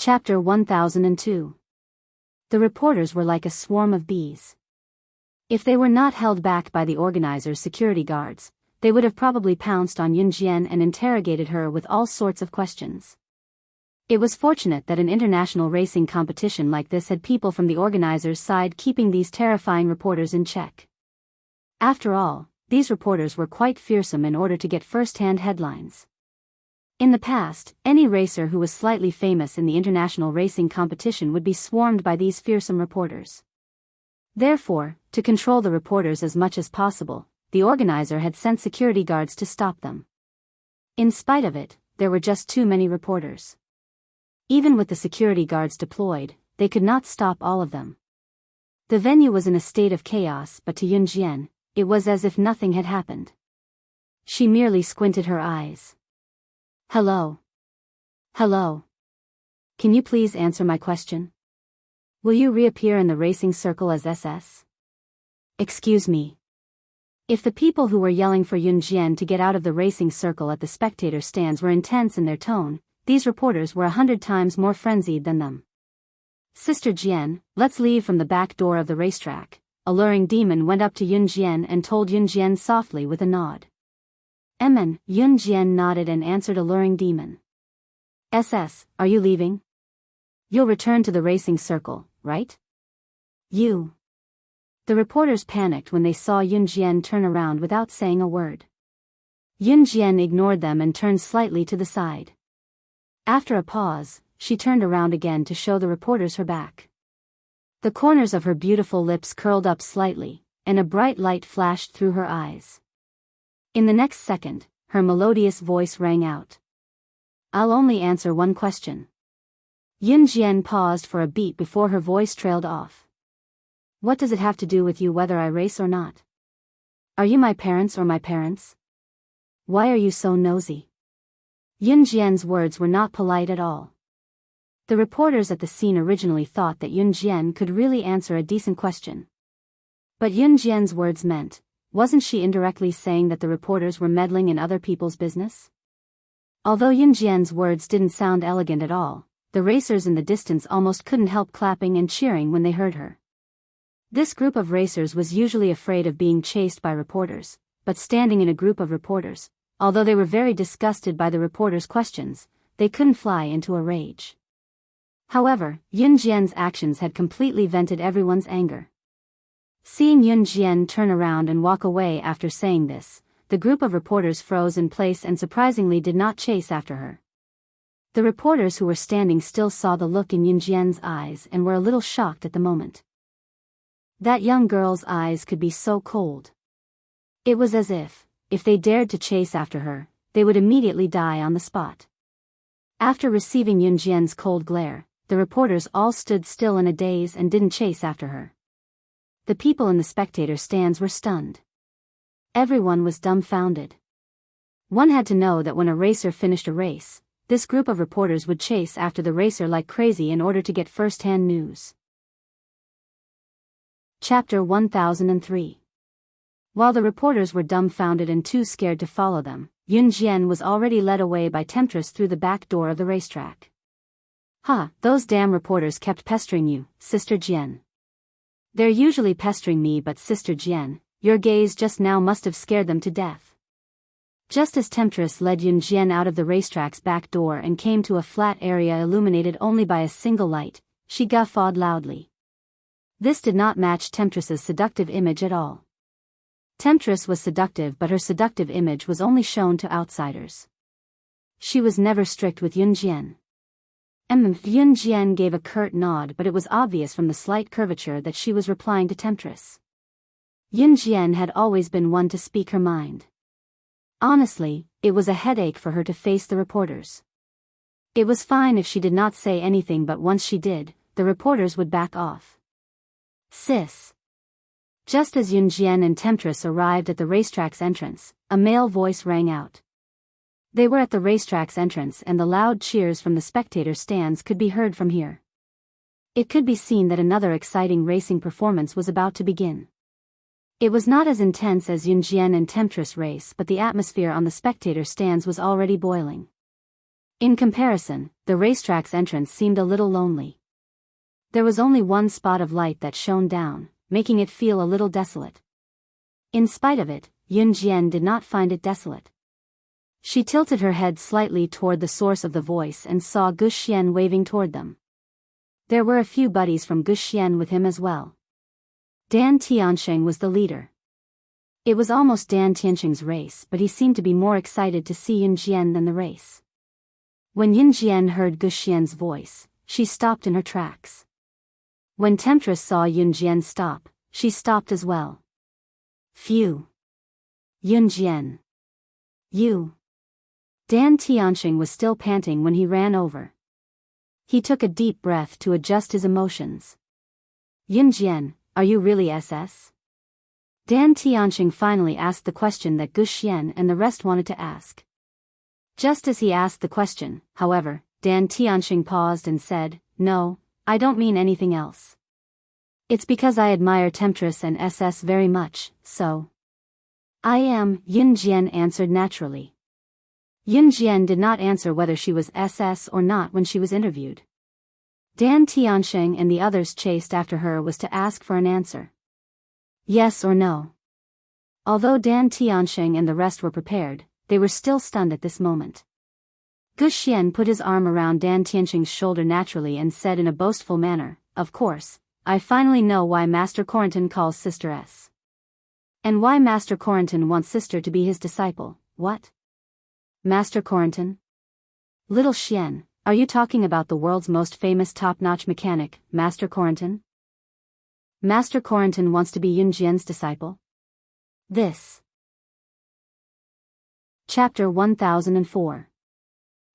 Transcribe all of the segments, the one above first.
Chapter 1002. The reporters were like a swarm of bees. If they were not held back by the organizer's security guards, they would have probably pounced on Yunjian and interrogated her with all sorts of questions. It was fortunate that an international racing competition like this had people from the organizer's side keeping these terrifying reporters in check. After all, these reporters were quite fearsome in order to get first-hand headlines. In the past, any racer who was slightly famous in the international racing competition would be swarmed by these fearsome reporters. Therefore, to control the reporters as much as possible, the organizer had sent security guards to stop them. In spite of it, there were just too many reporters. Even with the security guards deployed, they could not stop all of them. The venue was in a state of chaos, but to Yunjian, it was as if nothing had happened. She merely squinted her eyes. Hello. Hello. Can you please answer my question? Will you reappear in the racing circle as SS? Excuse me. If the people who were yelling for Yunjian to get out of the racing circle at the spectator stands were intense in their tone, these reporters were 100 times more frenzied than them. Sister Jian, let's leave from the back door of the racetrack. A luring demon went up to Yunjian and told Yunjian softly with a nod. Yunjian nodded and answered alluring demon. SS, are you leaving? You'll return to the racing circle, right? You. The reporters panicked when they saw Yunjian turn around without saying a word. Yunjian ignored them and turned slightly to the side. After a pause, she turned around again to show the reporters her back. The corners of her beautiful lips curled up slightly, and a bright light flashed through her eyes. In the next second, her melodious voice rang out. I'll only answer one question. Yunjian paused for a beat before her voice trailed off. What does it have to do with you whether I race or not? Are you my parents or my parents? Why are you so nosy? Yunjian's words were not polite at all. The reporters at the scene originally thought that Yunjian could really answer a decent question. But Yunjian's words meant, wasn't she indirectly saying that the reporters were meddling in other people's business? Although Yunjian's words didn't sound elegant at all, the racers in the distance almost couldn't help clapping and cheering when they heard her. This group of racers was usually afraid of being chased by reporters, but standing in a group of reporters, although they were very disgusted by the reporters' questions, they couldn't fly into a rage. However, Yunjian's actions had completely vented everyone's anger. Seeing Yunjian turn around and walk away after saying this, the group of reporters froze in place and surprisingly did not chase after her. The reporters who were standing still saw the look in Yunjian's eyes and were a little shocked at the moment. That young girl's eyes could be so cold. It was as if they dared to chase after her, they would immediately die on the spot. After receiving Yunjian's cold glare, the reporters all stood still in a daze and didn't chase after her. The people in the spectator stands were stunned. Everyone was dumbfounded. One had to know that when a racer finished a race, this group of reporters would chase after the racer like crazy in order to get first-hand news. Chapter 1003. While the reporters were dumbfounded and too scared to follow them, Yunjian was already led away by Temptress through the back door of the racetrack. Those damn reporters kept pestering you, Sister Jian. They're usually pestering me, but Sister Jian, your gaze just now must have scared them to death. Just as Temptress led Yunjian out of the racetrack's back door and came to a flat area illuminated only by a single light, she guffawed loudly. This did not match Temptress's seductive image at all. Temptress was seductive, but her seductive image was only shown to outsiders. She was never strict with Yunjian. Yunjian gave a curt nod, but it was obvious from the slight curvature that she was replying to Temptress. Yunjian had always been one to speak her mind. Honestly, it was a headache for her to face the reporters. It was fine if she did not say anything, but once she did, the reporters would back off. Sis. Just as Yunjian and Temptress arrived at the racetrack's entrance, a male voice rang out. They were at the racetrack's entrance and the loud cheers from the spectator stands could be heard from here. It could be seen that another exciting racing performance was about to begin. It was not as intense as Yunjian and Temptress race, but the atmosphere on the spectator stands was already boiling. In comparison, the racetrack's entrance seemed a little lonely. There was only one spot of light that shone down, making it feel a little desolate. In spite of it, Yun Jian did not find it desolate. She tilted her head slightly toward the source of the voice and saw Gu Xian waving toward them. There were a few buddies from Gu Xian with him as well. Dan Tianxing was the leader. It was almost Dan Tianxing's race, but he seemed to be more excited to see Yun Jian than the race. When Yun Jian heard Gu Xian's voice, she stopped in her tracks. When Temptress saw Yun Jian stop, she stopped as well. Phew! Yun Jian! You! Dan Tianxing was still panting when he ran over. He took a deep breath to adjust his emotions. Yun Jian, are you really SS? Dan Tianxing finally asked the question that Gu Xian and the rest wanted to ask. Just as he asked the question, however, Dan Tianxing paused and said, "No, I don't mean anything else. It's because I admire Temptress and SS very much, so." "I am," Yun Jian answered naturally. Yun Jian did not answer whether she was SS or not when she was interviewed. Dan Tianxing and the others chased after her was to ask for an answer. Yes or no. Although Dan Tianxing and the rest were prepared, they were still stunned at this moment. Gu Xian put his arm around Dan Tianxing's shoulder naturally and said in a boastful manner, "Of course, I finally know why Master Corentin calls Sister S. And why Master Corentin wants Sister to be his disciple." "What? Master Corentin? Little Xian, are you talking about the world's most famous top-notch mechanic, Master Corentin? Master Corentin wants to be Yun Jian's disciple?" This. Chapter 1004.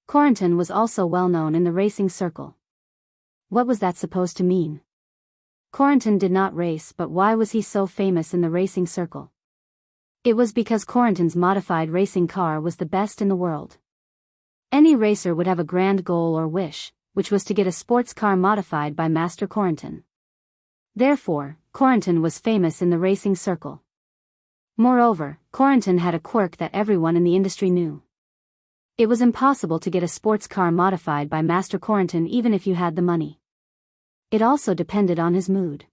Corentin was also well known in the racing circle. What was that supposed to mean? Corentin did not race, but why was he so famous in the racing circle? It was because Corentin's modified racing car was the best in the world. Any racer would have a grand goal or wish, which was to get a sports car modified by Master Corentin. Therefore, Corentin was famous in the racing circle. Moreover, Corentin had a quirk that everyone in the industry knew. It was impossible to get a sports car modified by Master Corentin even if you had the money. It also depended on his mood.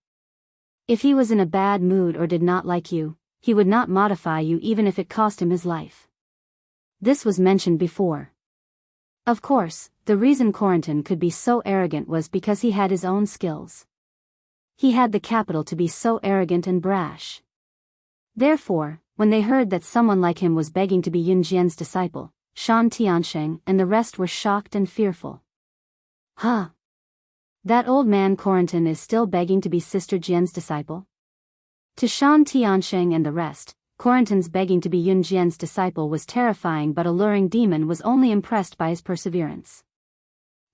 If he was in a bad mood or did not like you, he would not modify you even if it cost him his life. This was mentioned before. Of course, the reason Corentin could be so arrogant was because he had his own skills. He had the capital to be so arrogant and brash. Therefore, when they heard that someone like him was begging to be Yun Jian's disciple, Shan Tianxing and the rest were shocked and fearful. Huh? That old man Corentin is still begging to be Sister Jian's disciple? To Shan Tianxing and the rest, Corentin's begging to be Yun Jian's disciple was terrifying, but alluring demon was only impressed by his perseverance.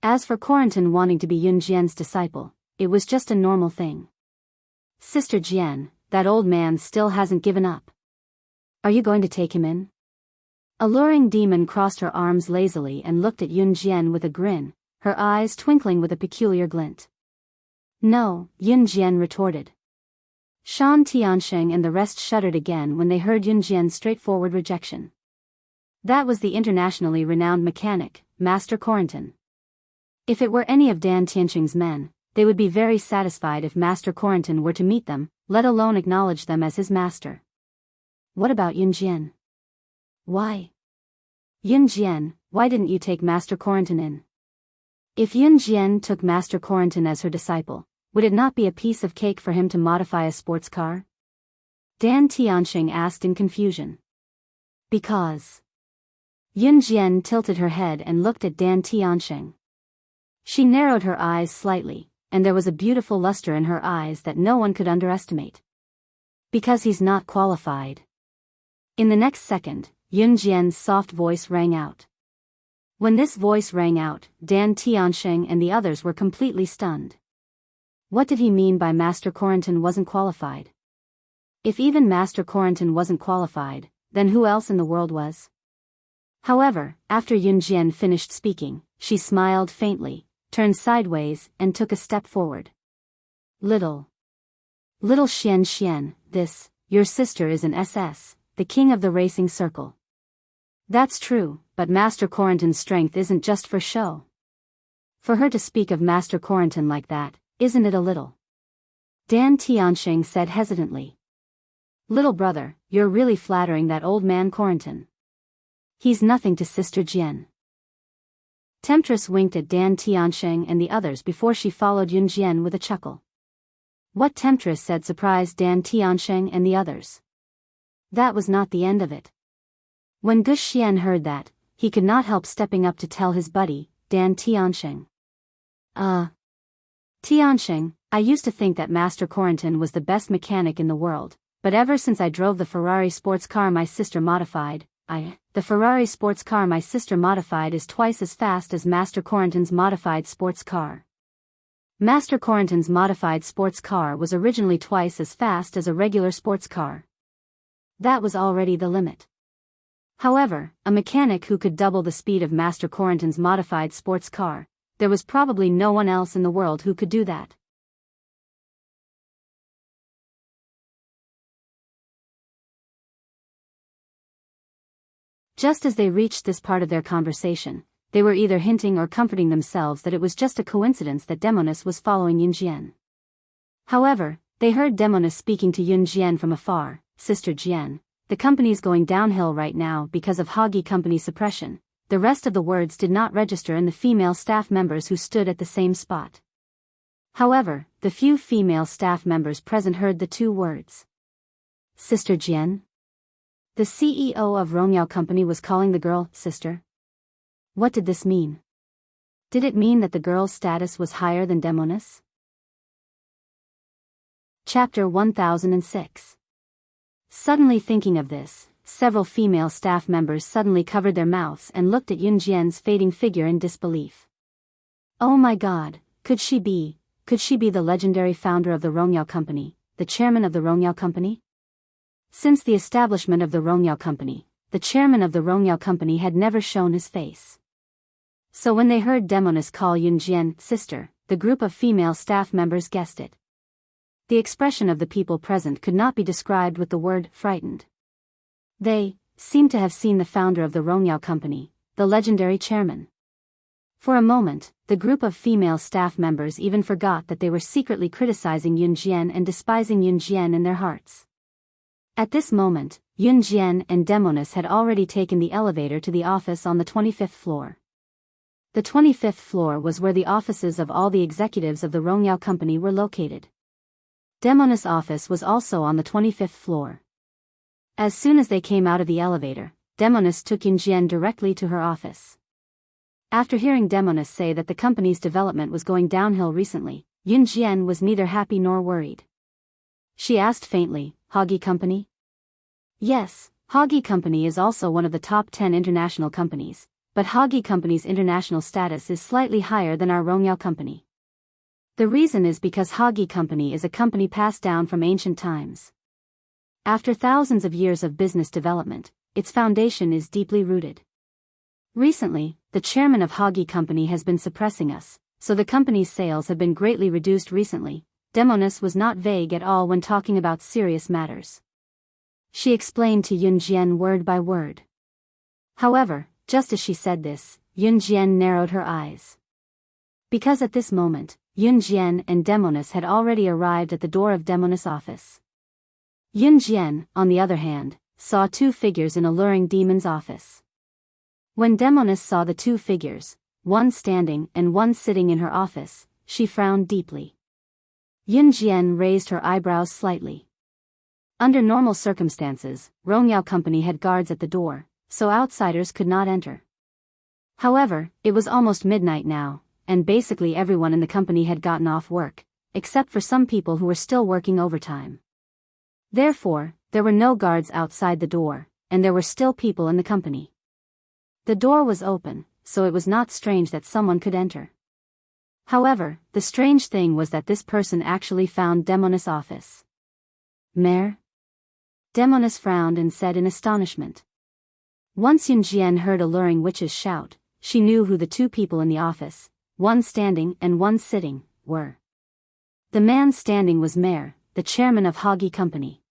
As for Corentin wanting to be Yun Jian's disciple, it was just a normal thing. Sister Jian, that old man still hasn't given up. Are you going to take him in? Alluring demon crossed her arms lazily and looked at Yun Jian with a grin, her eyes twinkling with a peculiar glint. No, Yun Jian retorted. Shan Tianxing and the rest shuddered again when they heard Yun Jian's straightforward rejection. That was the internationally renowned mechanic, Master Corentin. If it were any of Dan Tianxing's men, they would be very satisfied if Master Corentin were to meet them, let alone acknowledge them as his master. What about Yun Jian? Why? Yun Jian, why didn't you take Master Corentin in? If Yun Jian took Master Corentin as her disciple, would it not be a piece of cake for him to modify a sports car? Dan Tianxing asked in confusion. Because. Yun Jian tilted her head and looked at Dan Tianxing. She narrowed her eyes slightly, and there was a beautiful luster in her eyes that no one could underestimate. Because he's not qualified. In the next second, Yun Jian's soft voice rang out. When this voice rang out, Dan Tianxing and the others were completely stunned. What did he mean by Master Corentin wasn't qualified? If even Master Corentin wasn't qualified, then who else in the world was? However, after Yun Jian finished speaking, she smiled faintly, turned sideways, and took a step forward. Little Xian, this, your sister is an SS, the king of the racing circle. That's true, but Master Corentin's strength isn't just for show. For her to speak of Master Corentin like that, isn't it a little? Dan Tianxing said hesitantly. Little brother, you're really flattering that old man Corentin. He's nothing to Sister Jian. Temptress winked at Dan Tianxing and the others before she followed Yun Jian with a chuckle. What Temptress said surprised Dan Tianxing and the others. That was not the end of it. When Gush Xian heard that, he could not help stepping up to tell his buddy, Dan Tianxing. Tianxing, I used to think that Master Corentin was the best mechanic in the world, but ever since I drove the Ferrari sports car my sister modified, the Ferrari sports car my sister modified is twice as fast as Master Corentin's modified sports car. Master Corentin's modified sports car was originally twice as fast as a regular sports car. That was already the limit. However, a mechanic who could double the speed of Master Corentin's modified sports car, there was probably no one else in the world who could do that. Just as they reached this part of their conversation, they were either hinting or comforting themselves that it was just a coincidence that Demonis was following Yun Jian. However, they heard Demonis speaking to Yun Jian from afar. Sister Jian, the company's going downhill right now because of Hoggy Company suppression. The rest of the words did not register in the female staff members who stood at the same spot. However, the few female staff members present heard the two words. Sister Jian? The CEO of Rongyao Company was calling the girl sister. What did this mean? Did it mean that the girl's status was higher than Demonis? Chapter 1006. Suddenly thinking of this, several female staff members suddenly covered their mouths and looked at Yun Jian's fading figure in disbelief. Oh my god, could she be the legendary founder of the Rongyao Company, the chairman of the Rongyao Company? Since the establishment of the Rongyao Company, the chairman of the Rongyao Company had never shown his face. So when they heard Demonis call Yun Jian sister, the group of female staff members guessed it. The expression of the people present could not be described with the word frightened. They seemed to have seen the founder of the Rongyao Company, the legendary chairman. For a moment, the group of female staff members even forgot that they were secretly criticizing Yun Jian and despising Yun Jian in their hearts. At this moment, Yun Jian and Demonis had already taken the elevator to the office on the 25th floor. The 25th floor was where the offices of all the executives of the Rongyao Company were located. Demonis' office was also on the 25th floor. As soon as they came out of the elevator, Demonis took Yun Jian directly to her office. After hearing Demonis say that the company's development was going downhill recently, Yun Jian was neither happy nor worried. She asked faintly, Hoggy Company? Yes, Hoggy Company is also one of the top 10 international companies, but Hoggy Company's international status is slightly higher than our Rongyao Company. The reason is because Hoggy Company is a company passed down from ancient times. After thousands of years of business development, its foundation is deeply rooted. Recently, the chairman of Hoggy Company has been suppressing us, so the company's sales have been greatly reduced recently. Demonis was not vague at all when talking about serious matters. She explained to Yun Jian word by word. However, just as she said this, Yun Jian narrowed her eyes. Because at this moment, Yun Jian and Demonis had already arrived at the door of Demonis' office. Yun Jian, on the other hand, saw two figures in a luring demon's office. When Demonis saw the two figures, one standing and one sitting in her office, she frowned deeply. Yun Jian raised her eyebrows slightly. Under normal circumstances, Rongyao Company had guards at the door, so outsiders could not enter. However, it was almost midnight now, and basically everyone in the company had gotten off work, except for some people who were still working overtime. Therefore, there were no guards outside the door, and there were still people in the company. The door was open, so it was not strange that someone could enter. However, the strange thing was that this person actually found Demonis' office. Mayor? Demonis frowned and said in astonishment. Once Yun Jian heard a luring witch's shout, she knew who the two people in the office, one standing and one sitting, were. The man standing was Mayor, the chairman of Hoggy Company.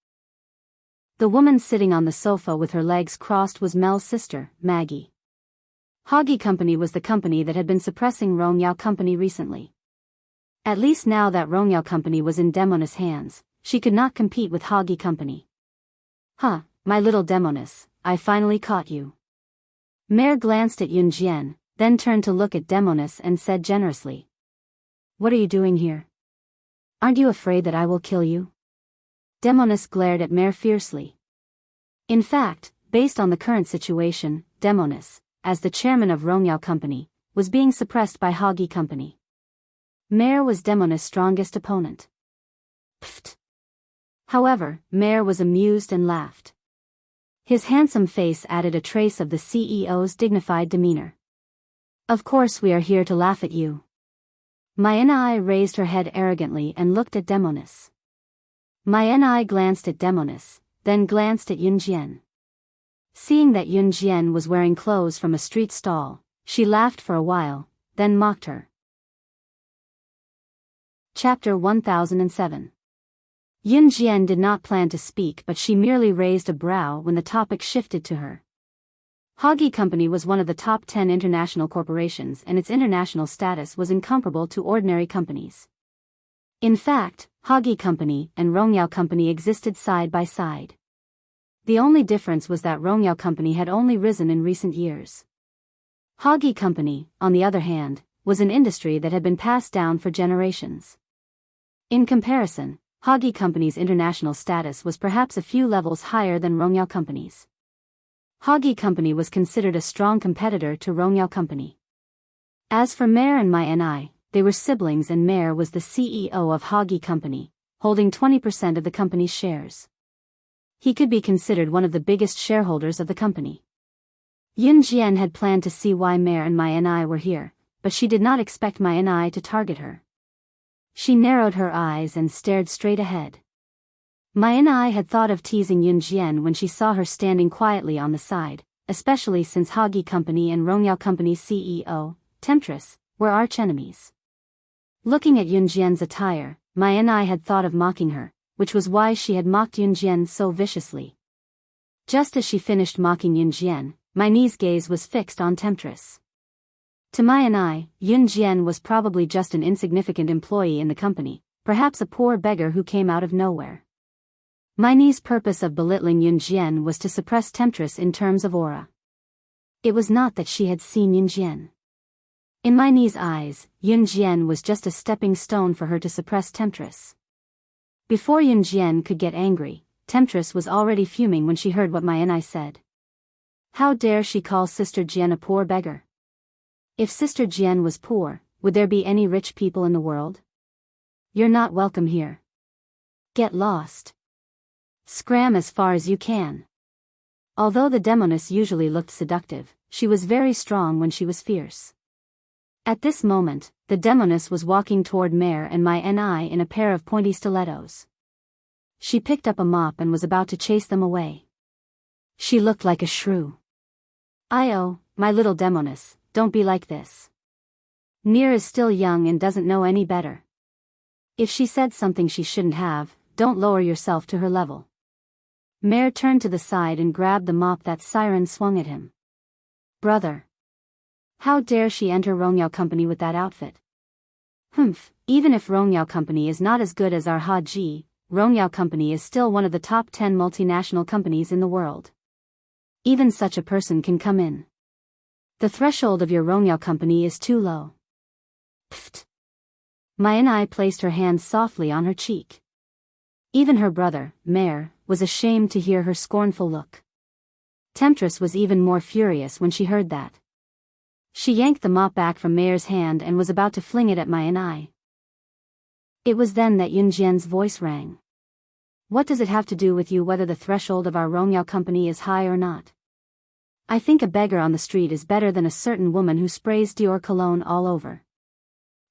The woman sitting on the sofa with her legs crossed was Mel's sister, Maggie. Hoggy Company was the company that had been suppressing Rongyao Company recently. At least now that Rongyao Company was in Demoness' hands, she could not compete with Hoggy Company. Huh, my little Demoness, I finally caught you. Mare glanced at Yunjian, then turned to look at Demoness and said generously. What are you doing here? Aren't you afraid that I will kill you? Demoness glared at Mare fiercely. In fact, based on the current situation, Demoness, as the chairman of Rongyao Company, was being suppressed by Hoggy Company. Mare was Demoness' strongest opponent. Pfft. However, Mare was amused and laughed. His handsome face added a trace of the CEO's dignified demeanor. Of course we are here to laugh at you. Mayanai raised her head arrogantly and looked at Demoness. Mayanai glanced at Demoness, then glanced at Yunjian. Seeing that Yunjian was wearing clothes from a street stall, she laughed for a while, then mocked her. Chapter 1007. Yunjian did not plan to speak, but she merely raised a brow when the topic shifted to her. Hoggy Company was one of the top 10 international corporations, and its international status was incomparable to ordinary companies. In fact, Hoggy Company and Rongyao Company existed side by side. The only difference was that Rongyao Company had only risen in recent years. Hoggy Company, on the other hand, was an industry that had been passed down for generations. In comparison, Hoggy Company's international status was perhaps a few levels higher than Rongyao Company's. Hoggy Company was considered a strong competitor to Rongyao Company. As for Mare and Mayanai, they were siblings, and Mare was the CEO of Hoggy Company, holding 20% of the company's shares. He could be considered one of the biggest shareholders of the company. Yunjian had planned to see why Mare and Mayanai were here, but she did not expect Mayanai to target her. She narrowed her eyes and stared straight ahead. Mayanai had thought of teasing Yunjian when she saw her standing quietly on the side, especially since Hoggy Company and Rongyao Company's CEO, Temptress, were arch-enemies. Looking at Yunjian's attire, Mayanai had thought of mocking her, which was why she had mocked Yunjian so viciously. Just as she finished mocking Yunjian, Mayanai's gaze was fixed on Temptress. To Mayanai, Yunjian was probably just an insignificant employee in the company, perhaps a poor beggar who came out of nowhere. Mayanai's purpose of belittling Yunjian was to suppress Temptress in terms of aura. It was not that she had seen Yunjian. In Mayanai's eyes, Yunjian was just a stepping stone for her to suppress Temptress. Before Yunjian could get angry, Temptress was already fuming when she heard what Mayanai said. How dare she call Sister Jian a poor beggar? If Sister Jian was poor, would there be any rich people in the world? You're not welcome here. Get lost. Scram as far as you can. Although the Demoness usually looked seductive, she was very strong when she was fierce. At this moment, the Demoness was walking toward Mare and Mayanai in a pair of pointy stilettos. She picked up a mop and was about to chase them away. She looked like a shrew. "Oh, my little Demoness, don't be like this. Nier is still young and doesn't know any better. If she said something she shouldn't have, don't lower yourself to her level." Mare turned to the side and grabbed the mop that Siren swung at him. "Brother. How dare she enter Rongyao Company with that outfit?" "Humph, even if Rongyao Company is not as good as our Haji, Rongyao Company is still one of the top 10 multinational companies in the world. Even such a person can come in. The threshold of your Rongyao Company is too low." Pfft. Mayanai placed her hand softly on her cheek. Even her brother, Mare, was ashamed to hear her scornful look. Temptress was even more furious when she heard that. She yanked the mop back from Mare's hand and was about to fling it at Mayanai. It was then that Yunjian's voice rang. "What does it have to do with you whether the threshold of our Rongyao Company is high or not? I think a beggar on the street is better than a certain woman who sprays Dior cologne all over."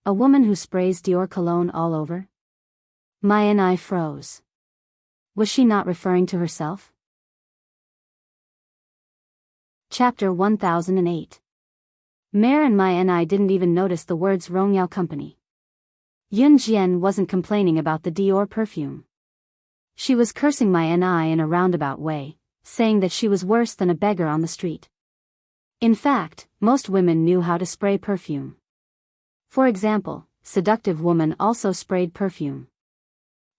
"A woman who sprays Dior cologne all over?" Mayanai froze. Was she not referring to herself? Chapter 1008. Mare and Mayanai didn't even notice the words Rongyao Company. Yunjian wasn't complaining about the Dior perfume. She was cursing my NI in a roundabout way, saying that she was worse than a beggar on the street. In fact, most women knew how to spray perfume. For example, seductive woman also sprayed perfume.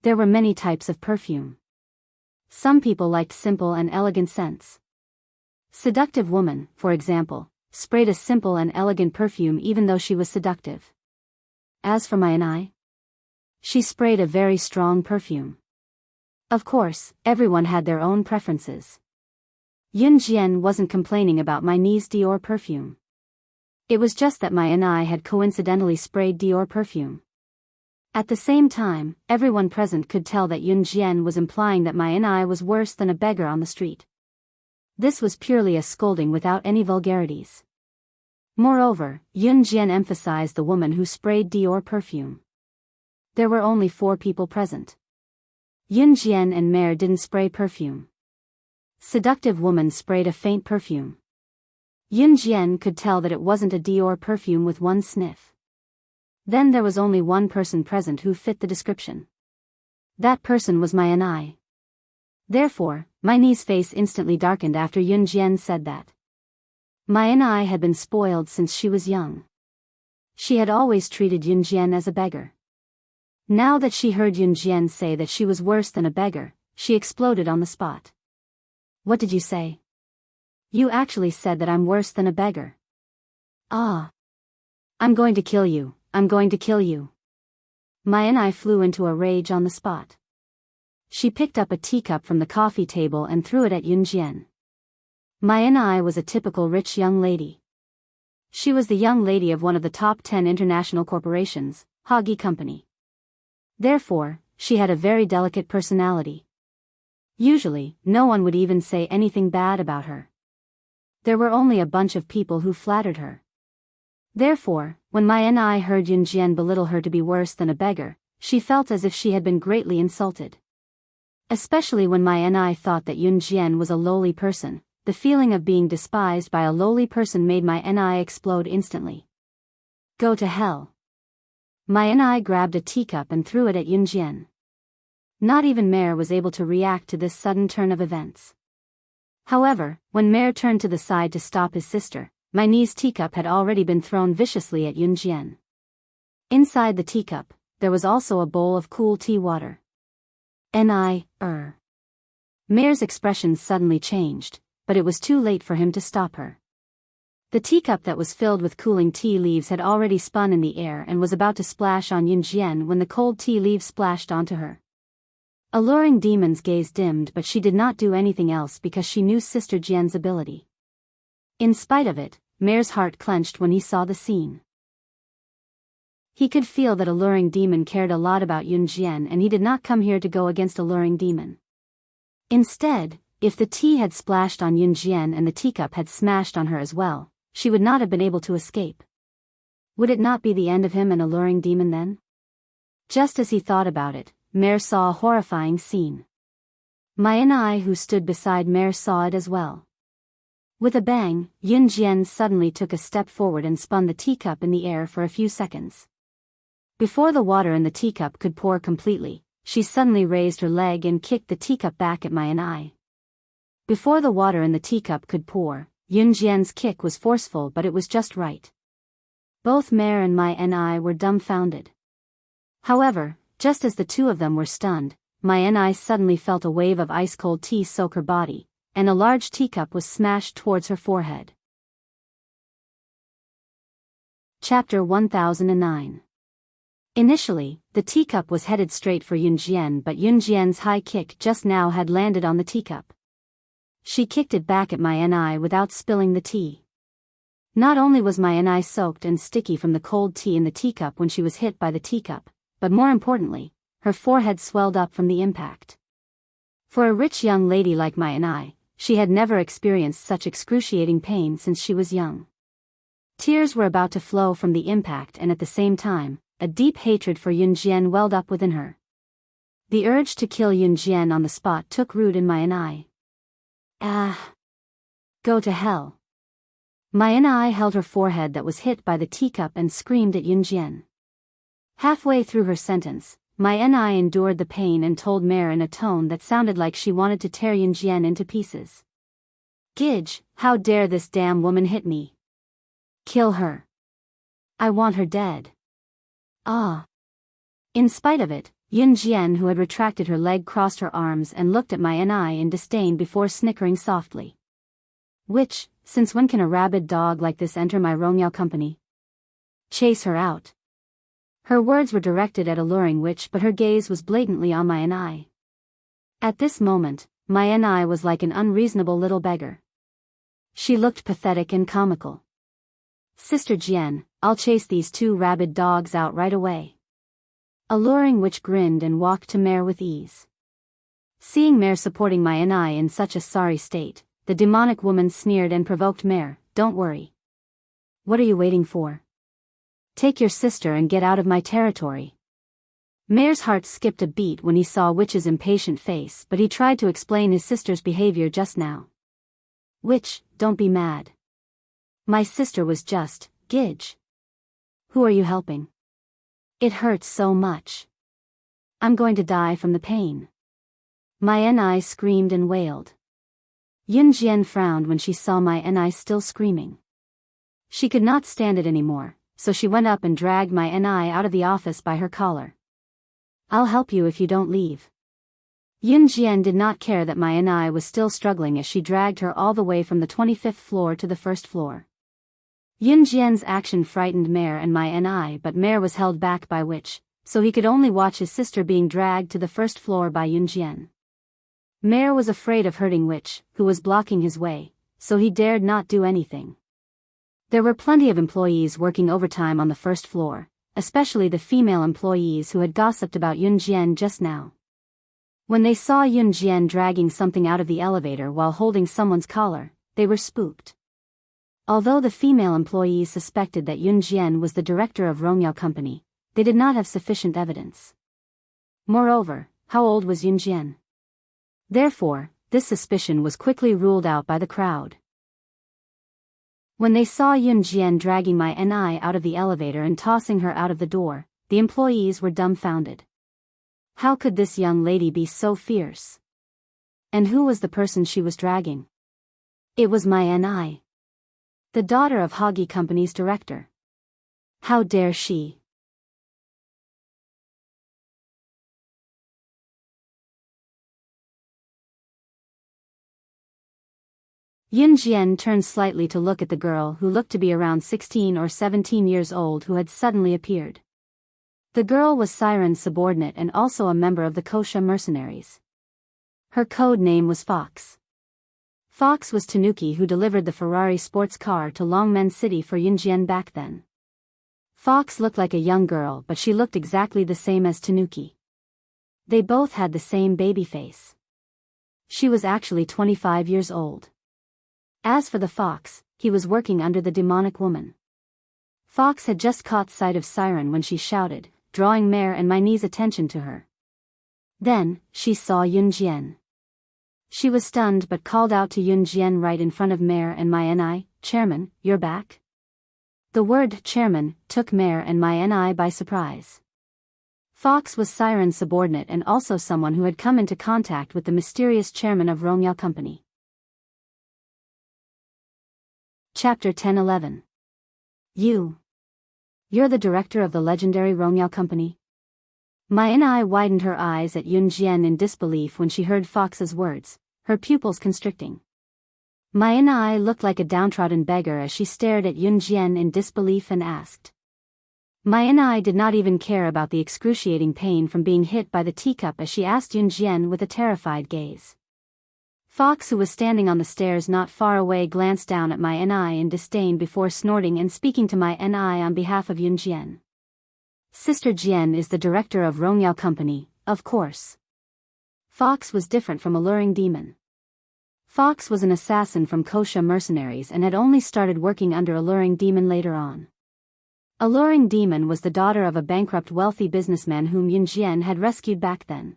There were many types of perfume. Some people liked simple and elegant scents. Seductive woman, for example, sprayed a simple and elegant perfume even though she was seductive. As for my NI, she sprayed a very strong perfume. Of course, everyone had their own preferences. Yun Jian wasn't complaining about my niece's Dior perfume. It was just that my NI had coincidentally sprayed Dior perfume. At the same time, everyone present could tell that Yun Jian was implying that my NI was worse than a beggar on the street. This was purely a scolding without any vulgarities. Moreover, Yun Jian emphasized the woman who sprayed Dior perfume. There were only 4 people present. Yun Jian and Mare didn't spray perfume. Seductive woman sprayed a faint perfume. Yun Jian could tell that it wasn't a Dior perfume with one sniff. Then there was only one person present who fit the description. That person was my NI. Therefore, my niece's face instantly darkened after Yun Jian said that. My NI had been spoiled since she was young. She had always treated Yun Jian as a beggar. Now that she heard Yun Jian say that she was worse than a beggar, she exploded on the spot. What did you say? You actually said that I'm worse than a beggar. Ah. I'm going to kill you, I'm going to kill you. My NI flew into a rage on the spot. She picked up a teacup from the coffee table and threw it at Yun Jian. My NI was a typical rich young lady. She was the young lady of one of the top 10 international corporations, Hagi Company. Therefore, she had a very delicate personality. Usually, no one would even say anything bad about her. There were only a bunch of people who flattered her. Therefore, when my NI heard Yun Jian belittle her to be worse than a beggar, she felt as if she had been greatly insulted. Especially when my NI thought that Yun Jian was a lowly person, the feeling of being despised by a lowly person made my NI explode instantly. Go to hell. My NI grabbed a teacup and threw it at Yun Jian. Not even Mare was able to react to this sudden turn of events. However, when Mare turned to the side to stop his sister, my niece's teacup had already been thrown viciously at Yun Jian. Inside the teacup, there was also a bowl of cool tea water. Mare's expression suddenly changed, but it was too late for him to stop her. The teacup that was filled with cooling tea leaves had already spun in the air and was about to splash on Yun Jian when the cold tea leaves splashed onto her. Alluring Demon's gaze dimmed, but she did not do anything else because she knew Sister Jian's ability. In spite of it, Mare's heart clenched when he saw the scene. He could feel that Alluring Demon cared a lot about Yun Jian and he did not come here to go against Alluring Demon. Instead, if the tea had splashed on Yun Jian and the teacup had smashed on her as well, she would not have been able to escape. Would it not be the end of him and Alluring Demon then? Just as he thought about it, Mare saw a horrifying scene. My NI who stood beside Mare saw it as well. With a bang, Yun Jian suddenly took a step forward and spun the teacup in the air for a few seconds. Before the water in the teacup could pour completely, she suddenly raised her leg and kicked the teacup back at my NI. Before the water in the teacup could pour, Yun Jian's kick was forceful, but it was just right. Both Mare and my NI were dumbfounded. However, just as the two of them were stunned, my NI suddenly felt a wave of ice-cold tea soak her body, and a large teacup was smashed towards her forehead. Chapter 1009. Initially, the teacup was headed straight for Yun Jian, but Yun Jian's high kick just now had landed on the teacup. She kicked it back at my NI without spilling the tea. Not only was my NI soaked and sticky from the cold tea in the teacup when she was hit by the teacup, but more importantly, her forehead swelled up from the impact. For a rich young lady like my NI, she had never experienced such excruciating pain since she was young. Tears were about to flow from the impact, and at the same time, a deep hatred for Yun Jian welled up within her. The urge to kill Yun Jian on the spot took root in my NI. Go to hell. My NI held her forehead that was hit by the teacup and screamed at Yun Jian. Halfway through her sentence, my Ni endured the pain and told Mare in a tone that sounded like she wanted to tear Yunjian into pieces. Gidge, how dare this damn woman hit me? Kill her. I want her dead. Ah. In spite of it, Yunjian, who had retracted her leg, crossed her arms and looked at my Ni in disdain before snickering softly. Since when can a rabid dog like this enter my Rongyao company? Chase her out. Her words were directed at Alluring Witch, but her gaze was blatantly on my Ni. At this moment, my Ni was like an unreasonable little beggar. She looked pathetic and comical. Sister Jian, I'll chase these two rabid dogs out right away. Alluring Witch grinned and walked to Mare with ease. Seeing Mare supporting my Ni in such a sorry state, the demonic woman sneered and provoked Mare, don't worry. What are you waiting for? Take your sister and get out of my territory. Mare's heart skipped a beat when he saw Witch's impatient face, but he tried to explain his sister's behavior just now. Witch, don't be mad. My sister was just, Gidge. Who are you helping? It hurts so much. I'm going to die from the pain. My Ni screamed and wailed. Yunjian frowned when she saw my Ni still screaming. She could not stand it anymore, so she went up and dragged my Ni out of the office by her collar. I'll help you if you don't leave. Yunjian did not care that my Ni was still struggling as she dragged her all the way from the 25th floor to the first floor. Yunjian's action frightened Mare and my Ni, but Mare was held back by Witch, so he could only watch his sister being dragged to the first floor by Yunjian. Mare was afraid of hurting Witch, who was blocking his way, so he dared not do anything. There were plenty of employees working overtime on the first floor, especially the female employees who had gossiped about Yunjian just now. When they saw Yunjian dragging something out of the elevator while holding someone's collar, they were spooked. Although the female employees suspected that Yunjian was the director of Rongyao Company, they did not have sufficient evidence. Moreover, how old was Yunjian? Therefore, this suspicion was quickly ruled out by the crowd. When they saw Yunjian dragging my Ni out of the elevator and tossing her out of the door, the employees were dumbfounded. How could this young lady be so fierce? And who was the person she was dragging? It was my Ni. The daughter of Hagi Company's director. How dare she? Yunjian turned slightly to look at the girl who looked to be around 16 or 17 years old who had suddenly appeared. The girl was Siren's subordinate and also a member of the Kosha mercenaries. Her code name was Fox. Fox was Tanuki, who delivered the Ferrari sports car to Longmen City for Yunjian back then. Fox looked like a young girl, but she looked exactly the same as Tanuki. They both had the same baby face. She was actually 25 years old. As for the Fox, he was working under the demonic woman. Fox had just caught sight of Siren when she shouted, drawing Mare and my niece's attention to her. Then, she saw Yunjian. She was stunned but called out to Yunjian right in front of Mare and my Ni, Chairman, you're back? The word chairman took Mare and my Ni by surprise. Fox was Siren's subordinate and also someone who had come into contact with the mysterious chairman of Rongyao Company. Chapter 10-11. You're the director of the legendary Rongyao Company? My Ni widened her eyes at Yunjian in disbelief when she heard Fox's words, her pupils constricting. My Ni looked like a downtrodden beggar as she stared at Yunjian in disbelief and asked. My Ni did not even care about the excruciating pain from being hit by the teacup as she asked Yunjian with a terrified gaze. Fox, who was standing on the stairs not far away, glanced down at my Ni in disdain before snorting and speaking to my Ni on behalf of Yunjian. Sister Jian is the director of Rongyao Company, of course. Fox was different from Alluring Demon. Fox was an assassin from Kosha mercenaries and had only started working under Alluring Demon later on. Alluring Demon was the daughter of a bankrupt wealthy businessman whom Yunjian had rescued back then.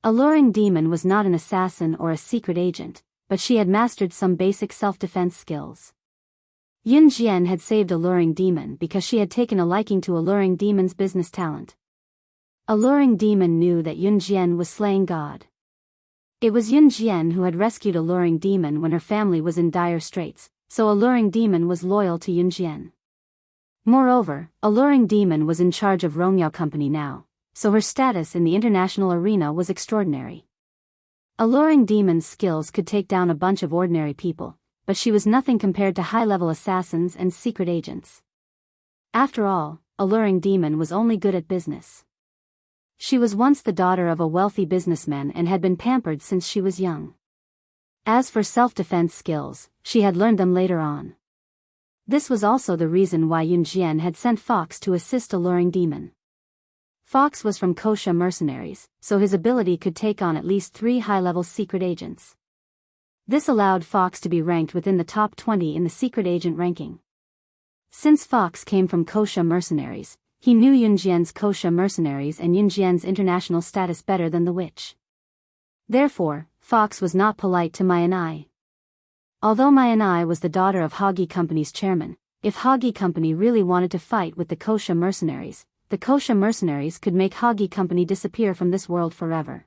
Alluring Demon was not an assassin or a secret agent, but she had mastered some basic self-defense skills. Yunjian had saved Alluring Demon because she had taken a liking to Alluring Demon's business talent. Alluring Demon knew that Yunjian was slaying God. It was Yunjian who had rescued Alluring Demon when her family was in dire straits, so Alluring Demon was loyal to Yunjian. Moreover, Alluring Demon was in charge of Rongyao Company now, so her status in the international arena was extraordinary. Alluring Demon's skills could take down a bunch of ordinary people, but she was nothing compared to high-level assassins and secret agents. After all, Alluring Demon was only good at business. She was once the daughter of a wealthy businessman and had been pampered since she was young. As for self-defense skills, she had learned them later on. This was also the reason why Yunjian had sent Fox to assist Alluring Demon. Fox was from Kosha mercenaries, so his ability could take on at least 3 high-level secret agents. This allowed Fox to be ranked within the top 20 in the secret agent ranking. Since Fox came from Kosha mercenaries, he knew Yunjian's Kosha mercenaries and Yunjian's international status better than the witch. Therefore, Fox was not polite to Mayanai. Although Mayanai was the daughter of Hagi Company's chairman, if Hagi Company really wanted to fight with the Kosha mercenaries, the Kosha mercenaries could make Hagi Company disappear from this world forever.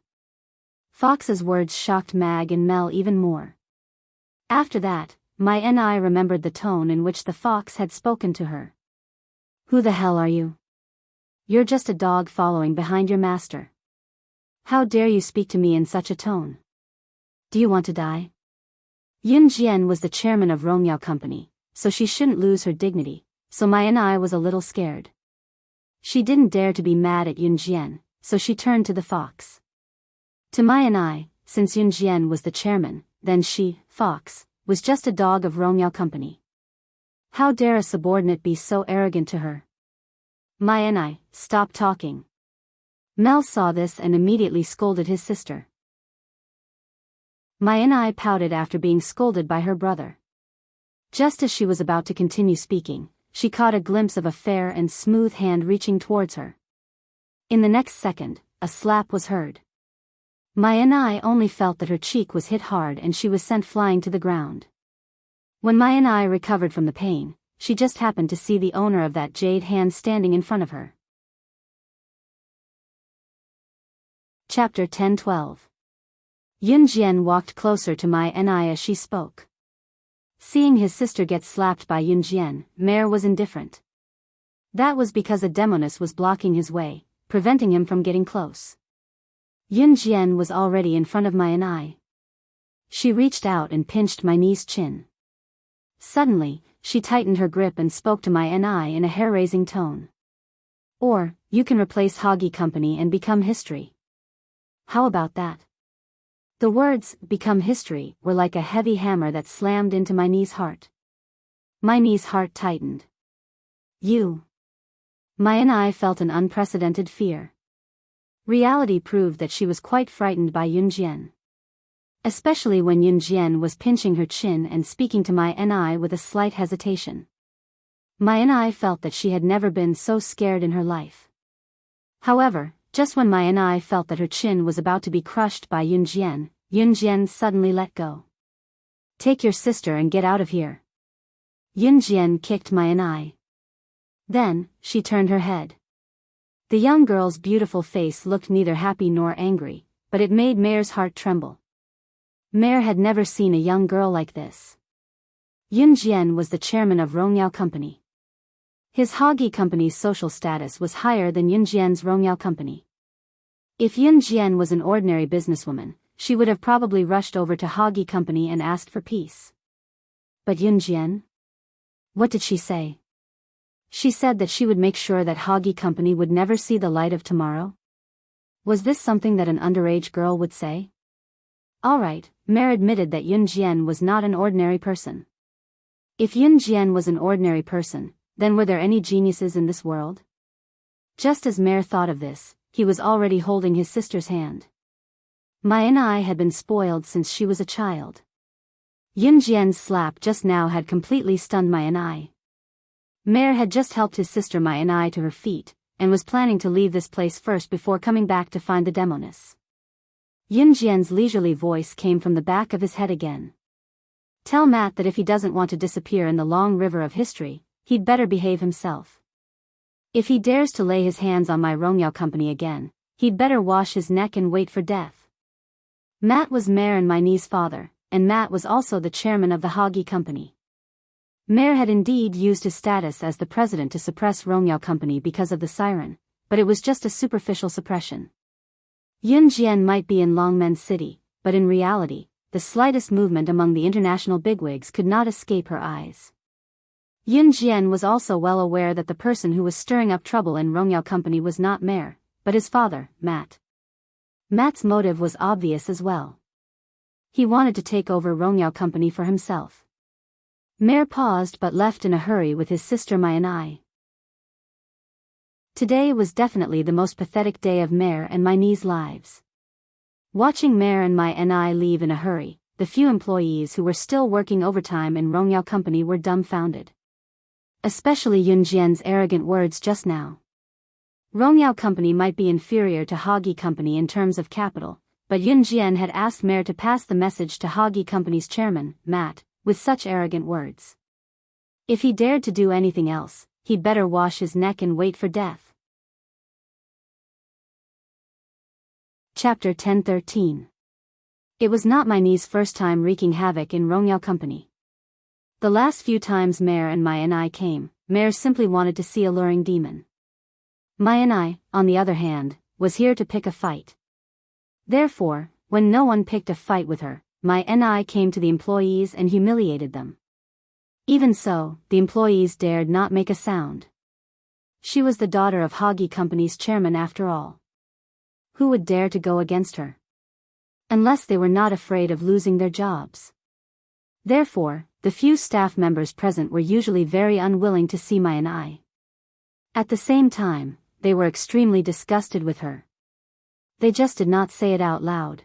Fox's words shocked Mag and Mel even more. After that, Mayanai remembered the tone in which the fox had spoken to her. "Who the hell are you? You're just a dog following behind your master. How dare you speak to me in such a tone? Do you want to die?" Yunjian was the chairman of Rongyao Company, so she shouldn't lose her dignity, so Mayanai was a little scared. She didn't dare to be mad at Yunjian, so she turned to the fox. To Mayanai, since Yunjian was the chairman, then she, Fox, was just a dog of Rongyao Company. How dare a subordinate be so arrogant to her? Mayanai, stop talking. Mel saw this and immediately scolded his sister. Mayanai pouted after being scolded by her brother. Just as she was about to continue speaking, she caught a glimpse of a fair and smooth hand reaching towards her. In the next second, a slap was heard. Mayanai only felt that her cheek was hit hard and she was sent flying to the ground. When Mayanai recovered from the pain, she just happened to see the owner of that jade hand standing in front of her. Chapter 10-12. Yunjian walked closer to Mayanai as she spoke. Seeing his sister get slapped by Yunjian, Mare was indifferent. That was because a demoness was blocking his way, preventing him from getting close. Yunjian was already in front of Mayanai. She reached out and pinched Mayanai's chin. Suddenly, she tightened her grip and spoke to Mayanai in a hair-raising tone. "Or, you can replace Hagi Company and become history. How about that?" The words, "become history," were like a heavy hammer that slammed into Mayanai's heart. Mayanai's heart tightened. "You." Mayanai felt an unprecedented fear. Reality proved that she was quite frightened by Yunjian. Especially when Yunjian was pinching her chin and speaking to Mayanai with a slight hesitation. Mayanai felt that she had never been so scared in her life. However, just when Mayanai felt that her chin was about to be crushed by Yunjian, Yunjian suddenly let go. "Take your sister and get out of here." Yunjian kicked Mayanai. Then, she turned her head. The young girl's beautiful face looked neither happy nor angry, but it made Mare's heart tremble. Mare had never seen a young girl like this. Yunjian was the chairman of Rongyao Company. His Hagi Company's social status was higher than Yunjian's Rongyao Company. If Yunjian was an ordinary businesswoman, she would have probably rushed over to Hagi Company and asked for peace. But Yunjian? What did she say? She said that she would make sure that Hagi Company would never see the light of tomorrow? Was this something that an underage girl would say? Alright, Mare admitted that Yunjian was not an ordinary person. If Yunjian was an ordinary person, then were there any geniuses in this world? Just as Mare thought of this, he was already holding his sister's hand. Mayanai had been spoiled since she was a child. Yunjian's slap just now had completely stunned Mayanai. Mare had just helped his sister Mayanai to her feet, and was planning to leave this place first before coming back to find the demoness. Yunjian's leisurely voice came from the back of his head again. "Tell Matt that if he doesn't want to disappear in the long river of history, he'd better behave himself. If he dares to lay his hands on my Rongyao Company again, he'd better wash his neck and wait for death. Matt was Mayor and Miney's father, and Matt was also the chairman of the Hagi Company. Mayor had indeed used his status as the president to suppress Rongyao Company because of the siren, but it was just a superficial suppression. Yun Jian might be in Longmen City, but in reality, the slightest movement among the international bigwigs could not escape her eyes. Yun Jian was also well aware that the person who was stirring up trouble in Rongyao Company was not Mayor, but his father, Matt. Matt's motive was obvious as well. He wanted to take over Rongyao Company for himself. Mayor paused but left in a hurry with his sister Mai and I. Today was definitely the most pathetic day of Mayor and Miney's lives. Watching Mayor and Mai and I leave in a hurry, the few employees who were still working overtime in Rongyao Company were dumbfounded. Especially Yun Jian's arrogant words just now. Rongyao Company might be inferior to Hagi Company in terms of capital, but Yun Jian had asked Mayor to pass the message to Hagi Company's chairman, Matt, with such arrogant words. If he dared to do anything else, he'd better wash his neck and wait for death. Chapter 10:13. It was not Miney's first time wreaking havoc in Rongyao Company. The last few times Mayor and Mai and I came, Mayor simply wanted to see a luring demon. Mai and I, on the other hand, was here to pick a fight. Therefore, when no one picked a fight with her, Mai and I came to the employees and humiliated them. Even so, the employees dared not make a sound. She was the daughter of Hagi Company's chairman after all. Who would dare to go against her? Unless they were not afraid of losing their jobs. Therefore, the few staff members present were usually very unwilling to see Mai and I. At the same time, they were extremely disgusted with her. They just did not say it out loud.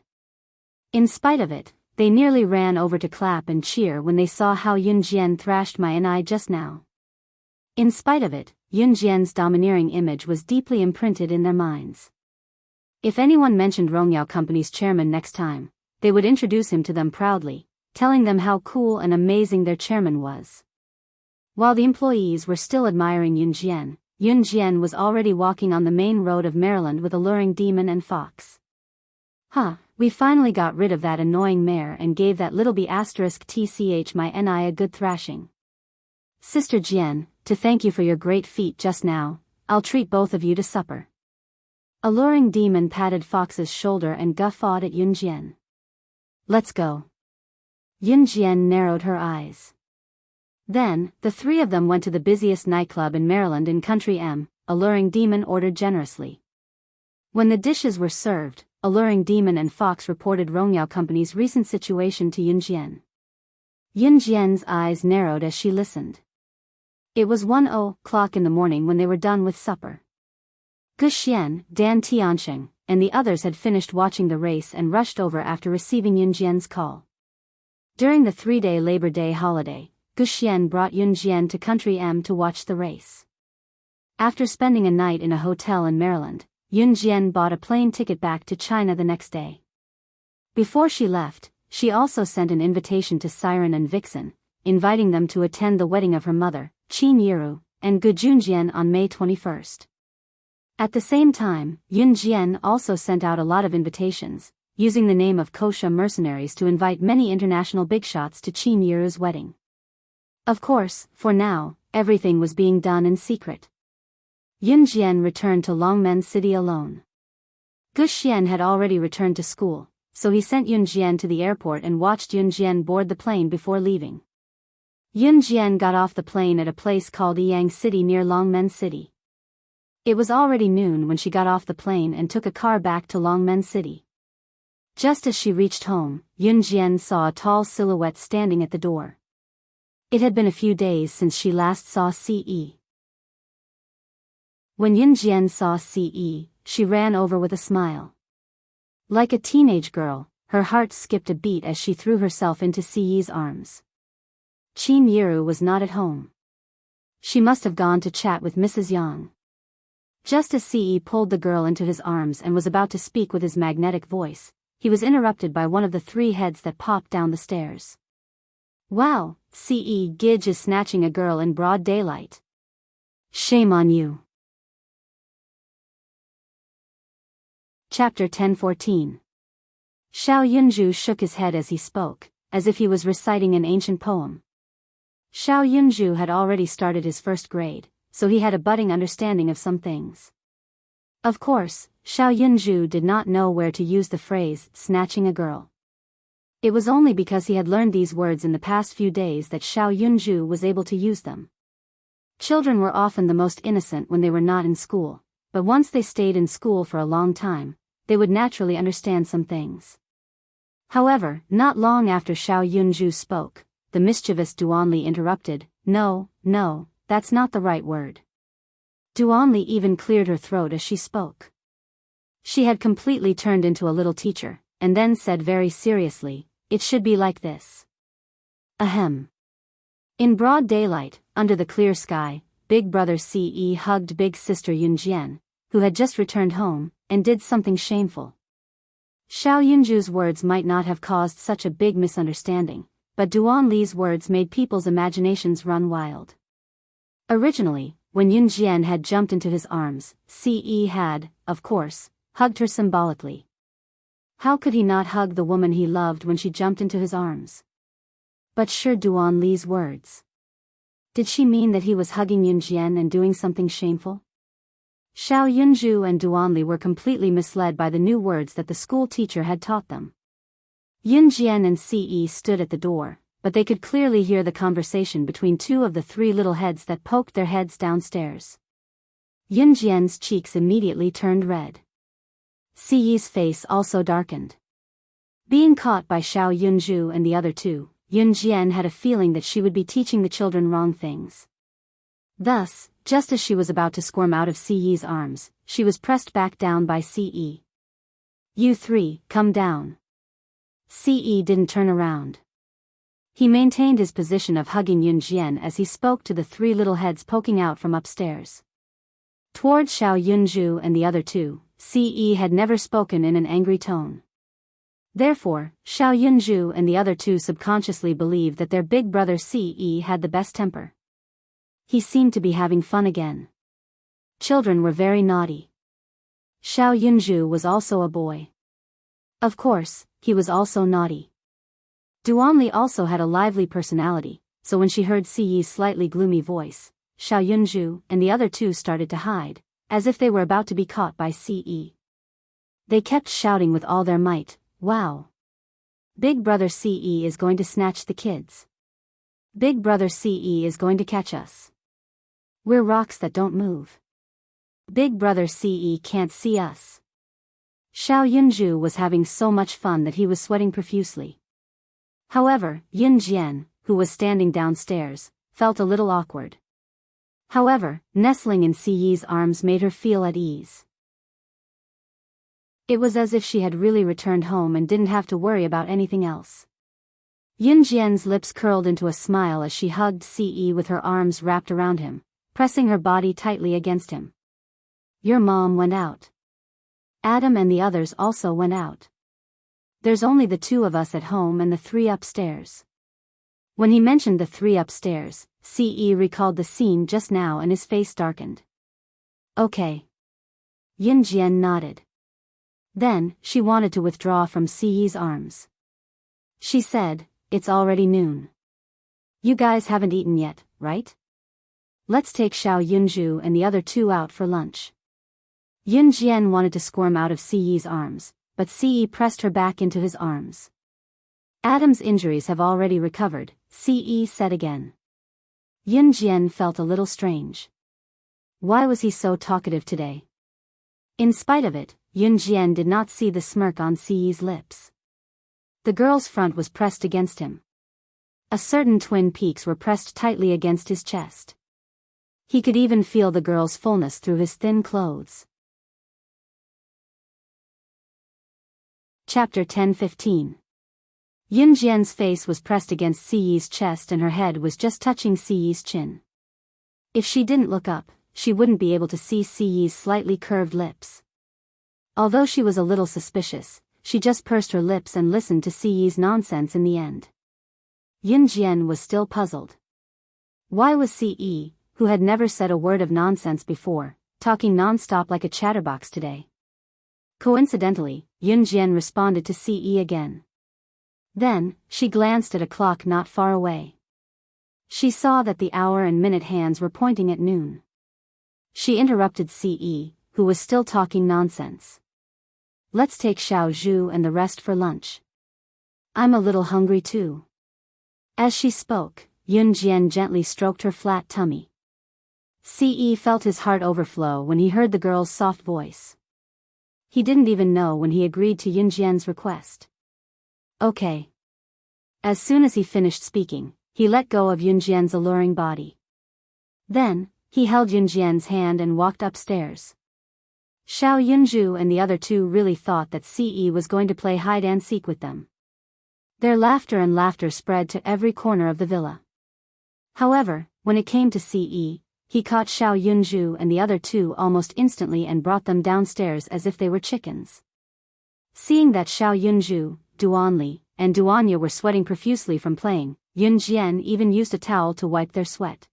In spite of it, they nearly ran over to clap and cheer when they saw how Yun Jian thrashed Mai and I just now. In spite of it, Yun Jian's domineering image was deeply imprinted in their minds. If anyone mentioned Rongyao Company's chairman next time, they would introduce him to them proudly, telling them how cool and amazing their chairman was. While the employees were still admiring Yun Jian was already walking on the main road of Maryland with a luring demon and fox. We finally got rid of that annoying Mayor and gave that little B***tch Mai and I a good thrashing. Sister Jian, to thank you for your great feat just now, I'll treat both of you to supper. A luring demon patted Fox's shoulder and guffawed at Yun Jian. Let's go. Yun Jian narrowed her eyes. Then, the three of them went to the busiest nightclub in Maryland in Country M. Alluring Demon ordered generously. When the dishes were served, Alluring Demon and Fox reported Rongyao Company's recent situation to Yun Jian. Yun Jian's eyes narrowed as she listened. It was 1:00 in the morning when they were done with supper. Gu Xian, Dan Tiansheng, and the others had finished watching the race and rushed over after receiving Yun Jian's call. During the 3-day Labor Day holiday, Gu Xian brought Yun Jian to Country M to watch the race. After spending a night in a hotel in Maryland, Yun Jian bought a plane ticket back to China the next day. Before she left, she also sent an invitation to Siren and Vixen, inviting them to attend the wedding of her mother, Qin Yiru, and Gu Junjian on May 21st. At the same time, Yun Jian also sent out a lot of invitations, using the name of Kosha mercenaries to invite many international bigshots to Qin Yiru's wedding. Of course, for now, everything was being done in secret. Yun Jian returned to Longmen City alone. Gu Xian had already returned to school, so he sent Yun Jian to the airport and watched Yun Jian board the plane before leaving. Yun Jian got off the plane at a place called Yang City near Longmen City. It was already noon when she got off the plane and took a car back to Longmen City. Just as she reached home, Yun Jian saw a tall silhouette standing at the door. It had been a few days since she last saw Ce. When Yun Jian saw Ce, she ran over with a smile. Like a teenage girl, her heart skipped a beat as she threw herself into Ce's arms. Qin Yiru was not at home. She must have gone to chat with Mrs. Yang. Just as Ce pulled the girl into his arms and was about to speak with his magnetic voice, he was interrupted by one of the 3 heads that popped down the stairs. Wow, Ce Gidge is snatching a girl in broad daylight. Shame on you. Chapter 10:14. Xiao Yunzhu shook his head as he spoke, as if he was reciting an ancient poem. Xiao Yunzhu had already started his first grade, so he had a budding understanding of some things. Of course, Xiao Yunzhu did not know where to use the phrase, snatching a girl. It was only because he had learned these words in the past few days that Xiao Yunzhu was able to use them. Children were often the most innocent when they were not in school, but once they stayed in school for a long time, they would naturally understand some things. However, not long after Xiao Yunzhu spoke, the mischievous Duanli interrupted, No, that's not the right word. Duanli even cleared her throat as she spoke. She had completely turned into a little teacher, and then said very seriously, It should be like this. Ahem. In broad daylight, under the clear sky, Big Brother Ce hugged Big Sister Yunjian, who had just returned home, and did something shameful. Xiao Yunzhu's words might not have caused such a big misunderstanding, but Duan Li's words made people's imaginations run wild. Originally, when Yunjian had jumped into his arms, Ce had, of course, hugged her symbolically. How could he not hug the woman he loved when she jumped into his arms? But sure, Duan Li's words. Did she mean that he was hugging Yunjian and doing something shameful? Xiao Yunzhu and Duanli were completely misled by the new words that the school teacher had taught them. Yunjian and Ce stood at the door, but they could clearly hear the conversation between two of the three little heads that poked their heads downstairs. Yunjian's cheeks immediately turned red. Ce's face also darkened. Being caught by Xiao Yunzhu and the other two, Yunjian had a feeling that she would be teaching the children wrong things. Thus, just as she was about to squirm out of Ce's arms, she was pressed back down by Ce. You three, come down. Ce didn't turn around. He maintained his position of hugging Yunjian as he spoke to the three little heads poking out from upstairs. Toward Xiao Yunzhu and the other two, Ce had never spoken in an angry tone. Therefore, Xiao Yunzhu and the other two subconsciously believed that their big brother Ce had the best temper. He seemed to be having fun again. Children were very naughty. Xiao Yunzhu was also a boy. Of course, he was also naughty. Duanli also had a lively personality, so when she heard Ce's slightly gloomy voice, Xiao Yunzhu and the other two started to hide, as if they were about to be caught by Ce. They kept shouting with all their might, Wow! Big Brother Ce is going to snatch the kids. Big Brother Ce is going to catch us. We're rocks that don't move. Big Brother Ce can't see us. Xiao Yunzhu was having so much fun that he was sweating profusely. However, Yunjian, who was standing downstairs, felt a little awkward. However, nestling in Ce's arms made her feel at ease. It was as if she had really returned home and didn't have to worry about anything else. Yunjian's lips curled into a smile as she hugged Ce with her arms wrapped around him, pressing her body tightly against him. Your mom went out. Adam and the others also went out. There's only the two of us at home and the three upstairs. When he mentioned the three upstairs, Ce recalled the scene just now and his face darkened. Okay. Yunjian nodded. Then, she wanted to withdraw from Ce's arms. She said, It's already noon. You guys haven't eaten yet, right? Let's take Xiao Yunzhu and the other two out for lunch. Yunjian wanted to squirm out of Ce's arms, but Ce pressed her back into his arms. Adam's injuries have already recovered, Ce said again. Yunjian felt a little strange. Why was he so talkative today? In spite of it, Yunjian did not see the smirk on Ce's lips. The girl's front was pressed against him. A certain twin peaks were pressed tightly against his chest. He could even feel the girl's fullness through his thin clothes. Chapter 10:15. Yunjian's face was pressed against Ce's chest and her head was just touching Ce's chin. If she didn't look up, she wouldn't be able to see Ce's slightly curved lips. Although she was a little suspicious, she just pursed her lips and listened to Ce's nonsense in the end. Yunjian was still puzzled. Why was Ce, who had never said a word of nonsense before, talking non-stop like a chatterbox today? Coincidentally, Yunjian responded to CE again. Then, she glanced at a clock not far away. She saw that the hour and minute hands were pointing at noon. She interrupted CE, who was still talking nonsense. Let's take Xiao Zhu and the rest for lunch. I'm a little hungry too. As she spoke, Yunjian gently stroked her flat tummy. CE felt his heart overflow when he heard the girl's soft voice. He didn't even know when he agreed to Yunjian's request. Okay. As soon as he finished speaking, he let go of Yunjian's alluring body. Then, he held Yunjian's hand and walked upstairs. Xiao Yunju and the other two really thought that CE was going to play hide-and-seek with them. Their laughter spread to every corner of the villa. However, when it came to CE, he caught Xiao Yunju and the other two almost instantly and brought them downstairs as if they were chickens. Seeing that Xiao Yunju, Duanli, and Duanya were sweating profusely from playing, Yunjian even used a towel to wipe their sweat.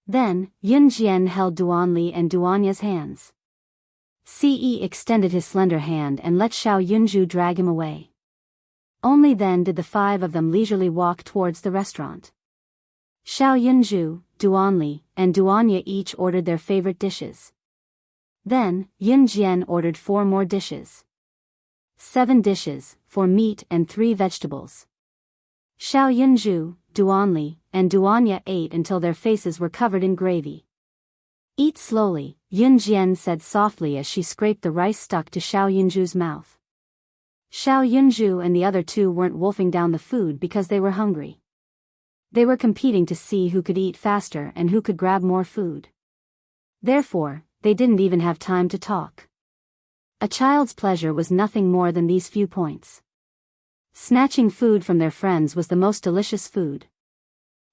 Then, Yunjian held Duanli and Duanya's hands. CE extended his slender hand and let Xiao Yunju drag him away. Only then did the five of them leisurely walk towards the restaurant. Xiao Yunju, Duanli, and Duanya each ordered their favorite dishes. Then, Yunjian ordered 4 more dishes. 7 dishes, 4 meat and 3 vegetables. Xiao Yunju, Duanli, and Duanya ate until their faces were covered in gravy. Eat slowly, Yunjian said softly as she scraped the rice stuck to Xiao Yunju's mouth. Xiao Yunju and the other two weren't wolfing down the food because they were hungry. They were competing to see who could eat faster and who could grab more food. Therefore, they didn't even have time to talk. A child's pleasure was nothing more than these few points. Snatching food from their friends was the most delicious food.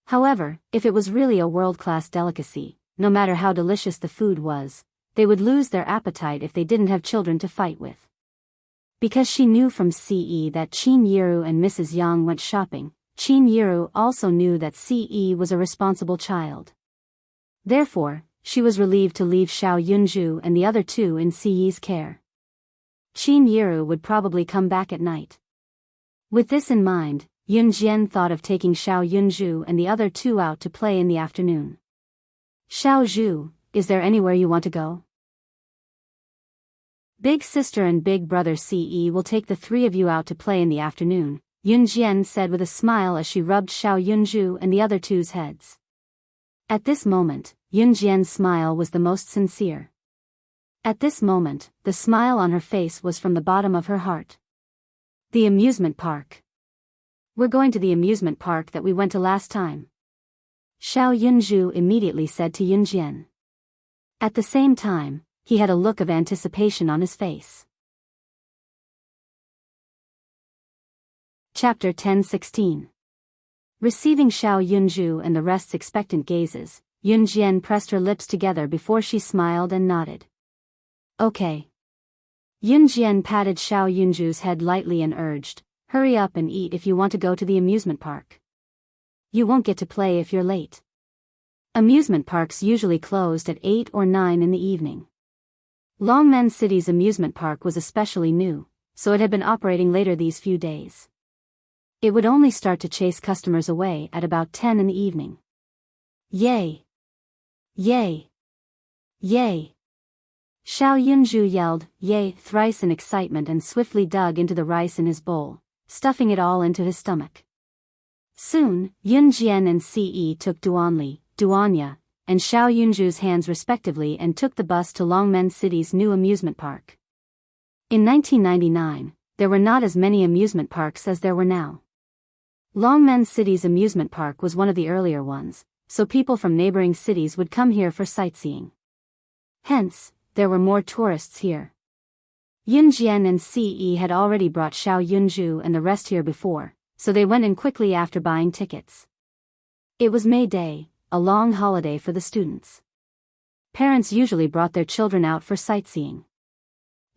However, if it was really a world-class delicacy, no matter how delicious the food was, they would lose their appetite if they didn't have children to fight with. Because she knew from CE that Qin Yiru and Mrs. Yang went shopping, Qin Yiru also knew that CE was a responsible child. Therefore, she was relieved to leave Xiao Yunju and the other two in CE's care. Qin Yiru would probably come back at night. With this in mind, Yunjian thought of taking Xiao Yunju and the other two out to play in the afternoon. Xiao Zhu, is there anywhere you want to go? Big sister and big brother CE will take the 3 of you out to play in the afternoon, Yunjian said with a smile as she rubbed Xiao Yunju and the other two's heads. At this moment, Yunjian's smile was the most sincere. At this moment, the smile on her face was from the bottom of her heart. The amusement park. We're going to the amusement park that we went to last time. Xiao Yunju immediately said to Yunjian. At the same time, he had a look of anticipation on his face. Chapter 10:16. Receiving Xiao Yunju and the rest's expectant gazes, Yunjian pressed her lips together before she smiled and nodded. Okay. Yunjian patted Xiao Yunju's head lightly and urged, hurry up and eat if you want to go to the amusement park. You won't get to play if you're late. Amusement parks usually closed at 8 or 9 in the evening. Longmen City's amusement park was especially new, so it had been operating later these few days. It would only start to chase customers away at about 10 in the evening. Yay! Yay! Yay! Xiao Yunju yelled, yay, thrice in excitement and swiftly dug into the rice in his bowl, stuffing it all into his stomach. Soon, Yunjian and CE took Duanli, Duanya, and Xiao Yunju's hands respectively and took the bus to Longmen City's new amusement park. In 1999, there were not as many amusement parks as there were now. Longmen City's amusement park was one of the earlier ones, so people from neighboring cities would come here for sightseeing. Hence, there were more tourists here. Yunjian and CE had already brought Xiao Yunju and the rest here before, so they went in quickly after buying tickets. It was May Day, a long holiday for the students. Parents usually brought their children out for sightseeing.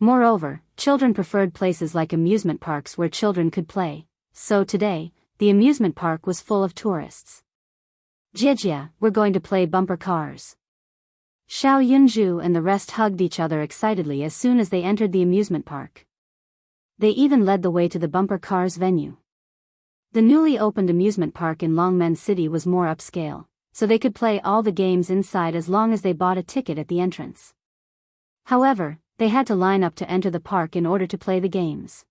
Moreover, children preferred places like amusement parks where children could play, so today, the amusement park was full of tourists. Jijia, we're going to play bumper cars. Xiao Yunju and the rest hugged each other excitedly as soon as they entered the amusement park. They even led the way to the bumper cars venue. The newly opened amusement park in Longmen City was more upscale, so they could play all the games inside as long as they bought a ticket at the entrance. However, they had to line up to enter the park in order to play the games.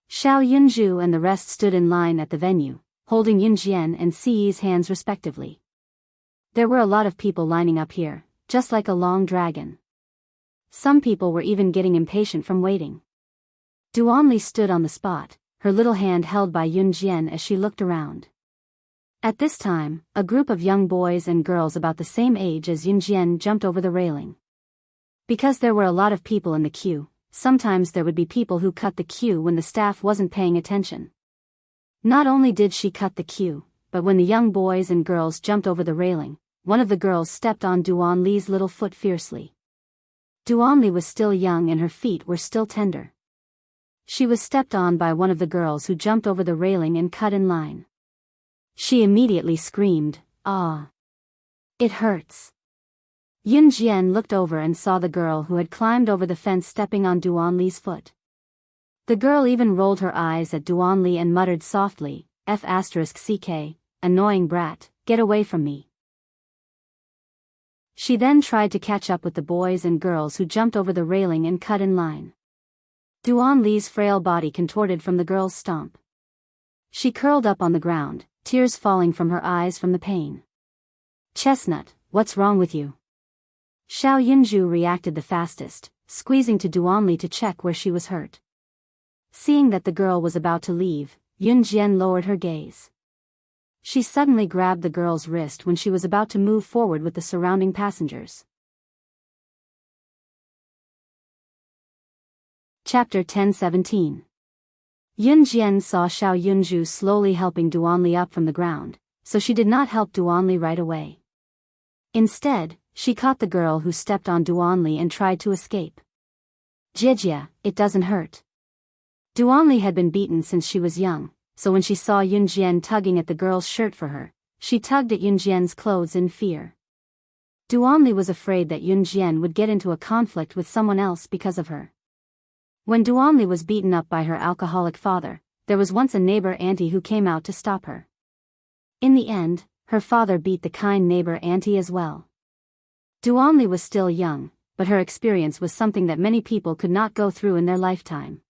Xiao Yunju and the rest stood in line at the venue, holding Yunjian and Si's hands respectively. There were a lot of people lining up here, just like a long dragon. Some people were even getting impatient from waiting. Duanli stood on the spot, her little hand held by Yunjian as she looked around. At this time, a group of young boys and girls about the same age as Yunjian jumped over the railing. Because there were a lot of people in the queue, sometimes there would be people who cut the queue when the staff wasn't paying attention. Not only did she cut the queue, but when the young boys and girls jumped over the railing, one of the girls stepped on Duanli's little foot fiercely. Duanli was still young and her feet were still tender. She was stepped on by one of the girls who jumped over the railing and cut in line. She immediately screamed, "Ah! It hurts." Yunjian looked over and saw the girl who had climbed over the fence stepping on Duanli's foot. The girl even rolled her eyes at Duanli and muttered softly, "F***ck, annoying brat, get away from me." She then tried to catch up with the boys and girls who jumped over the railing and cut in line. Duanli's frail body contorted from the girl's stomp. She curled up on the ground, tears falling from her eyes from the pain. "Chestnut, what's wrong with you?" Xiao Yunju reacted the fastest, squeezing to Duanli to check where she was hurt. Seeing that the girl was about to leave, Yunjian lowered her gaze. She suddenly grabbed the girl's wrist when she was about to move forward with the surrounding passengers. Chapter 10:17. Yunjian saw Xiao Yunju slowly helping Duanli up from the ground, so she did not help Duanli right away. Instead, she caught the girl who stepped on Duanli and tried to escape. "Jijia, it doesn't hurt." Duanli had been beaten since she was young, so when she saw Yunjian tugging at the girl's shirt for her, she tugged at Yunjian's clothes in fear. Duanli was afraid that Yunjian would get into a conflict with someone else because of her. When Duanli was beaten up by her alcoholic father, there was once a neighbor auntie who came out to stop her. In the end, her father beat the kind neighbor auntie as well. Duanli was still young, but her experience was something that many people could not go through in their lifetime.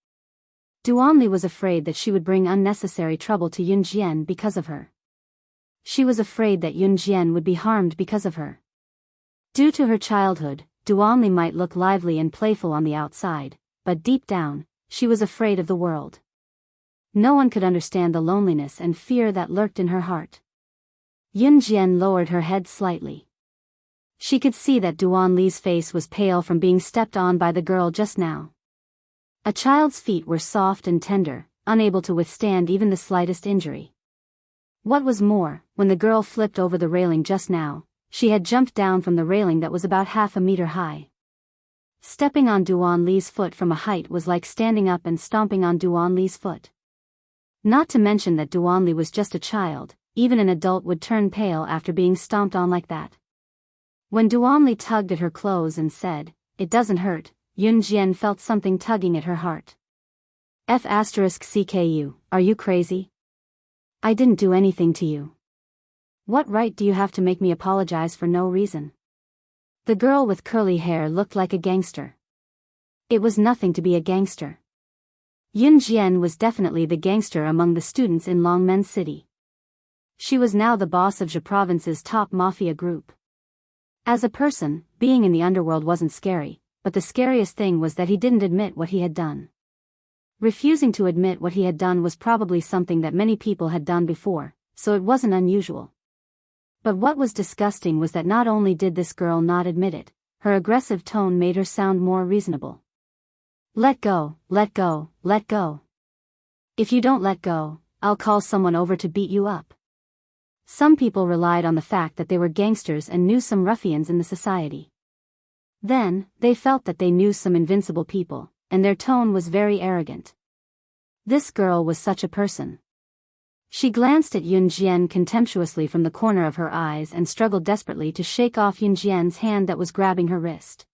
Duanli was afraid that she would bring unnecessary trouble to Yunjian because of her. She was afraid that Yunjian would be harmed because of her. Due to her childhood, Duanli might look lively and playful on the outside, but deep down, she was afraid of the world. No one could understand the loneliness and fear that lurked in her heart. Yunjian lowered her head slightly. She could see that Duanli's face was pale from being stepped on by the girl just now. A child's feet were soft and tender, unable to withstand even the slightest injury. What was more, when the girl flipped over the railing just now, she had jumped down from the railing that was about half a meter high. Stepping on Duanli's foot from a height was like standing up and stomping on Duanli's foot. Not to mention that Duanli was just a child, even an adult would turn pale after being stomped on like that. When Duanli tugged at her clothes and said, "It doesn't hurt," Yunjian felt something tugging at her heart. "F***ck, are you crazy? I didn't do anything to you. What right do you have to make me apologize for no reason?" The girl with curly hair looked like a gangster. It was nothing to be a gangster. Yunjian was definitely the gangster among the students in Longmen City. She was now the boss of Zhe Province's top mafia group. As a person, being in the underworld wasn't scary, but the scariest thing was that he didn't admit what he had done. Refusing to admit what he had done was probably something that many people had done before, so it wasn't unusual. But what was disgusting was that not only did this girl not admit it, her aggressive tone made her sound more reasonable. "Let go, let go, let go. If you don't let go, I'll call someone over to beat you up." Some people relied on the fact that they were gangsters and knew some ruffians in the society. Then, they felt that they knew some invincible people, and their tone was very arrogant. This girl was such a person. She glanced at Yun Jian contemptuously from the corner of her eyes and struggled desperately to shake off Yun Jian's hand that was grabbing her wrist.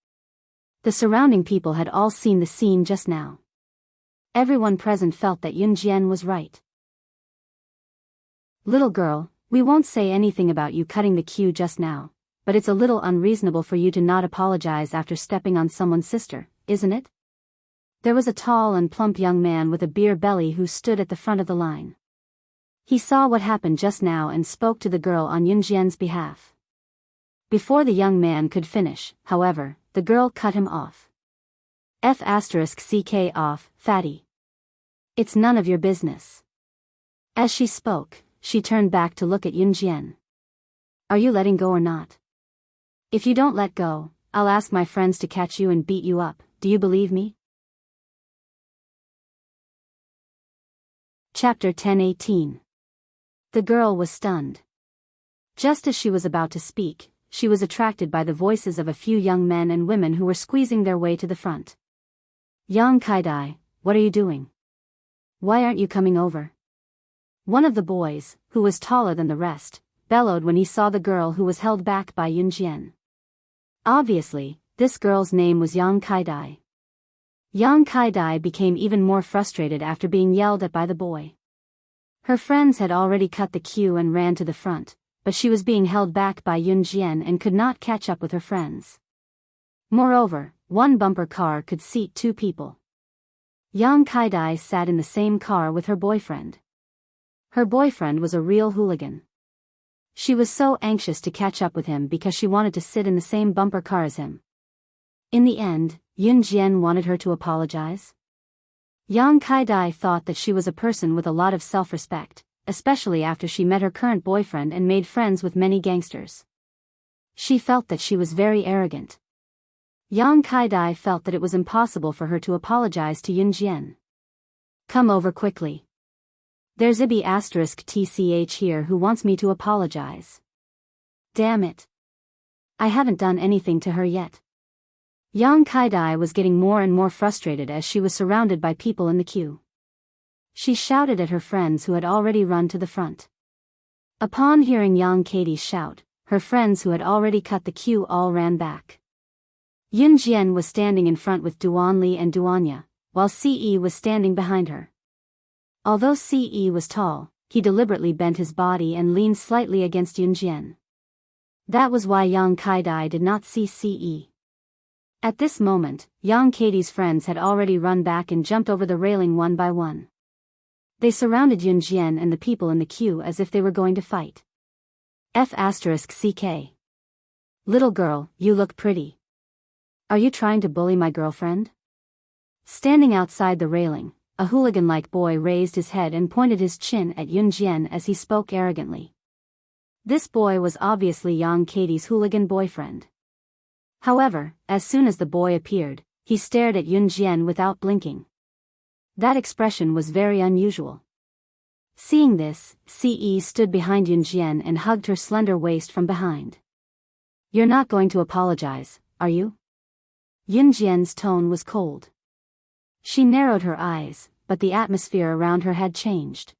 The surrounding people had all seen the scene just now. Everyone present felt that Yun Jian was right. Little girl, we won't say anything about you cutting the queue just now, but it's a little unreasonable for you to not apologize after stepping on someone's sister, isn't it? There was a tall and plump young man with a beer belly who stood at the front of the line. He saw what happened just now and spoke to the girl on Yun Jian's behalf. Before the young man could finish, however, the girl cut him off. F***ck off, fatty. It's none of your business. As she spoke, she turned back to look at Yun Jian. Are you letting go or not? If you don't let go, I'll ask my friends to catch you and beat you up, do you believe me? Chapter 10:18. The girl was stunned. Just as she was about to speak, she was attracted by the voices of a few young men and women who were squeezing their way to the front. Yang Kaidai, what are you doing? Why aren't you coming over? One of the boys, who was taller than the rest, bellowed when he saw the girl who was held back by Yun Jian. Obviously, this girl's name was Yang Kaidai. Yang Kaidai became even more frustrated after being yelled at by the boy. Her friends had already cut the queue and ran to the front, but she was being held back by Yun Jian and could not catch up with her friends. Moreover, one bumper car could seat 2 people. Yang Kaidai sat in the same car with her boyfriend. Her boyfriend was a real hooligan. She was so anxious to catch up with him because she wanted to sit in the same bumper car as him. In the end, Yun Jian wanted her to apologize. Yang Kaidai thought that she was a person with a lot of self-respect, especially after she met her current boyfriend and made friends with many gangsters. She felt that she was very arrogant. Yang Kaidai felt that it was impossible for her to apologize to Yun Jian. Come over quickly. There's Ibi**tch here who wants me to apologize. Damn it. I haven't done anything to her yet. Yang Kaidai was getting more and more frustrated as she was surrounded by people in the queue. She shouted at her friends who had already run to the front. Upon hearing Yang Katie's shout, her friends who had already cut the queue all ran back. Yun Jian was standing in front with Duan Li and Duanya, while Ce was standing behind her. Although Ce was tall, he deliberately bent his body and leaned slightly against Yun Jian. That was why Yang Kaidai did not see Ce. At this moment, Yang Katie's friends had already run back and jumped over the railing one by one. They surrounded Yun Jian and the people in the queue as if they were going to fight. F***ck. Little girl, you look pretty. Are you trying to bully my girlfriend? Standing outside the railing, a hooligan-like boy raised his head and pointed his chin at Yun Jian as he spoke arrogantly. This boy was obviously Yang Katie's hooligan boyfriend. However, as soon as the boy appeared, he stared at Yun Jian without blinking. That expression was very unusual. Seeing this, Ce stood behind Yun Jian and hugged her slender waist from behind. You're not going to apologize, are you? Yun Jian's tone was cold. She narrowed her eyes, but the atmosphere around her had changed.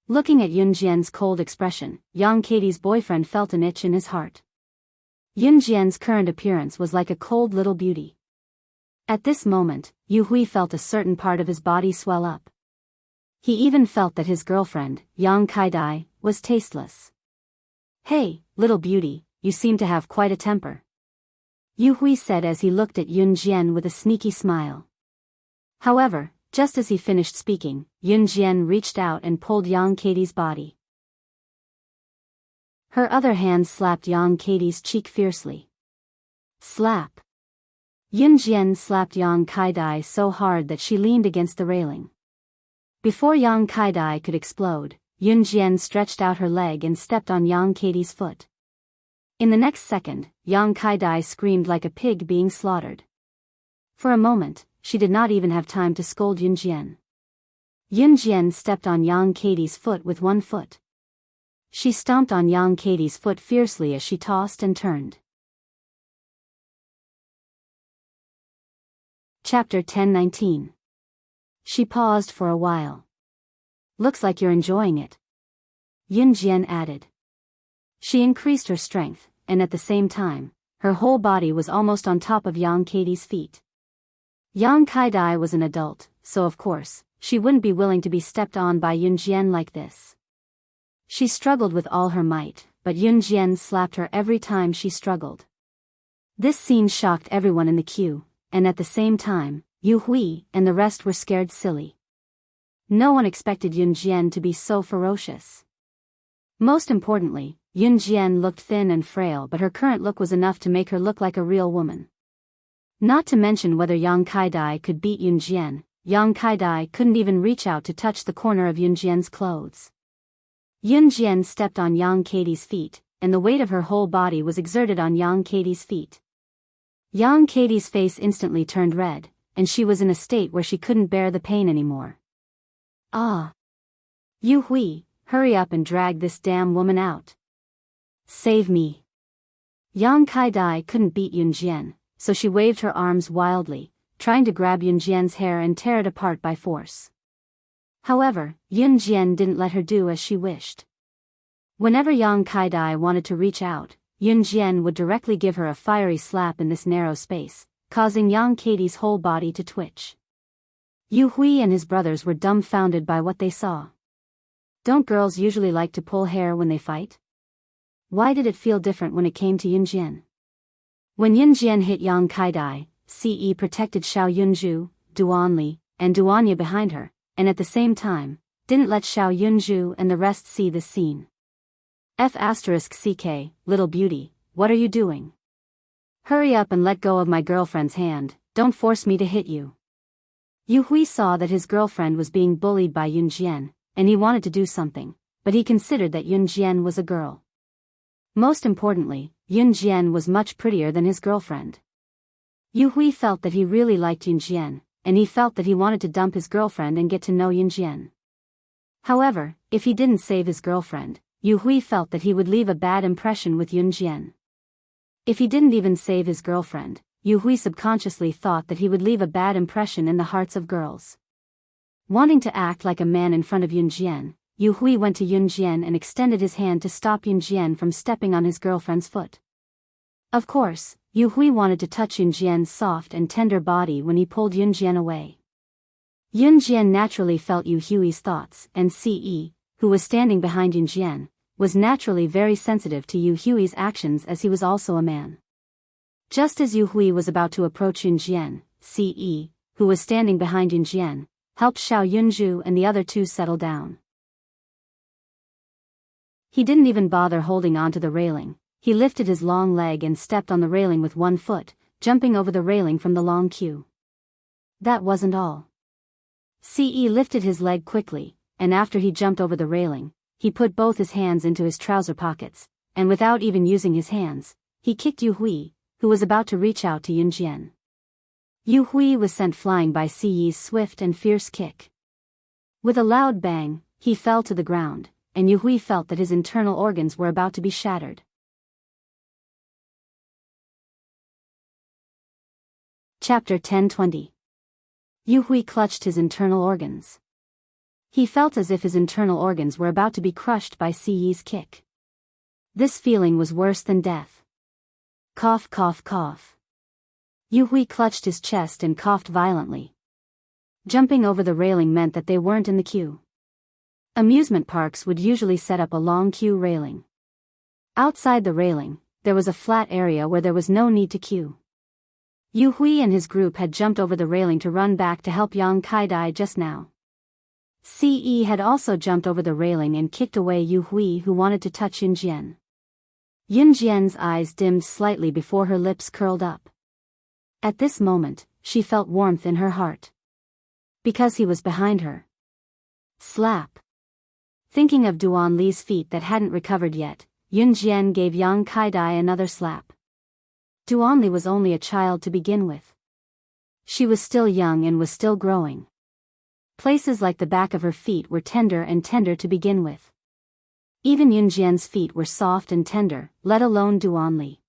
Looking at Yun Jian's cold expression, Yang Katie's boyfriend felt an itch in his heart. Yun Jian's current appearance was like a cold little beauty. At this moment, Yu Hui felt a certain part of his body swell up. He even felt that his girlfriend, Yang Kaidai, was tasteless. Hey, little beauty, you seem to have quite a temper. Yu Hui said as he looked at Yun Jian with a sneaky smile. However, just as he finished speaking, Yun Jian reached out and pulled Yang Katie's body. Her other hand slapped Yang Katie's cheek fiercely. Slap. Yun Jian slapped Yang Kaidai so hard that she leaned against the railing. Before Yang Kaidai could explode, Yun Jian stretched out her leg and stepped on Yang Katie's foot. In the next second, Yang Kaidai screamed like a pig being slaughtered. For a moment, she did not even have time to scold Yun Jian. Yun Jian stepped on Yang Katie's foot with one foot. She stomped on Yang Katie's foot fiercely as she tossed and turned. Chapter 10:19. She paused for a while. Looks like you're enjoying it, Yun Jian added. She increased her strength, and at the same time, her whole body was almost on top of Yang Katie's feet. Yang Kai-dai was an adult, so of course, she wouldn't be willing to be stepped on by Yun Jian like this. She struggled with all her might, but Yun Jian slapped her every time she struggled. This scene shocked everyone in the queue, and at the same time, Yu Hui and the rest were scared silly. No one expected Yun Jian to be so ferocious. Most importantly, Yun Jian looked thin and frail, but her current look was enough to make her look like a real woman. Not to mention whether Yang Kai-dai could beat Yun Jian, Yang Kai-dai couldn't even reach out to touch the corner of Yun Jian's clothes. Yun Jian stepped on Yang Katie's feet, and the weight of her whole body was exerted on Yang Katie's feet. Yang Katie's face instantly turned red, and she was in a state where she couldn't bear the pain anymore. Ah! Yu Hui, hurry up and drag this damn woman out. Save me. Yang Kai-dai couldn't beat Yun Jian, so she waved her arms wildly, trying to grab Yun Jian's hair and tear it apart by force. However, Yun Jian didn't let her do as she wished. Whenever Yang Kai-dai wanted to reach out, Yun Jian would directly give her a fiery slap in this narrow space, causing Yang Katie's whole body to twitch. Yu Hui and his brothers were dumbfounded by what they saw. Don't girls usually like to pull hair when they fight? Why did it feel different when it came to Yun Jian? When Yun Jian hit Yang Kai-dai, Ce protected Xiao Yunju, Duan Li, and Duanya behind her, and at the same time, didn't let Xiao Yunju and the rest see this scene. F***CK, little beauty, what are you doing? Hurry up and let go of my girlfriend's hand, don't force me to hit you. Yu Hui saw that his girlfriend was being bullied by Yun Jian, and he wanted to do something, but he considered that Yun Jian was a girl. Most importantly, Yun Jian was much prettier than his girlfriend. Yu Hui felt that he really liked Yun Jian, and he felt that he wanted to dump his girlfriend and get to know Yun Jian. However, if he didn't save his girlfriend, Yu Hui felt that he would leave a bad impression with Yun Jian. If he didn't even save his girlfriend, Yu Hui subconsciously thought that he would leave a bad impression in the hearts of girls. Wanting to act like a man in front of Yun Jian, Yu Hui went to Yun Jian and extended his hand to stop Yun Jian from stepping on his girlfriend's foot. Of course, Yu Hui wanted to touch Yun Jian's soft and tender body when he pulled Yun Jian away. Yun Jian naturally felt Yu Hui's thoughts, and Ce, who was standing behind Yun Jian, was naturally very sensitive to Yu Hui's actions as he was also a man. Just as Yu Hui was about to approach Yun Jian, Ce, who was standing behind Yun Jian, helped Xiao Yunju and the other two settle down. He didn't even bother holding onto the railing. He lifted his long leg and stepped on the railing with one foot, jumping over the railing from the long queue. That wasn't all. Ce lifted his leg quickly, and after he jumped over the railing, he put both his hands into his trouser pockets, and without even using his hands, he kicked Yu Hui, who was about to reach out to Yun Jian. Yu Hui was sent flying by Ce's swift and fierce kick. With a loud bang, he fell to the ground, and Yu Hui felt that his internal organs were about to be shattered. Chapter 10:20. Yu Hui clutched his internal organs. He felt as if his internal organs were about to be crushed by Ce's kick. This feeling was worse than death. Cough, cough, cough. Yu Hui clutched his chest and coughed violently. Jumping over the railing meant that they weren't in the queue. Amusement parks would usually set up a long queue railing. Outside the railing, there was a flat area where there was no need to queue. Yu Hui and his group had jumped over the railing to run back to help Yang Kai-dai just now. Ce had also jumped over the railing and kicked away Yu Hui, who wanted to touch Yun Jian. Yun Jian's eyes dimmed slightly before her lips curled up. At this moment, she felt warmth in her heart. Because he was behind her. Slap. Thinking of Duan Li's feet that hadn't recovered yet, Yun Jian gave Yang Kai-dai another slap. Duan Li was only a child to begin with. She was still young and was still growing. Places like the back of her feet were tender and tender to begin with. Even Yun Jian's feet were soft and tender, let alone Duan Li.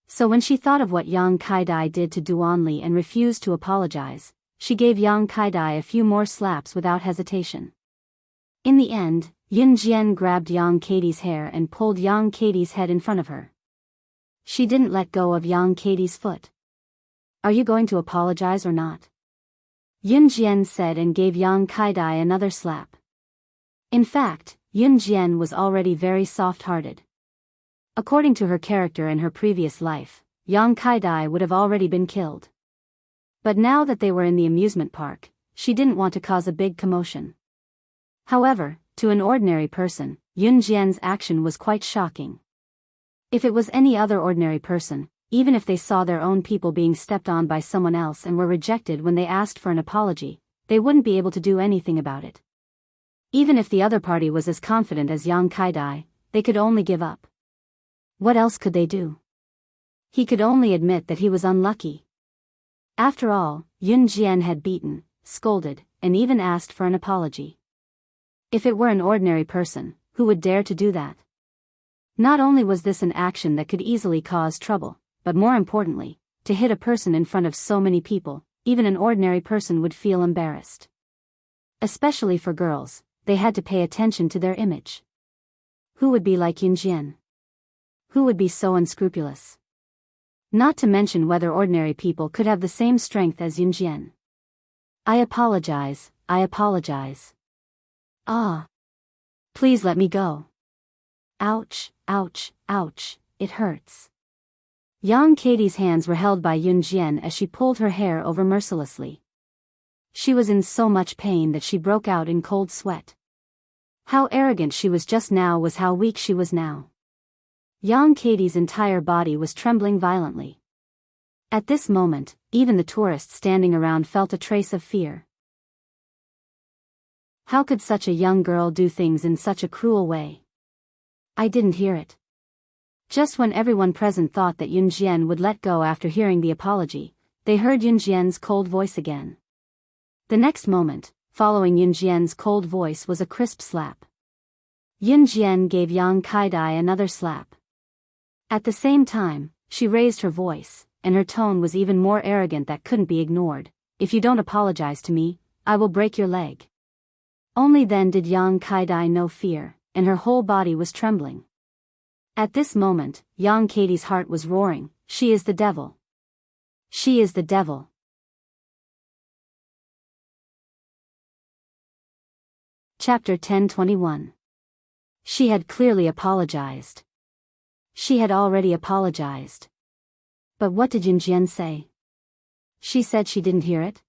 So when she thought of what Yang Kai-dai did to Duan Li and refused to apologize, she gave Yang Kai-dai a few more slaps without hesitation. In the end, Yun Jian grabbed Yang Katie's hair and pulled Yang Katie's head in front of her. She didn't let go of Yang Katie's foot. Are you going to apologize or not? Yun Jian said and gave Yang Kaidai another slap. In fact, Yun Jian was already very soft-hearted. According to her character in her previous life, Yang Kaidai would have already been killed. But now that they were in the amusement park, she didn't want to cause a big commotion. However, to an ordinary person, Yun Jian's action was quite shocking. If it was any other ordinary person, even if they saw their own people being stepped on by someone else and were rejected when they asked for an apology, they wouldn't be able to do anything about it. Even if the other party was as confident as Yang Kaidai, they could only give up. What else could they do? He could only admit that he was unlucky. After all, Yun Jian had beaten, scolded, and even asked for an apology. If it were an ordinary person, who would dare to do that? Not only was this an action that could easily cause trouble, but more importantly, to hit a person in front of so many people, even an ordinary person would feel embarrassed. Especially for girls, they had to pay attention to their image. Who would be like Yun Jian? Who would be so unscrupulous? Not to mention whether ordinary people could have the same strength as Yun Jian. I apologize, I apologize. Ah. Please let me go. Ouch, ouch, ouch, it hurts. Yang Katie's hands were held by Yun Jian as she pulled her hair over mercilessly. She was in so much pain that she broke out in cold sweat. How arrogant she was just now was how weak she was now. Yang Katie's entire body was trembling violently. At this moment, even the tourists standing around felt a trace of fear. How could such a young girl do things in such a cruel way? I didn't hear it. Just when everyone present thought that Yun Jian would let go after hearing the apology, they heard Yun Jian's cold voice again. The next moment, following Yun Jian's cold voice was a crisp slap. Yun Jian gave Yang Kaidai another slap. At the same time, she raised her voice, and her tone was even more arrogant that couldn't be ignored. If you don't apologize to me, I will break your leg. Only then did Yang Kaidai know fear, and her whole body was trembling. At this moment, Yang Katie's heart was roaring. She is the devil. She is the devil. Chapter 10:21. She had clearly apologized. She had already apologized. But what did Yun Jian say? She said she didn't hear it?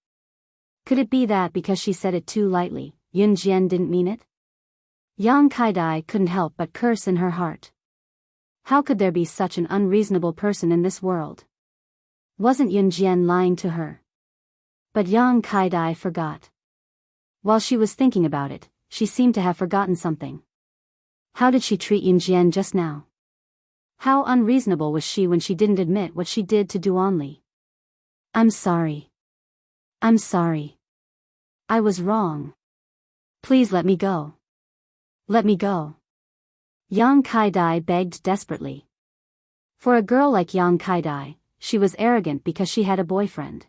Could it be that because she said it too lightly, Yun Jian didn't mean it? Yang Kaidai couldn't help but curse in her heart. How could there be such an unreasonable person in this world? Wasn't Yun Jian lying to her? But Yang Kaidai forgot. While she was thinking about it, she seemed to have forgotten something. How did she treat Yun Jian just now? How unreasonable was she when she didn't admit what she did to Duanli? I'm sorry. I'm sorry. I was wrong. Please let me go. Let me go. Yang Kaidai begged desperately. For a girl like Yang Kaidai, she was arrogant because she had a boyfriend.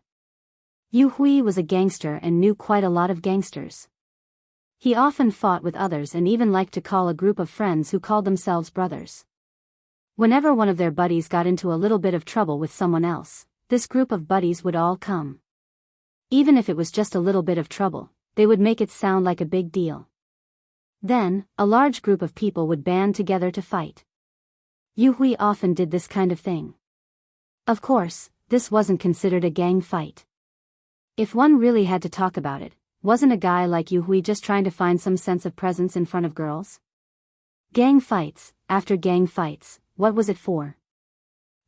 Yu Hui was a gangster and knew quite a lot of gangsters. He often fought with others and even liked to call a group of friends who called themselves brothers. Whenever one of their buddies got into a little bit of trouble with someone else, this group of buddies would all come. Even if it was just a little bit of trouble, they would make it sound like a big deal. Then, a large group of people would band together to fight. Yu Hui often did this kind of thing. Of course, this wasn't considered a gang fight. If one really had to talk about it, wasn't a guy like Yu Hui just trying to find some sense of presence in front of girls? Gang fights, after gang fights, what was it for?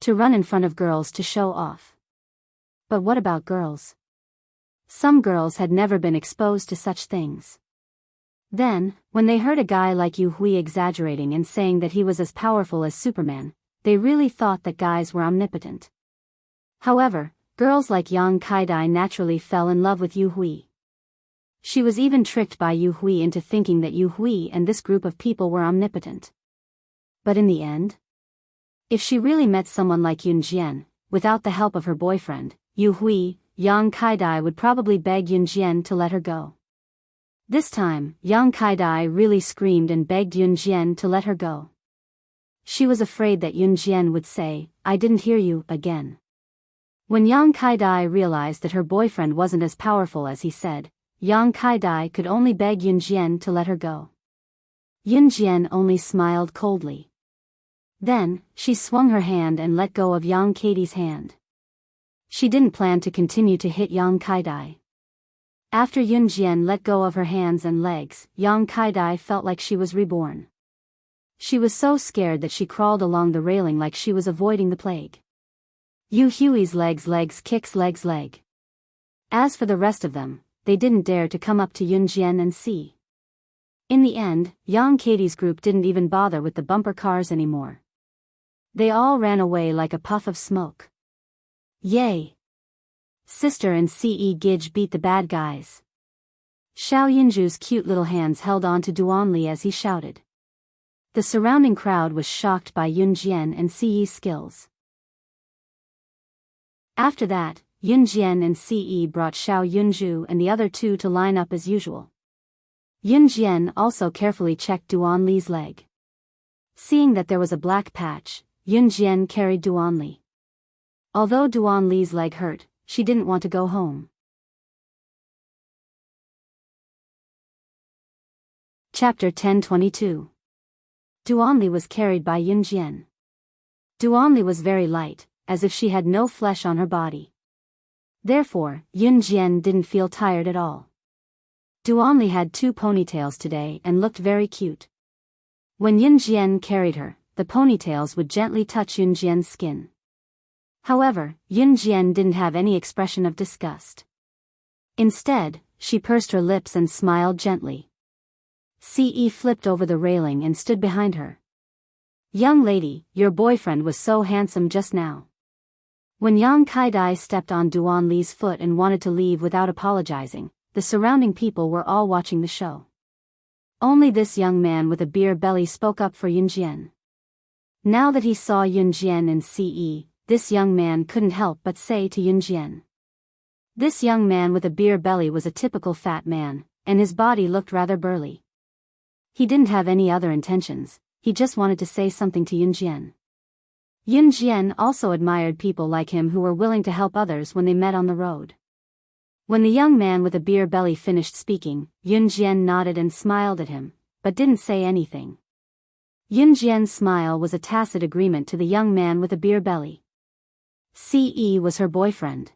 To run in front of girls to show off. But what about girls? Some girls had never been exposed to such things. Then, when they heard a guy like Yu Hui exaggerating and saying that he was as powerful as Superman, they really thought that guys were omnipotent. However, girls like Yang Kaidai naturally fell in love with Yu Hui. She was even tricked by Yu Hui into thinking that Yu Hui and this group of people were omnipotent. But in the end, if she really met someone like Yun Jian, without the help of her boyfriend, Yu Hui, Yang Kaidai would probably beg Yun Jian to let her go. This time, Yang Kaidai really screamed and begged Yun Jian to let her go. She was afraid that Yun Jian would say, "I didn't hear you," again. When Yang Kaidai realized that her boyfriend wasn't as powerful as he said, Yang Kaidai could only beg Yun Jian to let her go. Yun Jian only smiled coldly. Then, she swung her hand and let go of Yang Katie's hand. She didn't plan to continue to hit Yang Kaidai. After Yun Jian let go of her hands and legs, Yang Kaidai felt like she was reborn. She was so scared that she crawled along the railing like she was avoiding the plague. Yu Hui's legs kicks leg. As for the rest of them, they didn't dare to come up to Yun Jian and see. In the end, Yang Katie's group didn't even bother with the bumper cars anymore. They all ran away like a puff of smoke. Yay! Sister and Ce Gij beat the bad guys. Xiao Yinju's cute little hands held on to Duanli as he shouted. The surrounding crowd was shocked by Yun Jian and Ce's skills. After that, Yun Jian and Ce brought Xiao Yunju and the other two to line up as usual. Yun Jian also carefully checked Duanli's leg. Seeing that there was a black patch, Yun Jian carried Duanli. Although Duanli's leg hurt, she didn't want to go home. Chapter 10:22. Duanli was carried by Yun Jian. Duanli was very light, as if she had no flesh on her body. Therefore, Yun Jian didn't feel tired at all. Duanli had 2 ponytails today and looked very cute. When Yun Jian carried her, the ponytails would gently touch Yun Jian's skin. However, Yun Jian didn't have any expression of disgust. Instead, she pursed her lips and smiled gently. Ce flipped over the railing and stood behind her. "Young lady, your boyfriend was so handsome just now." When Yang Kaidai stepped on Duanli's foot and wanted to leave without apologizing, the surrounding people were all watching the show. Only this young man with a beer belly spoke up for Yun Jian. Now that he saw Yun Jian and Ce, this young man couldn't help but say to Yun Jian. This young man with a beer belly was a typical fat man, and his body looked rather burly. He didn't have any other intentions, he just wanted to say something to Yun Jian. Yun Jian also admired people like him who were willing to help others when they met on the road. When the young man with a beer belly finished speaking, Yun Jian nodded and smiled at him, but didn't say anything. Yun Jian's smile was a tacit agreement to the young man with a beer belly. Ce was her boyfriend.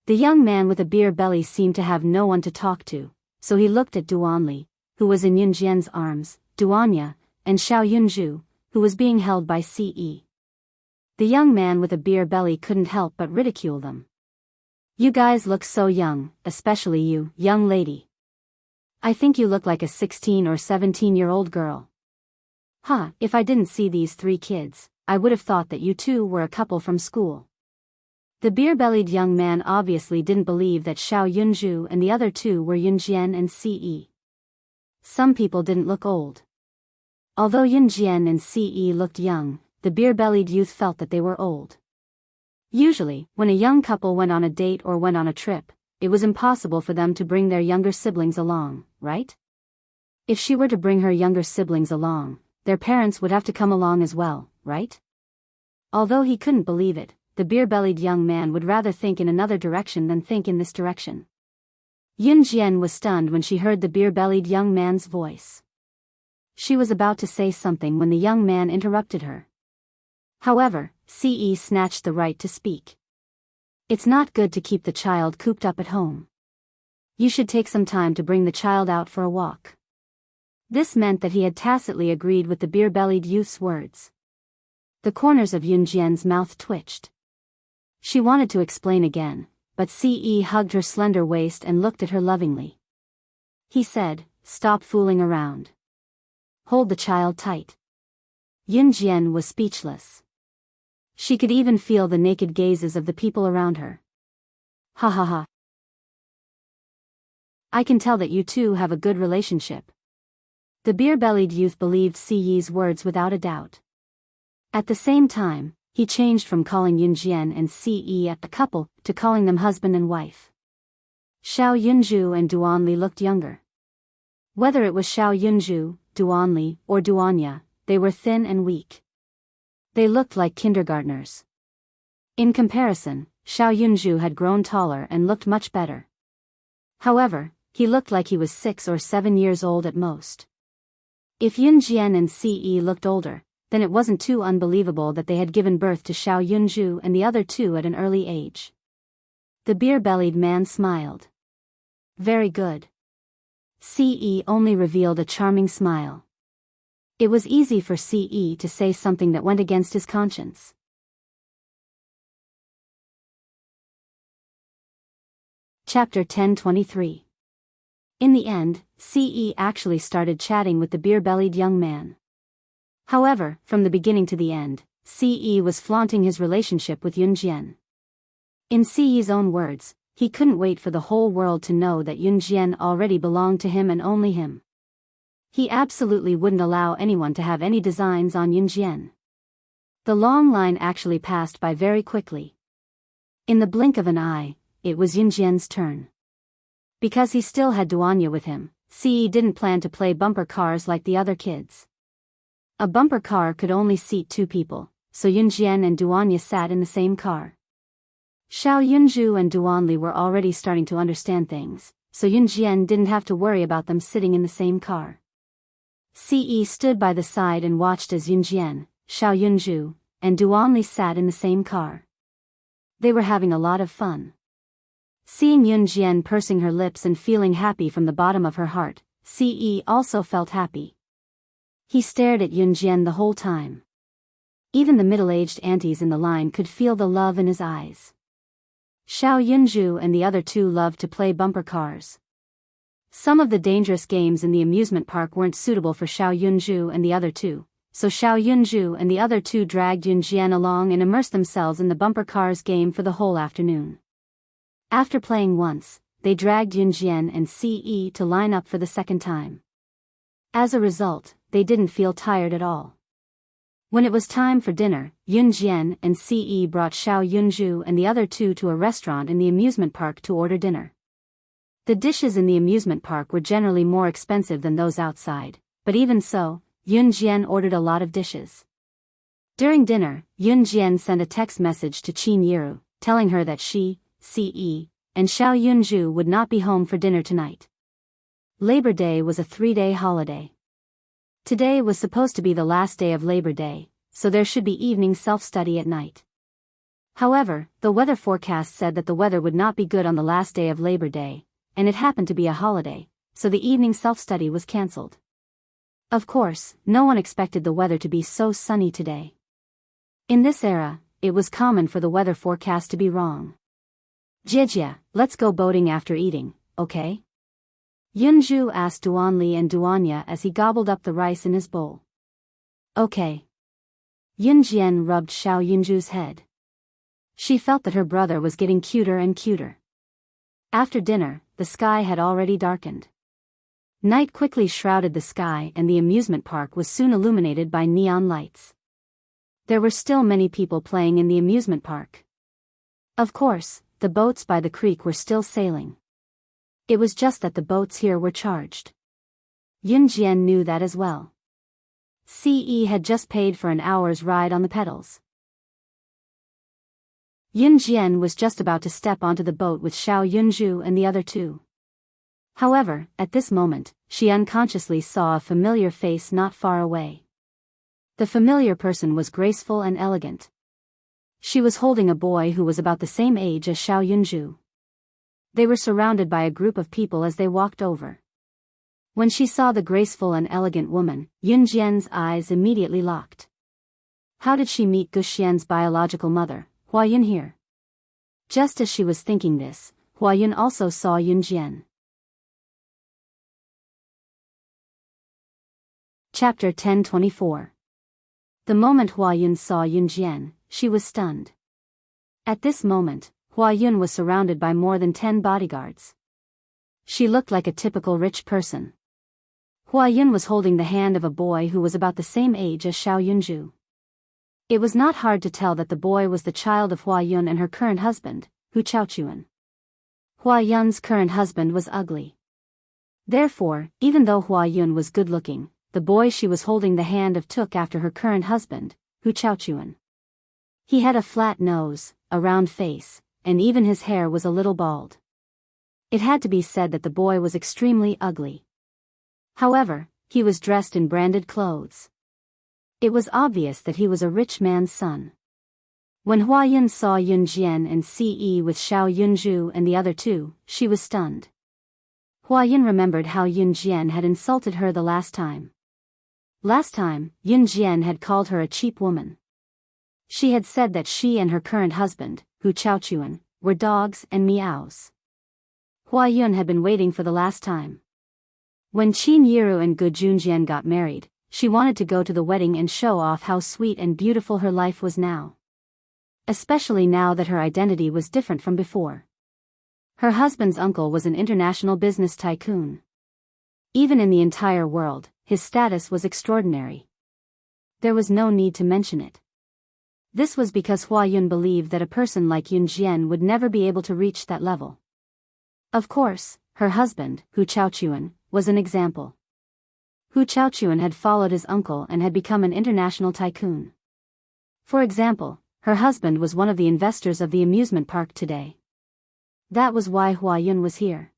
The young man with a beer belly seemed to have no one to talk to, so he looked at Duanli, who was in Yun Jian's arms, Duanya, and Xiao Yunju, who was being held by Ce. The young man with a beer belly couldn't help but ridicule them. "You guys look so young, especially you, young lady. I think you look like a 16 or 17-year-old girl. If I didn't see these 3 kids, I would have thought that you two were a couple from school." The beer-bellied young man obviously didn't believe that Xiao Yunju and the other 2 were Yun Jian and Ce. Some people didn't look old. Although Yun Jian and Ce looked young, the beer-bellied youth felt that they were old. Usually, when a young couple went on a date or went on a trip, it was impossible for them to bring their younger siblings along, right? If she were to bring her younger siblings along, their parents would have to come along as well, right? Although he couldn't believe it, the beer-bellied young man would rather think in another direction than think in this direction. Yun Jian was stunned when she heard the beer-bellied young man's voice. She was about to say something when the young man interrupted her. However, Ce snatched the right to speak. "It's not good to keep the child cooped up at home. You should take some time to bring the child out for a walk." This meant that he had tacitly agreed with the beer-bellied youth's words. The corners of Yun Jian's mouth twitched. She wanted to explain again, but Ce hugged her slender waist and looked at her lovingly. He said, "Stop fooling around. Hold the child tight." Yun Jian was speechless. She could even feel the naked gazes of the people around her. "Ha ha ha. I can tell that you two have a good relationship." The beer-bellied youth believed Ce's words without a doubt. At the same time, he changed from calling Yun Jian and Ce a couple to calling them husband and wife. Xiao Yunju and Duanli looked younger. Whether it was Xiao Yunju, Duanli, or Duanya, they were thin and weak. They looked like kindergartners. In comparison, Xiao Yunju had grown taller and looked much better. However, he looked like he was 6 or 7 years old at most. If Yunjian and Ce looked older, then it wasn't too unbelievable that they had given birth to Xiao Yunju and the other two at an early age. The beer-bellied man smiled. Very good. Ce only revealed a charming smile. It was easy for Ce to say something that went against his conscience. Chapter 10:23. In the end, Ce actually started chatting with the beer-bellied young man. However, from the beginning to the end, Ce was flaunting his relationship with Yunjian. In Ce's own words, he couldn't wait for the whole world to know that Yunjian already belonged to him and only him. He absolutely wouldn't allow anyone to have any designs on Yunjian. The long line actually passed by very quickly. In the blink of an eye, it was Yunjian's turn. Because he still had Duanya with him, Ce didn't plan to play bumper cars like the other kids. A bumper car could only seat 2 people, so Yunjian and Duanya sat in the same car. Xiao Yunju and Duanli were already starting to understand things, so Yunjian didn't have to worry about them sitting in the same car. Ce stood by the side and watched as Yunjian, Xiao Yunju, and Duanli sat in the same car. They were having a lot of fun. Seeing Yunjian pursing her lips and feeling happy from the bottom of her heart, Ce also felt happy. He stared at Yunjian the whole time. Even the middle-aged aunties in the line could feel the love in his eyes. Xiao Yunju and the other two loved to play bumper cars. Some of the dangerous games in the amusement park weren't suitable for Xiao Yunju and the other two, so Xiao Yunju and the other two dragged Yunjian along and immersed themselves in the bumper cars game for the whole afternoon. After playing once, they dragged Yunjian and Ce to line up for the second time. As a result, they didn't feel tired at all. When it was time for dinner, Yunjian and Ce brought Xiao Yunju and the other two to a restaurant in the amusement park to order dinner. The dishes in the amusement park were generally more expensive than those outside, but even so, Yunjian ordered a lot of dishes. During dinner, Yunjian sent a text message to Qin Yiru, telling her that she, Ce, and Xiao Yunju would not be home for dinner tonight. Labor Day was a 3-day holiday. Today was supposed to be the last day of Labor Day, so there should be evening self-study at night. However, the weather forecast said that the weather would not be good on the last day of Labor Day, and it happened to be a holiday, so the evening self-study was cancelled. Of course, no one expected the weather to be so sunny today. In this era, it was common for the weather forecast to be wrong. Jijia, let's go boating after eating, okay? Yunju asked Duanli and Duanya as he gobbled up the rice in his bowl. Okay. Yunjian rubbed Xiao Yunju's head. She felt that her brother was getting cuter and cuter. After dinner, the sky had already darkened. Night quickly shrouded the sky and the amusement park was soon illuminated by neon lights. There were still many people playing in the amusement park. Of course, the boats by the creek were still sailing. It was just that the boats here were charged. Yunjian knew that as well. Ce had just paid for an hour's ride on the pedals. Yunjian was just about to step onto the boat with Xiao Yunju and the other two. However, at this moment, she unconsciously saw a familiar face not far away. The familiar person was graceful and elegant. She was holding a boy who was about the same age as Xiao Yunju. They were surrounded by a group of people as they walked over. When she saw the graceful and elegant woman, Yunjian's eyes immediately locked. How did she meet Guxian's biological mother, Huayun, here? Just as she was thinking this, Huayun also saw Yunjian. Chapter 10:24. The moment Huayun saw Yunjian, she was stunned. At this moment, Huayun was surrounded by more than 10 bodyguards. She looked like a typical rich person. Huayun was holding the hand of a boy who was about the same age as Xiao Yunju. It was not hard to tell that the boy was the child of Huayun and her current husband, Hu Chaochuan. Huayun's current husband was ugly. Therefore, even though Hua Yun was good-looking, the boy she was holding the hand of took after her current husband, Hu Chaochuan. He had a flat nose, a round face, and even his hair was a little bald. It had to be said that the boy was extremely ugly. However, he was dressed in branded clothes. It was obvious that he was a rich man's son. When Hua Yun saw Yun Jian and Ce with Xiao Yunzhu and the other two, she was stunned. Hua Yun remembered how Yun Jian had insulted her the last time. Last time, Yun Jian had called her a cheap woman. She had said that she and her current husband, Hu Chaochuan, were dogs and meows. Hua Yun had been waiting for the last time. When Qin Yiru and Gu Junjian got married, she wanted to go to the wedding and show off how sweet and beautiful her life was now. Especially now that her identity was different from before. Her husband's uncle was an international business tycoon. Even in the entire world, his status was extraordinary. There was no need to mention it. This was because Hua Yun believed that a person like Yun Jian would never be able to reach that level. Of course, her husband, Hu Chaochuan, was an example. Hu Chaochuan had followed his uncle and had become an international tycoon. For example, her husband was one of the investors of the amusement park today. That was why Hua Yun was here.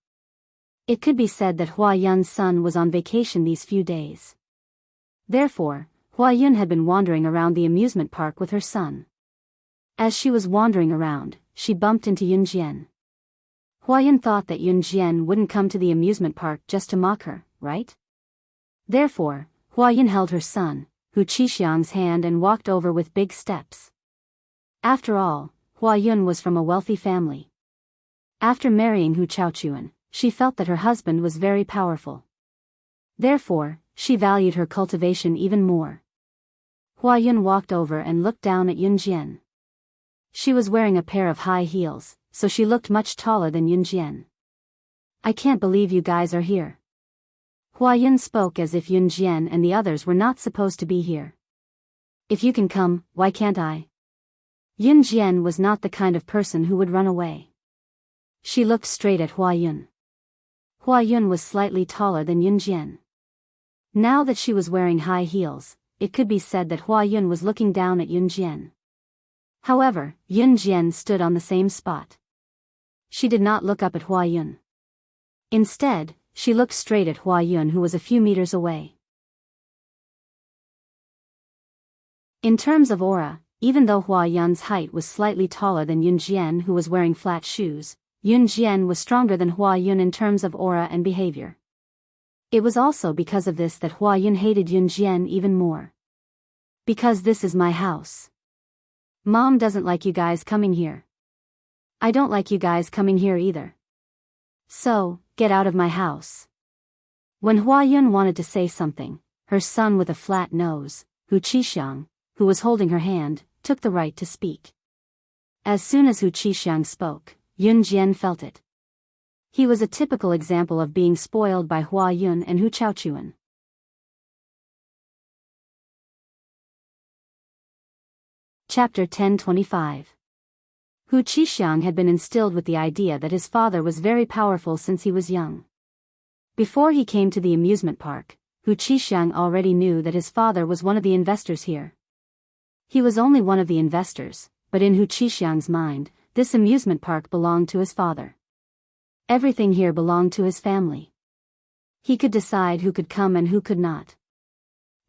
It could be said that Hua Yun's son was on vacation these few days. Therefore, Hua Yun had been wandering around the amusement park with her son. As she was wandering around, she bumped into Yun Jian. Hua Yun thought that Yun Jian wouldn't come to the amusement park just to mock her, right? Therefore, Hua Yun held her son, Hu Qixiang's hand and walked over with big steps. After all, Hua Yun was from a wealthy family. After marrying Hu Chaochuan, she felt that her husband was very powerful. Therefore, she valued her cultivation even more. Hua Yun walked over and looked down at Yun Jian. She was wearing a pair of high heels, so she looked much taller than Yun Jian. I can't believe you guys are here. Hua Yun spoke as if Yun Jian and the others were not supposed to be here. If you can come, why can't I? Yun Jian was not the kind of person who would run away. She looked straight at Hua Yun. Hua Yun was slightly taller than Yun Jian. Now that she was wearing high heels, it could be said that Hua Yun was looking down at Yun Jian. However, Yun Jian stood on the same spot. She did not look up at Hua Yun. Instead, she looked straight at Hua Yun, who was a few meters away. In terms of aura, even though Hua Yun's height was slightly taller than Yun Jian, who was wearing flat shoes, Yun Jian was stronger than Hua Yun in terms of aura and behavior. It was also because of this that Hua Yun hated Yun Jian even more. Because this is my house. Mom doesn't like you guys coming here. I don't like you guys coming here either. So, get out of my house. When Hua Yun wanted to say something, her son with a flat nose, Hu Qixiang, who was holding her hand, took the right to speak. As soon as Hu Qixiang spoke, Yun Jian felt it. He was a typical example of being spoiled by Hua Yun and Hu Chaochuan. Chapter 1025. Hu Qixiang had been instilled with the idea that his father was very powerful since he was young. Before he came to the amusement park, Hu Qixiang already knew that his father was one of the investors here. He was only one of the investors, but in Hu Qixiang's mind, this amusement park belonged to his father. Everything here belonged to his family. He could decide who could come and who could not.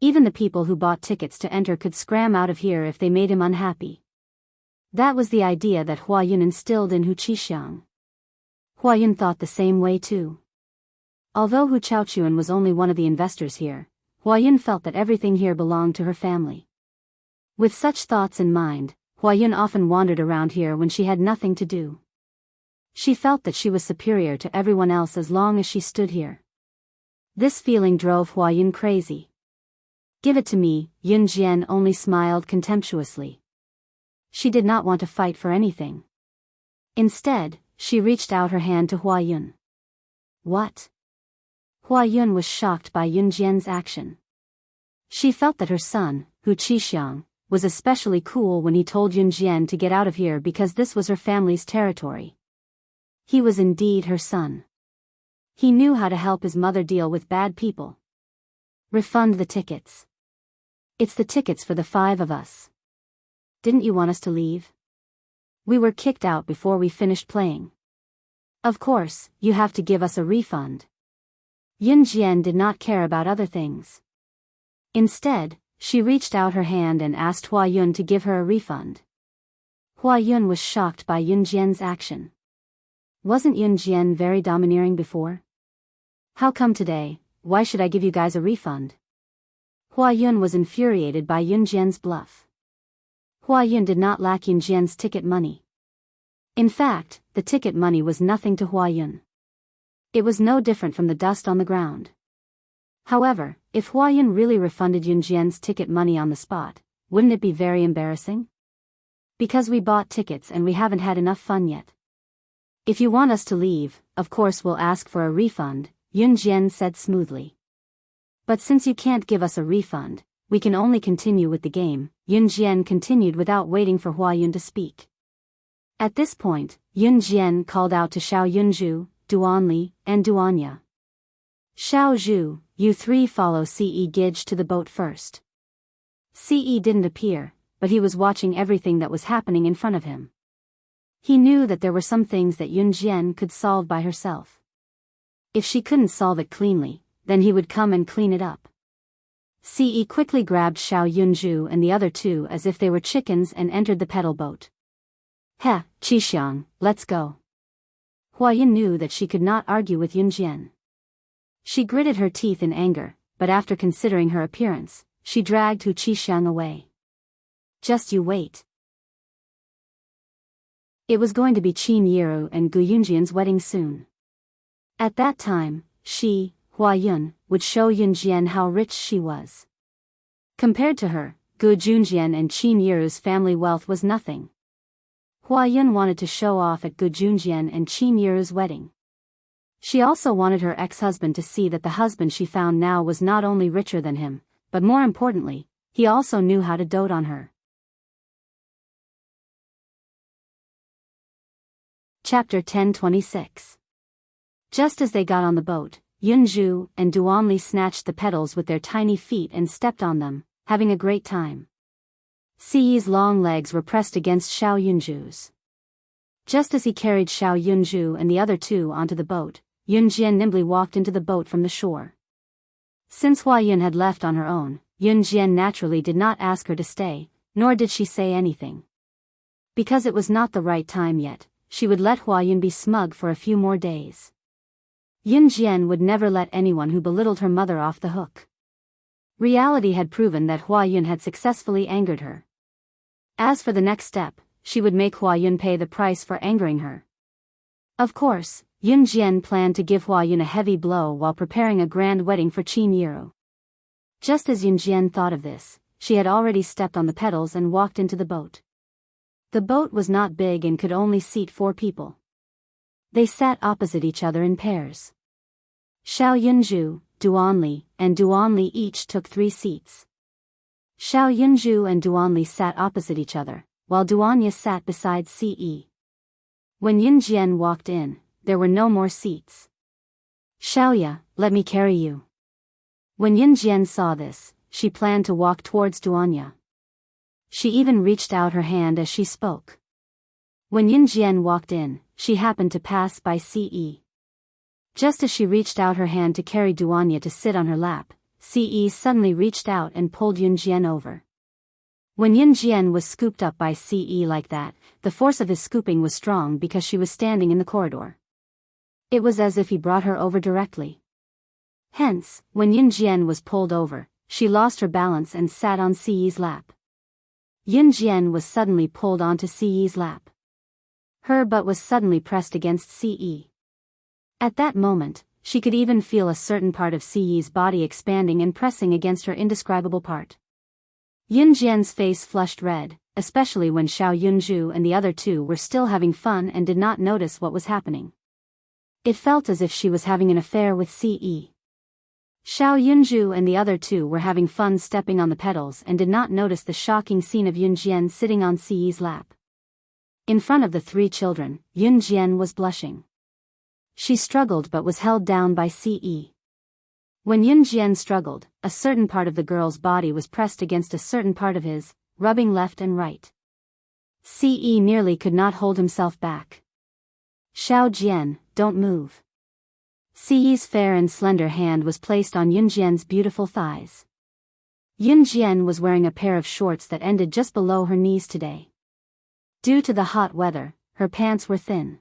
Even the people who bought tickets to enter could scram out of here if they made him unhappy. That was the idea that Hua Yun instilled in Hu Qixiang. Hua Yun thought the same way too. Although Hu Chaochuan was only one of the investors here, Hua Yun felt that everything here belonged to her family. With such thoughts in mind, Hua Yun often wandered around here when she had nothing to do. She felt that she was superior to everyone else as long as she stood here. This feeling drove Hua Yun crazy. Give it to me, Yun Jian only smiled contemptuously. She did not want to fight for anything. Instead, she reached out her hand to Hua Yun. What? Hua Yun was shocked by Yun Jian's action. She felt that her son, Hu Qixiang, was especially cool when he told Yun Jian to get out of here because this was her family's territory. He was indeed her son. He knew how to help his mother deal with bad people. Refund the tickets. It's the tickets for the 5 of us. Didn't you want us to leave? We were kicked out before we finished playing. Of course, you have to give us a refund. Yun Jian did not care about other things. Instead, she reached out her hand and asked Hua Yun to give her a refund. Hua Yun was shocked by Yun Jian's action. Wasn't Yun Jian very domineering before? How come today? Why should I give you guys a refund? Hua Yun was infuriated by Yun Jian's bluff. Hua Yun did not lack Yun Jian's ticket money. In fact, the ticket money was nothing to Hua Yun. It was no different from the dust on the ground. However, if Hua Yun really refunded Yun Jian's ticket money on the spot, wouldn't it be very embarrassing? Because we bought tickets and we haven't had enough fun yet. If you want us to leave, of course we'll ask for a refund, Yun Jian said smoothly. But since you can't give us a refund, we can only continue with the game, Yun Jian continued without waiting for Hua Yun to speak. At this point, Yun Jian called out to Xiao Yunju, Duanli, and Duanya. Xiao Zhu, you 3 follow Ce Gij to the boat first. Ce didn't appear, but he was watching everything that was happening in front of him. He knew that there were some things that Yun Jian could solve by herself. If she couldn't solve it cleanly, then he would come and clean it up. Ce quickly grabbed Xiao Yunju and the other 2 as if they were chickens and entered the pedal boat. He, Qixiang, let's go. Hua Yun knew that she could not argue with Yun Jian. She gritted her teeth in anger, but after considering her appearance, she dragged Hu Qixiang away. Just you wait. It was going to be Qin Yiru and Gu Yunjian's wedding soon. At that time, she, Hua Yun, would show Yun Jian how rich she was. Compared to her, Gu Junjian and Qin Yiru's family wealth was nothing. Hua Yun wanted to show off at Gu Junjian and Qin Yiru's wedding. She also wanted her ex-husband to see that the husband she found now was not only richer than him, but more importantly, he also knew how to dote on her. Chapter 10:26. Just as they got on the boat, Yunju and Duanli snatched the pedals with their tiny feet and stepped on them, having a great time. Ce's long legs were pressed against Xiao Yunju's. Just as he carried Xiao Yunju and the other 2 onto the boat, Yun Jian nimbly walked into the boat from the shore. Since Hua Yun had left on her own, Yun Jian naturally did not ask her to stay, nor did she say anything. Because it was not the right time yet, she would let Hua Yun be smug for a few more days. Yun Jian would never let anyone who belittled her mother off the hook. Reality had proven that Hua Yun had successfully angered her. As for the next step, she would make Hua Yun pay the price for angering her. Of course, Yun Jian planned to give Hua Yun a heavy blow while preparing a grand wedding for Qin Yiru. Just as Yun Jian thought of this, she had already stepped on the pedals and walked into the boat. The boat was not big and could only seat 4 people. They sat opposite each other in pairs. Xiao Yunju, Duanli, and Duanli each took 3 seats. Xiao Yunju and Duanli sat opposite each other, while Duanya sat beside Ce. When Yun Jian walked in, there were no more seats. Xiaoya, let me carry you. When Yun Jian saw this, she planned to walk towards Duanya. She even reached out her hand as she spoke. When Yun Jian walked in, she happened to pass by Ce. Just as she reached out her hand to carry Duanya to sit on her lap, Ce suddenly reached out and pulled Yun Jian over. When Yun Jian was scooped up by Ce like that, the force of his scooping was strong because she was standing in the corridor. It was as if he brought her over directly. Hence, when Yun Jian was pulled over, she lost her balance and sat on Ce's lap. Yun Jian was suddenly pulled onto Ce's lap. Her butt was suddenly pressed against Ce. At that moment, she could even feel a certain part of Ce's body expanding and pressing against her indescribable part. Yun Jian's face flushed red, especially when Xiao Yunju and the other 2 were still having fun and did not notice what was happening. It felt as if she was having an affair with Ce. Xiao Yunju and the other 2 were having fun stepping on the pedals and did not notice the shocking scene of Yun Jian sitting on Ce's lap. In front of the 3 children, Yun Jian was blushing. She struggled but was held down by Ce. When Yunjian struggled, a certain part of the girl's body was pressed against a certain part of his, rubbing left and right. Ce nearly could not hold himself back. Xiao Jian, don't move. Ce's fair and slender hand was placed on Yunjian's beautiful thighs. Yunjian was wearing a pair of shorts that ended just below her knees today. Due to the hot weather, her pants were thin.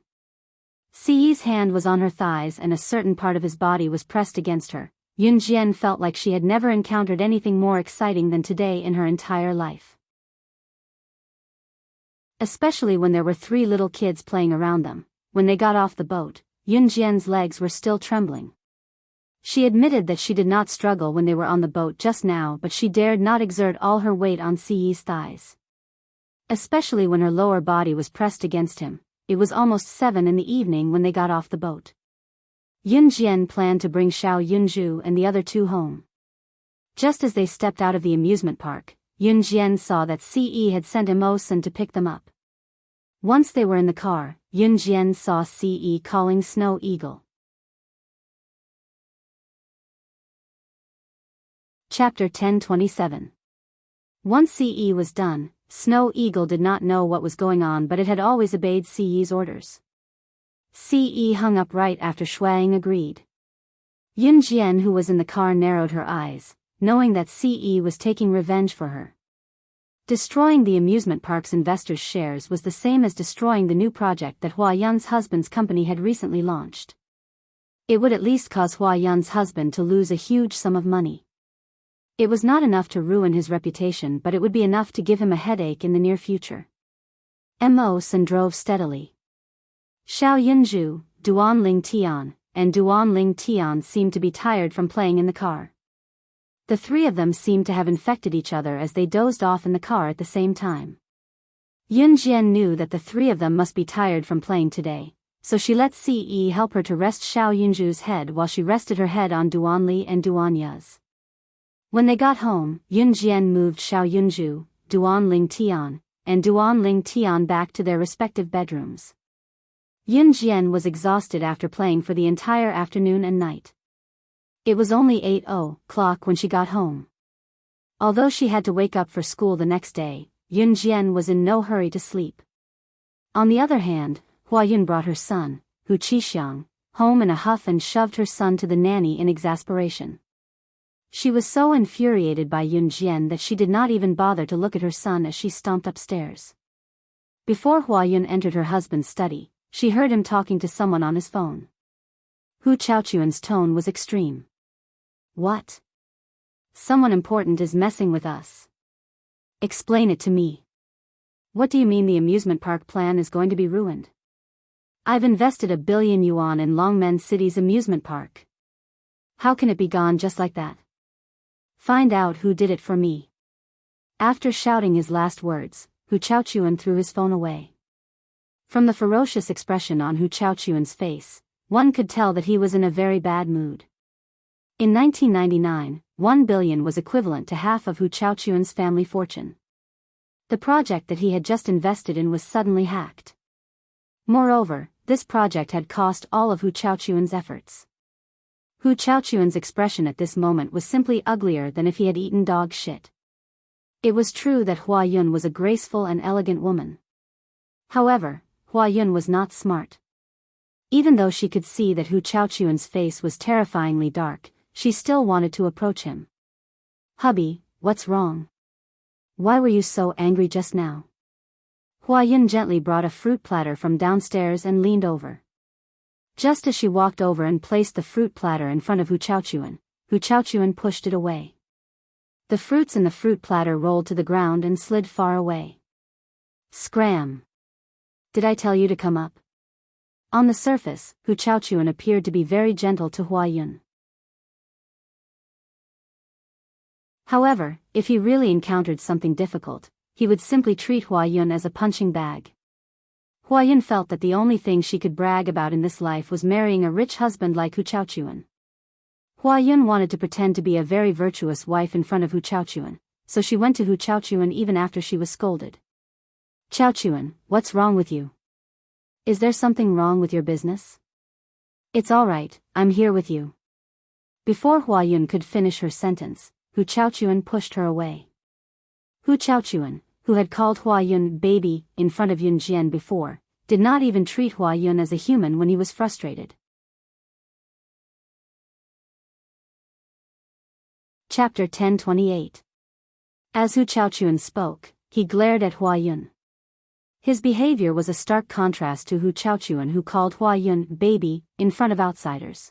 Ce's hand was on her thighs and a certain part of his body was pressed against her. Yunjian felt like she had never encountered anything more exciting than today in her entire life. Especially when there were 3 little kids playing around them. When they got off the boat, Yunjian's legs were still trembling. She admitted that she did not struggle when they were on the boat just now, but she dared not exert all her weight on Ce's thighs. Especially when her lower body was pressed against him. It was almost 7 in the evening when they got off the boat. Yunjian planned to bring Xiao Yunju and the other 2 home. Just as they stepped out of the amusement park, Yunjian saw that Ce had sent Emosen to pick them up. Once they were in the car, Yunjian saw Ce calling Snow Eagle. Chapter 10:27. Once Ce was done, Snow Eagle did not know what was going on, but it had always obeyed Ce's orders. Ce hung up right after Shuang agreed. Yunjian, who was in the car, narrowed her eyes, knowing that Ce was taking revenge for her. Destroying the amusement park's investors' shares was the same as destroying the new project that Hua Yun's husband's company had recently launched. It would at least cause Hua Yun's husband to lose a huge sum of money. It was not enough to ruin his reputation, but it would be enough to give him a headache in the near future. Emosen drove steadily. Xiao Yunju, Duanling Tian, and Duanling Tian seemed to be tired from playing in the car. The 3 of them seemed to have infected each other as they dozed off in the car at the same time. Yunjian knew that the 3 of them must be tired from playing today, so she let Ce help her to rest Xiao Yunju's head while she rested her head on Duanli and Duanya's. When they got home, Yunjian moved Xiao Yunju, Duanling Tian, and Duanling Tian back to their respective bedrooms. Yunjian was exhausted after playing for the entire afternoon and night. It was only 8:00 when she got home. Although she had to wake up for school the next day, Yunjian was in no hurry to sleep. On the other hand, Huayun brought her son, Hu Qixiang, home in a huff and shoved her son to the nanny in exasperation. She was so infuriated by Yunjian that she did not even bother to look at her son as she stomped upstairs. Before Huayun entered her husband's study, she heard him talking to someone on his phone. Hu Chaochuan's tone was extreme. What? Someone important is messing with us. Explain it to me. What do you mean the amusement park plan is going to be ruined? I've invested 1 billion yuan in Longmen City's amusement park. How can it be gone just like that? Find out who did it for me. After shouting his last words, Hu Chaochuan threw his phone away. From the ferocious expression on Hu Chaochuan's face, one could tell that he was in a very bad mood. In 1999, 1 billion was equivalent to half of Hu Chaochuan's family fortune. The project that he had just invested in was suddenly hacked. Moreover, this project had cost all of Hu Chaochuan's efforts. Hu Chaochuan's expression at this moment was simply uglier than if he had eaten dog shit. It was true that Huayun was a graceful and elegant woman. However, Huayun was not smart. Even though she could see that Hu Chaochuan's face was terrifyingly dark, she still wanted to approach him. Hubby, what's wrong? Why were you so angry just now? Huayun gently brought a fruit platter from downstairs and leaned over. Just as she walked over and placed the fruit platter in front of Hu Chaochuan pushed it away. The fruits in the fruit platter rolled to the ground and slid far away. Scram! Did I tell you to come up? On the surface, Hu Chaochuan appeared to be very gentle to Huayun. However, if he really encountered something difficult, he would simply treat Huayun as a punching bag. Huayun felt that the only thing she could brag about in this life was marrying a rich husband like Hu Chaochuan. Huayun wanted to pretend to be a very virtuous wife in front of Hu Chaochuan, so she went to Hu Chaochuan even after she was scolded. Chaochuan, what's wrong with you? Is there something wrong with your business? It's all right, I'm here with you. Before Hua Yun could finish her sentence, Hu Chaochuan pushed her away. Hu Chaochuan, who had called Hua Yun baby in front of Yun Jian before, did not even treat Hua Yun as a human when he was frustrated. Chapter 10:28. As Hu Chaochuan spoke, he glared at Hua Yun. His behavior was a stark contrast to Hu Chaochuan, who called Hua Yun baby in front of outsiders.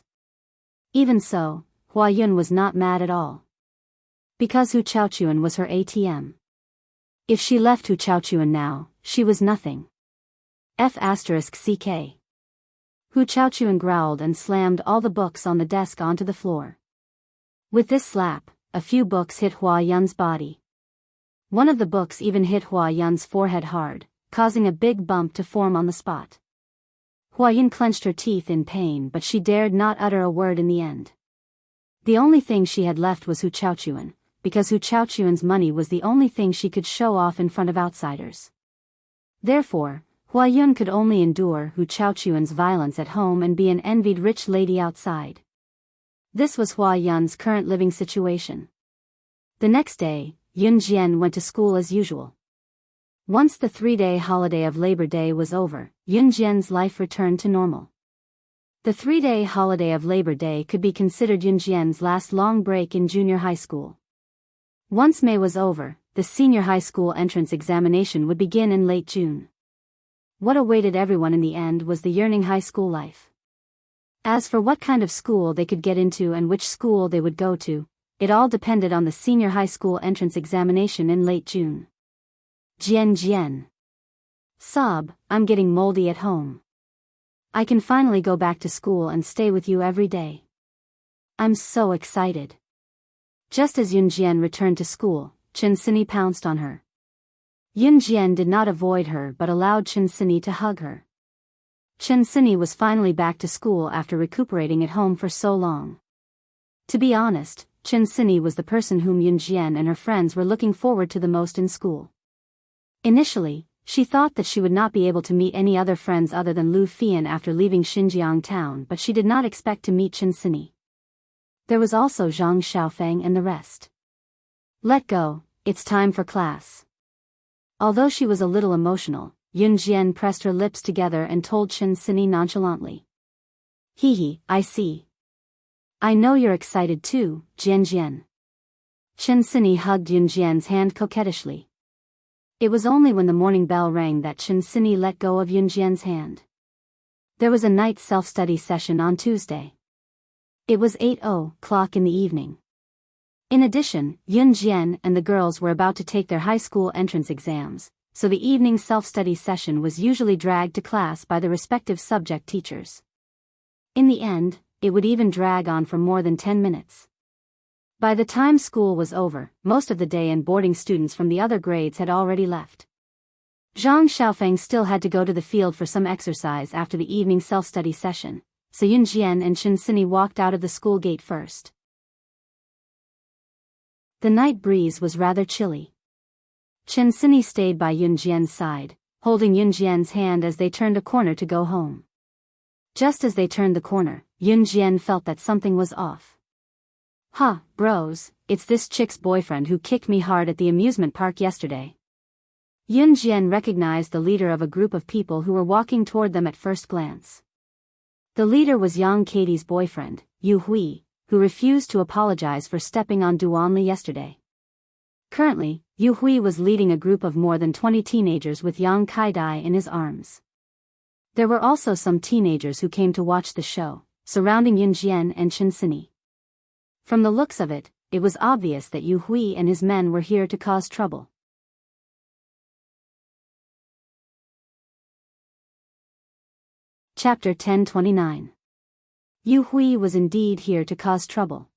Even so, Hua Yun was not mad at all. Because Hu Chaochuan was her ATM. If she left Hu Chaochuan now, she was nothing. F***ck. Hu Chaochuan growled and slammed all the books on the desk onto the floor. With this slap, a few books hit Hua Yun's body. One of the books even hit Hua Yun's forehead hard, causing a big bump to form on the spot. Hua Yun clenched her teeth in pain, but she dared not utter a word in the end. The only thing she had left was Hu Chaochuan, because Hu Chaochuan's money was the only thing she could show off in front of outsiders. Therefore, Hua Yun could only endure Hu Chaochuan's violence at home and be an envied rich lady outside. This was Hua Yun's current living situation. The next day, Yun Jian went to school as usual. Once the 3-day holiday of Labor Day was over, Yun Jian's life returned to normal. The 3-day holiday of Labor Day could be considered Yun Jian's last long break in junior high school. Once May was over, the senior high school entrance examination would begin in late June. What awaited everyone in the end was the yearning high school life. As for what kind of school they could get into and which school they would go to, it all depended on the senior high school entrance examination in late June. Jian. Sob, I'm getting moldy at home. I can finally go back to school and stay with you every day. I'm so excited. Just as Yun Jian returned to school, Chen Sini pounced on her. Yun Jian did not avoid her but allowed Chen Sini to hug her. Chen Sini was finally back to school after recuperating at home for so long. To be honest, Chen Sini was the person whom Yun Jian and her friends were looking forward to the most in school. Initially, she thought that she would not be able to meet any other friends other than Lu Fian after leaving Xinjiang town, but she did not expect to meet Chen Sini. There was also Zhang Xiaofeng and the rest. Let go, it's time for class. Although she was a little emotional, Yun Jian pressed her lips together and told Chen Sini nonchalantly. Hee, I see. I know you're excited too, Jian. Chen Sini hugged Yun Jian's hand coquettishly. It was only when the morning bell rang that Chen Sini let go of Yun Jian's hand. There was a night self-study session on Tuesday. It was 8:00 in the evening. In addition, Yun Jian and the girls were about to take their high school entrance exams, so the evening self-study session was usually dragged to class by the respective subject teachers. In the end, it would even drag on for more than 10 minutes. By the time school was over, most of the day and boarding students from the other grades had already left. Zhang Xiaofeng still had to go to the field for some exercise after the evening self-study session, so Yun Jian and Chen Sini walked out of the school gate first. The night breeze was rather chilly. Chen Sini stayed by Yun Jian's side, holding Yun Jian's hand as they turned a corner to go home. Just as they turned the corner, Yun Jian felt that something was off. Bros, it's this chick's boyfriend who kicked me hard at the amusement park yesterday. Yun Jian recognized the leader of a group of people who were walking toward them at first glance. The leader was Yang Katie's boyfriend, Yu Hui, who refused to apologize for stepping on Duanli yesterday. Currently, Yu Hui was leading a group of more than 20 teenagers with Yang Kaidai in his arms. There were also some teenagers who came to watch the show, surrounding Yun Jian and Chen Sini. From the looks of it, it was obvious that Yu Hui and his men were here to cause trouble. Chapter 10:29. Yu Hui was indeed here to cause trouble.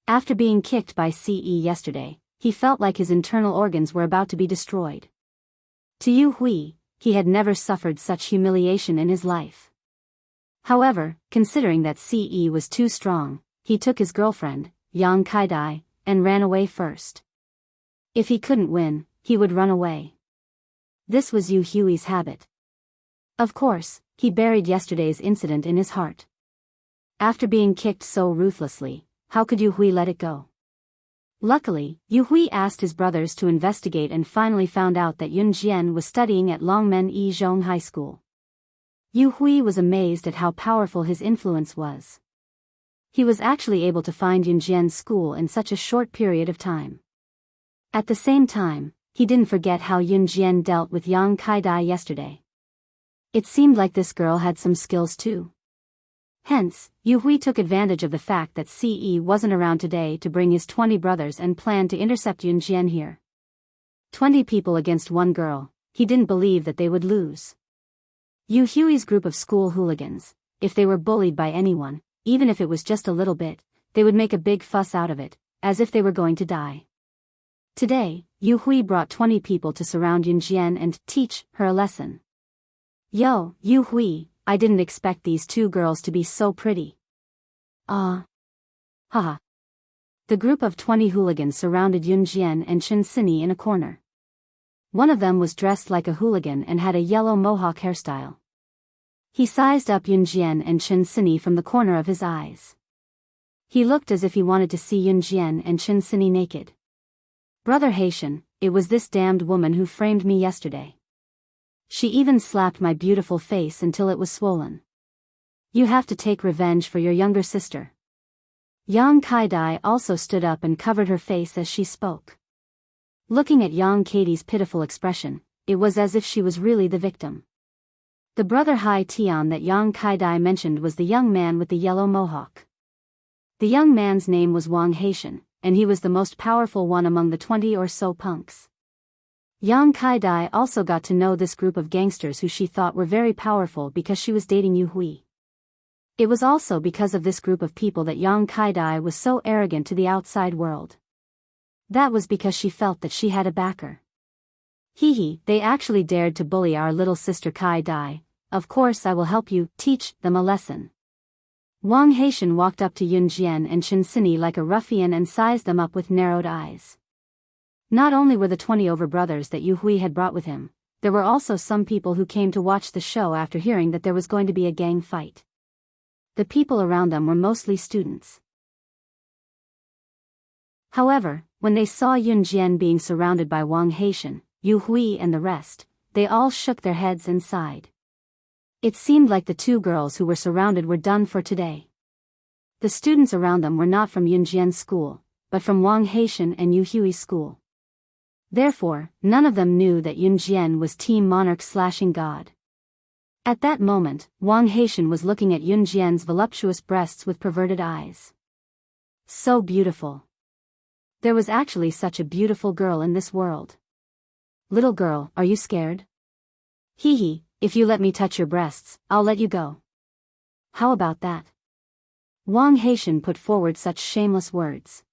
After being kicked by CE yesterday, he felt like his internal organs were about to be destroyed. To Yu Hui, he had never suffered such humiliation in his life. However, considering that CE was too strong, he took his girlfriend, Yang Kaidai, and ran away first. If he couldn't win, he would run away. This was Yu Hui's habit. Of course, he buried yesterday's incident in his heart. After being kicked so ruthlessly, how could Yu Hui let it go? Luckily, Yu Hui asked his brothers to investigate and finally found out that Yun Jian was studying at Longmen Yizhong High School. Yu Hui was amazed at how powerful his influence was. He was actually able to find Yun Jian's school in such a short period of time. At the same time, he didn't forget how Yun Jian dealt with Yang Kai-dai yesterday. It seemed like this girl had some skills too. Hence, Yu Hui took advantage of the fact that CE wasn't around today to bring his 20 brothers and planned to intercept Yun Jian here. 20 people against one girl, he didn't believe that they would lose. Yu Hui's group of school hooligans, if they were bullied by anyone, even if it was just a little bit, they would make a big fuss out of it, as if they were going to die. Today, Yu Hui brought 20 people to surround Yun Jian and teach her a lesson. Yo, Yu Hui, I didn't expect these two girls to be so pretty. Haha. The group of 20 hooligans surrounded Yun Jian and Chen Sini in a corner. One of them was dressed like a hooligan and had a yellow mohawk hairstyle. He sized up Yun Jian and Chen Sini from the corner of his eyes. He looked as if he wanted to see Yun Jian and Chen Sini naked. Brother Haitian, it was this damned woman who framed me yesterday. She even slapped my beautiful face until it was swollen. You have to take revenge for your younger sister. Yang Kai-dai also stood up and covered her face as she spoke. Looking at Yang Katie's pitiful expression, it was as if she was really the victim. The brother Hai Tian that Yang Kai-dai mentioned was the young man with the yellow mohawk. The young man's name was Wang Haitian, and he was the most powerful one among the 20 or so punks. Yang Kai-dai also got to know this group of gangsters who she thought were very powerful because she was dating Yu Hui. It was also because of this group of people that Yang Kai-dai was so arrogant to the outside world. That was because she felt that she had a backer. Hee, they actually dared to bully our little sister Kai-dai. Of course I will help you, teach them a lesson. Wang Haitian walked up to Yun Jian and Chen Sini like a ruffian and sized them up with narrowed eyes. Not only were the 20 over brothers that Yu Hui had brought with him, there were also some people who came to watch the show after hearing that there was going to be a gang fight. The people around them were mostly students. However, when they saw Yun Jian being surrounded by Wang Haitian, Yu Hui and the rest, they all shook their heads and sighed. It seemed like the two girls who were surrounded were done for today. The students around them were not from Yun Jian's school, but from Wang Haitian and Yu Hui's school. Therefore, none of them knew that Yun Jian was Team Monarch/God. At that moment, Wang Haitian was looking at Yun Jian's voluptuous breasts with perverted eyes. So beautiful. There was actually such a beautiful girl in this world. Little girl, are you scared? Hee, if you let me touch your breasts, I'll let you go. How about that? Wang Haitian put forward such shameless words.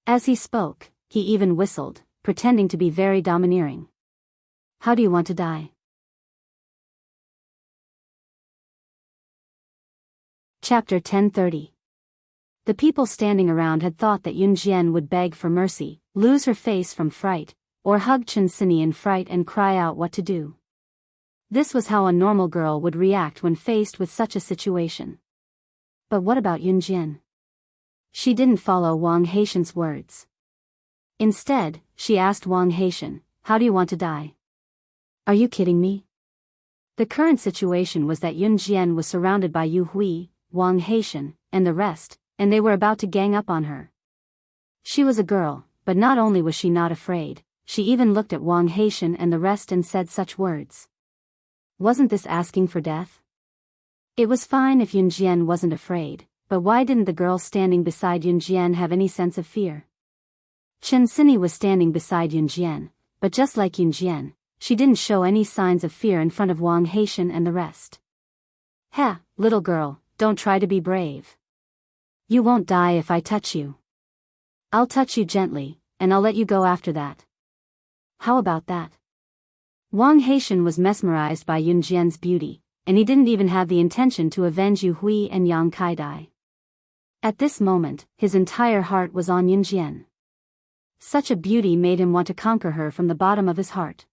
As he spoke, he even whistled, pretending to be very domineering. How do you want to die? Chapter 1030. The people standing around had thought that Yun Jian would beg for mercy, lose her face from fright, or hug Chen Sini in fright and cry out what to do. This was how a normal girl would react when faced with such a situation. But what about Yun Jian? She didn't follow Wang Haitian's words. Instead, she asked Wang Haitian, how do you want to die? Are you kidding me? The current situation was that Yun Jian was surrounded by Yu Hui, Wang Haitian, and the rest, and they were about to gang up on her. She was a girl, but not only was she not afraid, she even looked at Wang Haitian and the rest and said such words. Wasn't this asking for death? It was fine if Yun Jian wasn't afraid, but why didn't the girl standing beside Yun Jian have any sense of fear? Chen Sini was standing beside Yun Jian, but just like Yun Jian, she didn't show any signs of fear in front of Wang Haitian and the rest. Ha, little girl, don't try to be brave. You won't die if I touch you. I'll touch you gently, and I'll let you go after that. How about that? Wang Haitian was mesmerized by Yun Jian's beauty, and he didn't even have the intention to avenge Yu Hui and Yang Kai-dai. At this moment, his entire heart was on Yun Jian. Such a beauty made him want to conquer her from the bottom of his heart.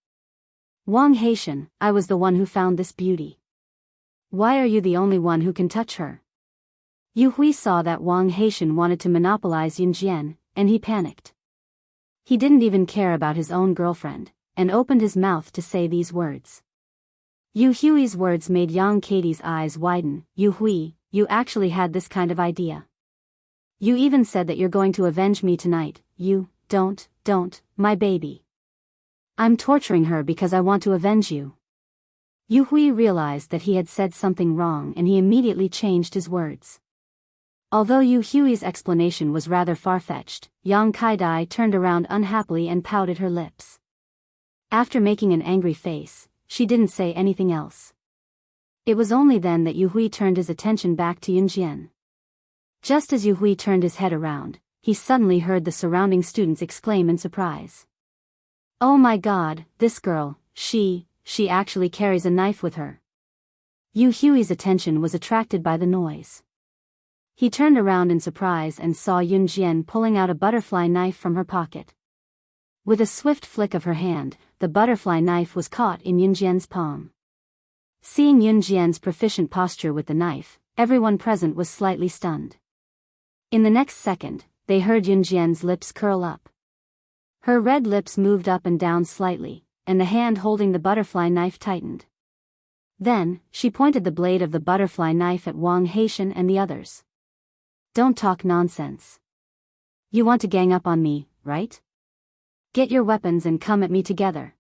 Wang Haitian, I was the one who found this beauty. Why are you the only one who can touch her? Yu Hui saw that Wang Haitian wanted to monopolize Yunjian, and he panicked. He didn't even care about his own girlfriend, and opened his mouth to say these words. Yu Hui's words made Yang Katie's eyes widen. Yu Hui, you actually had this kind of idea. You even said that you're going to avenge me tonight. You, don't, my baby. I'm torturing her because I want to avenge you. Yu Hui realized that he had said something wrong and he immediately changed his words. Although Yu Hui's explanation was rather far-fetched, Yang Kai-dai turned around unhappily and pouted her lips. After making an angry face, she didn't say anything else. It was only then that Yu Hui turned his attention back to Yunjian. Just as Yu Hui turned his head around, he suddenly heard the surrounding students exclaim in surprise. Oh my god, this girl, she actually carries a knife with her. Yu Hui's attention was attracted by the noise. He turned around in surprise and saw Yunjian pulling out a butterfly knife from her pocket. With a swift flick of her hand, the butterfly knife was caught in Yunjian's palm. Seeing Yunjian's proficient posture with the knife, everyone present was slightly stunned. In the next second, they heard Yunjian's lips curl up. Her red lips moved up and down slightly, and the hand holding the butterfly knife tightened. Then, she pointed the blade of the butterfly knife at Wang Haitian and the others. Don't talk nonsense. You want to gang up on me, right? Get your weapons and come at me together.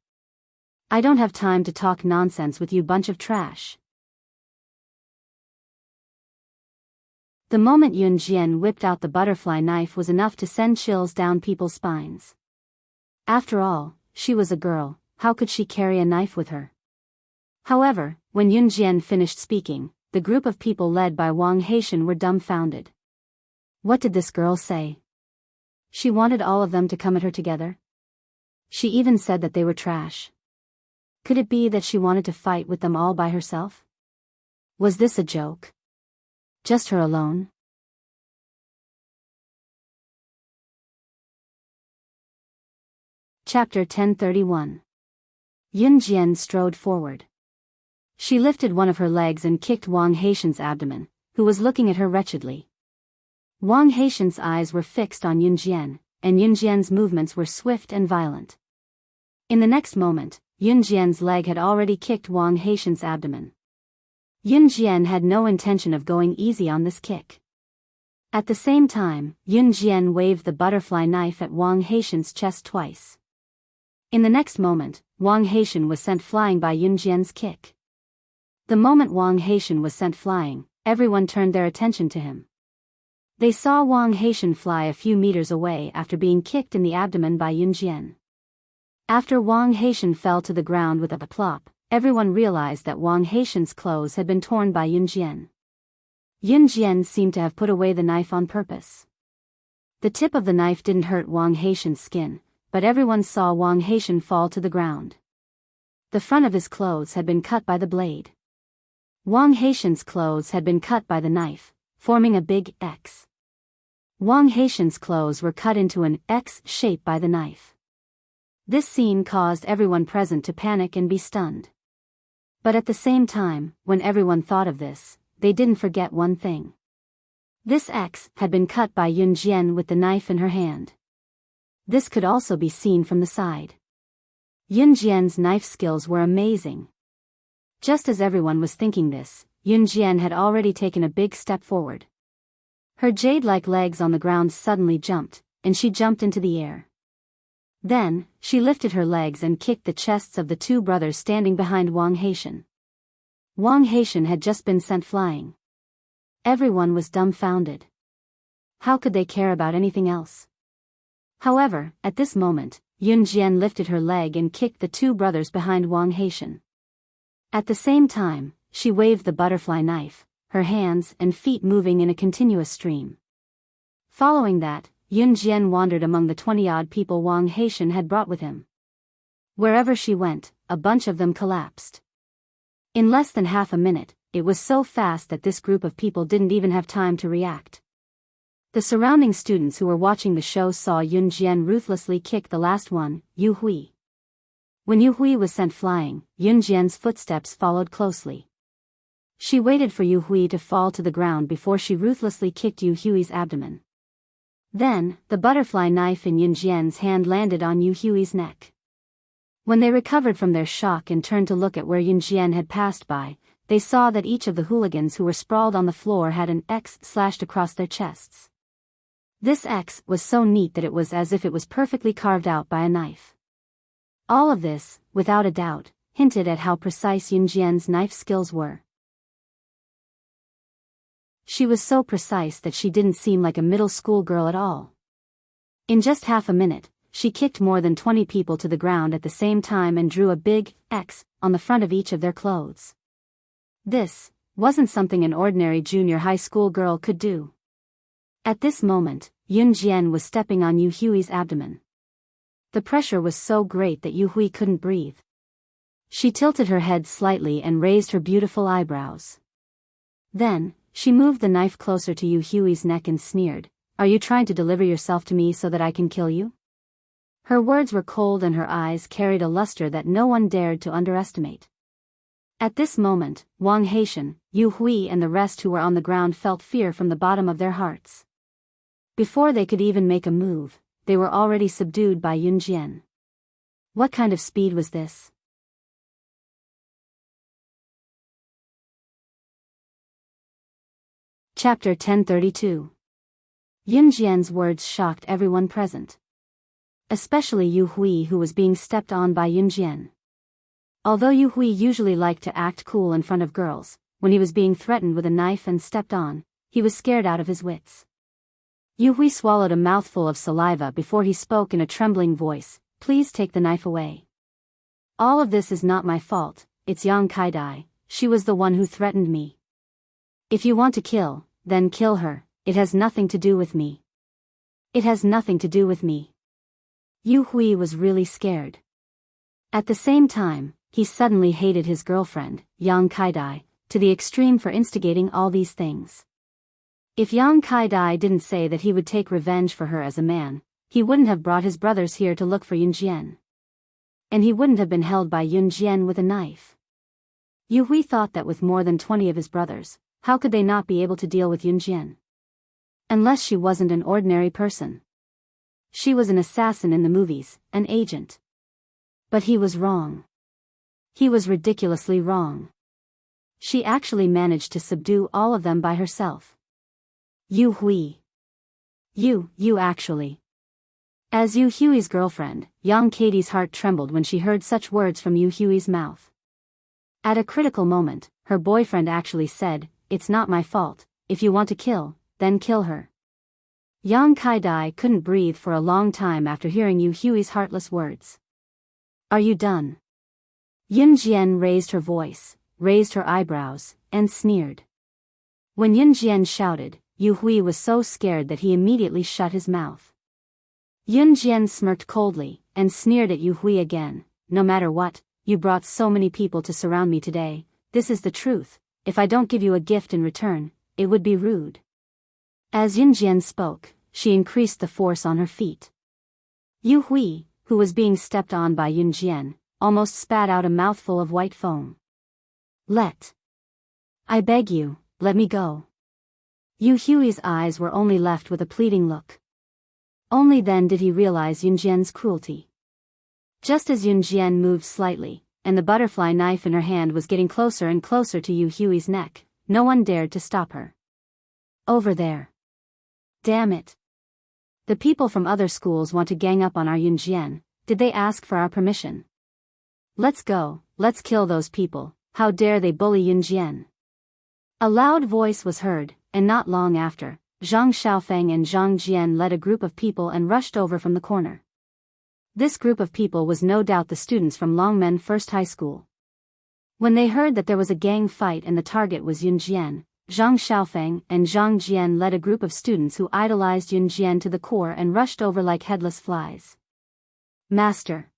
I don't have time to talk nonsense with you bunch of trash. The moment Yunjian whipped out the butterfly knife was enough to send chills down people's spines. After all, she was a girl, how could she carry a knife with her? However, when Yunjian finished speaking, the group of people led by Wang Haitian were dumbfounded. What did this girl say? She wanted all of them to come at her together? She even said that they were trash. Could it be that she wanted to fight with them all by herself? Was this a joke? Just her alone? Chapter 1031. Yunjian strode forward. She lifted one of her legs and kicked Wang Haitian's abdomen, who was looking at her wretchedly. Wang Haitian's eyes were fixed on Yunjian, and Yunjian's movements were swift and violent. In the next moment, Yunjian's leg had already kicked Wang Haitian's abdomen. Yunjian had no intention of going easy on this kick. At the same time, Yunjian waved the butterfly knife at Wang Haitian's chest twice. In the next moment, Wang Haitian was sent flying by Yunjian's kick. The moment Wang Haitian was sent flying, everyone turned their attention to him. They saw Wang Haitian fly a few meters away after being kicked in the abdomen by Yunjian. After Wang Haitian fell to the ground with a plop, everyone realized that Wang Haitian's clothes had been torn by Yunjian. Yunjian seemed to have put away the knife on purpose. The tip of the knife didn't hurt Wang Haitian's skin, but everyone saw Wang Haitian fall to the ground. The front of his clothes had been cut by the blade. Wang Haitian's clothes had been cut by the knife, forming a big X. Wang Haitian's clothes were cut into an X shape by the knife. This scene caused everyone present to panic and be stunned. But at the same time, when everyone thought of this, they didn't forget one thing. This X had been cut by Yunjian with the knife in her hand. This could also be seen from the side. Yunjian's knife skills were amazing. Just as everyone was thinking this, Yunjian had already taken a big step forward. Her jade-like legs on the ground suddenly jumped, and she jumped into the air. Then, she lifted her legs and kicked the chests of the two brothers standing behind Wang Haitian. Wang Haitian had just been sent flying. Everyone was dumbfounded. How could they care about anything else? However, at this moment, Yunjian lifted her leg and kicked the two brothers behind Wang Haitian. At the same time, she waved the butterfly knife, her hands and feet moving in a continuous stream. Following that, Yunjian wandered among the 20-odd people Wang Haitian had brought with him. Wherever she went, a bunch of them collapsed. In less than half a minute, it was so fast that this group of people didn't even have time to react. The surrounding students who were watching the show saw Yunjian ruthlessly kick the last one, Yu Hui. When Yu Hui was sent flying, Yunjian's footsteps followed closely. She waited for Yu Hui to fall to the ground before she ruthlessly kicked Yu Hui's abdomen. Then, the butterfly knife in Yun Jian's hand landed on Yu Hui's neck. When they recovered from their shock and turned to look at where Yun Jian had passed by, they saw that each of the hooligans who were sprawled on the floor had an X slashed across their chests. This X was so neat that it was as if it was perfectly carved out by a knife. All of this, without a doubt, hinted at how precise Yun Jian's knife skills were. She was so precise that she didn't seem like a middle school girl at all. In just half a minute, she kicked more than 20 people to the ground at the same time and drew a big X on the front of each of their clothes. This wasn't something an ordinary junior high school girl could do. At this moment, Yun Jian was stepping on Yu Hui's abdomen. The pressure was so great that Yu Hui couldn't breathe. She tilted her head slightly and raised her beautiful eyebrows. Then, she moved the knife closer to Yu Hui's neck and sneered, "Are you trying to deliver yourself to me so that I can kill you?" Her words were cold and her eyes carried a luster that no one dared to underestimate. At this moment, Wang Haitian, Yu Hui and the rest who were on the ground felt fear from the bottom of their hearts. Before they could even make a move, they were already subdued by Yun Jian. What kind of speed was this? Chapter 1032. Yun Jian's words shocked everyone present. Especially Yu Hui, who was being stepped on by Yun Jian. Although Yu Hui usually liked to act cool in front of girls, when he was being threatened with a knife and stepped on, he was scared out of his wits. Yu Hui swallowed a mouthful of saliva before he spoke in a trembling voice, "Please take the knife away. All of this is not my fault, it's Yang Kaidai, she was the one who threatened me. If you want to kill, then kill her, it has nothing to do with me. It has nothing to do with me." Yu Hui was really scared. At the same time, he suddenly hated his girlfriend, Yang Kaidai, to the extreme for instigating all these things. If Yang Kaidai didn't say that he would take revenge for her as a man, he wouldn't have brought his brothers here to look for Yun Jian. And he wouldn't have been held by Yun Jian with a knife. Yu Hui thought that with more than 20 of his brothers, how could they not be able to deal with Yun Jian? Unless she wasn't an ordinary person. She was an assassin in the movies, an agent. But he was wrong. He was ridiculously wrong. She actually managed to subdue all of them by herself. Yu Hui. You actually. As Yu Hui's girlfriend, Yang Katie's heart trembled when she heard such words from Yu Hui's mouth. At a critical moment, her boyfriend actually said, "It's not my fault, if you want to kill, then kill her." Yang Kaidai couldn't breathe for a long time after hearing Yu Hui's heartless words. "Are you done?" Yun Jian raised her voice, raised her eyebrows, and sneered. When Yun Jian shouted, Yu Hui was so scared that he immediately shut his mouth. Yun Jian smirked coldly, and sneered at Yu Hui again, "No matter what, you brought so many people to surround me today, this is the truth, if I don't give you a gift in return, it would be rude." As Yun Jian spoke, she increased the force on her feet. Yu Hui, who was being stepped on by Yun Jian, almost spat out a mouthful of white foam. I beg you, let me go." Yu Hui's eyes were only left with a pleading look. Only then did he realize Yun Jian's cruelty. Just as Yun Jian moved slightly, and the butterfly knife in her hand was getting closer and closer to Yu Hui's neck, no one dared to stop her. "Over there. Damn it. The people from other schools want to gang up on our Yun Jian, did they ask for our permission? Let's go, let's kill those people, how dare they bully Yun Jian." A loud voice was heard, and not long after, Zhang Xiaofeng and Zhang Jian led a group of people and rushed over from the corner. This group of people was no doubt the students from Longmen First High School. When they heard that there was a gang fight and the target was Yun Jian, Zhang Xiaofeng and Zhang Jian led a group of students who idolized Yun Jian to the core and rushed over like headless flies. "Master."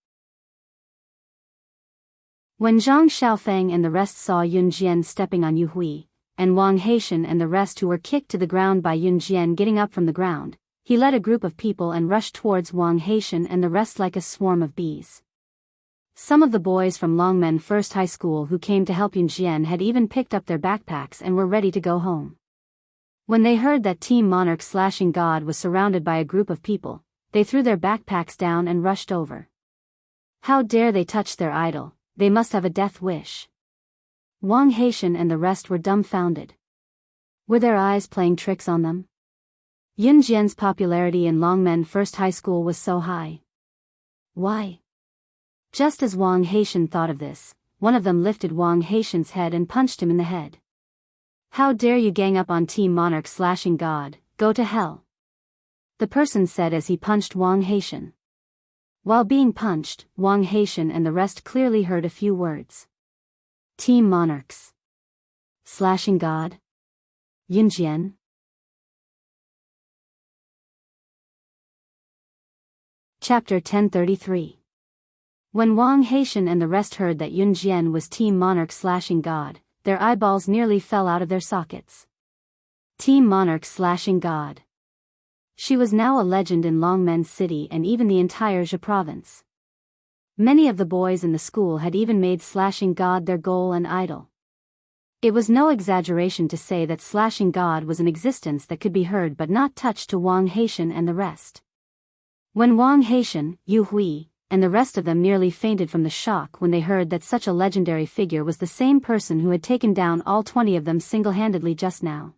When Zhang Xiaofeng and the rest saw Yun Jian stepping on Yu Hui, and Wang Haitian and the rest who were kicked to the ground by Yun Jian getting up from the ground, he led a group of people and rushed towards Wang Haitian and the rest like a swarm of bees. Some of the boys from Longmen First High School who came to help Yunjian had even picked up their backpacks and were ready to go home. When they heard that Team Monarch Slashing God was surrounded by a group of people, they threw their backpacks down and rushed over. How dare they touch their idol, they must have a death wish. Wang Haitian and the rest were dumbfounded. Were their eyes playing tricks on them? Yunjian's popularity in Longmen First High School was so high. Why? Just as Wang Haitian thought of this, one of them lifted Wang Haitian's head and punched him in the head. How dare you gang up on Team Monarch Slashing God, go to hell. The person said as he punched Wang Haitian. While being punched, Wang Haitian and the rest clearly heard a few words. Team Monarchs. Slashing God. Yunjian. Chapter 1033. When Wang Haitian and the rest heard that Yunjian was Team Monarch Slashing God, their eyeballs nearly fell out of their sockets. Team Monarch Slashing God. She was now a legend in Longmen City and even the entire Zhe province. Many of the boys in the school had even made Slashing God their goal and idol. It was no exaggeration to say that Slashing God was an existence that could be heard but not touched to Wang Haitian and the rest. When Wang Haitian, Yu Hui, and the rest of them nearly fainted from the shock when they heard that such a legendary figure was the same person who had taken down all 20 of them single-handedly just now.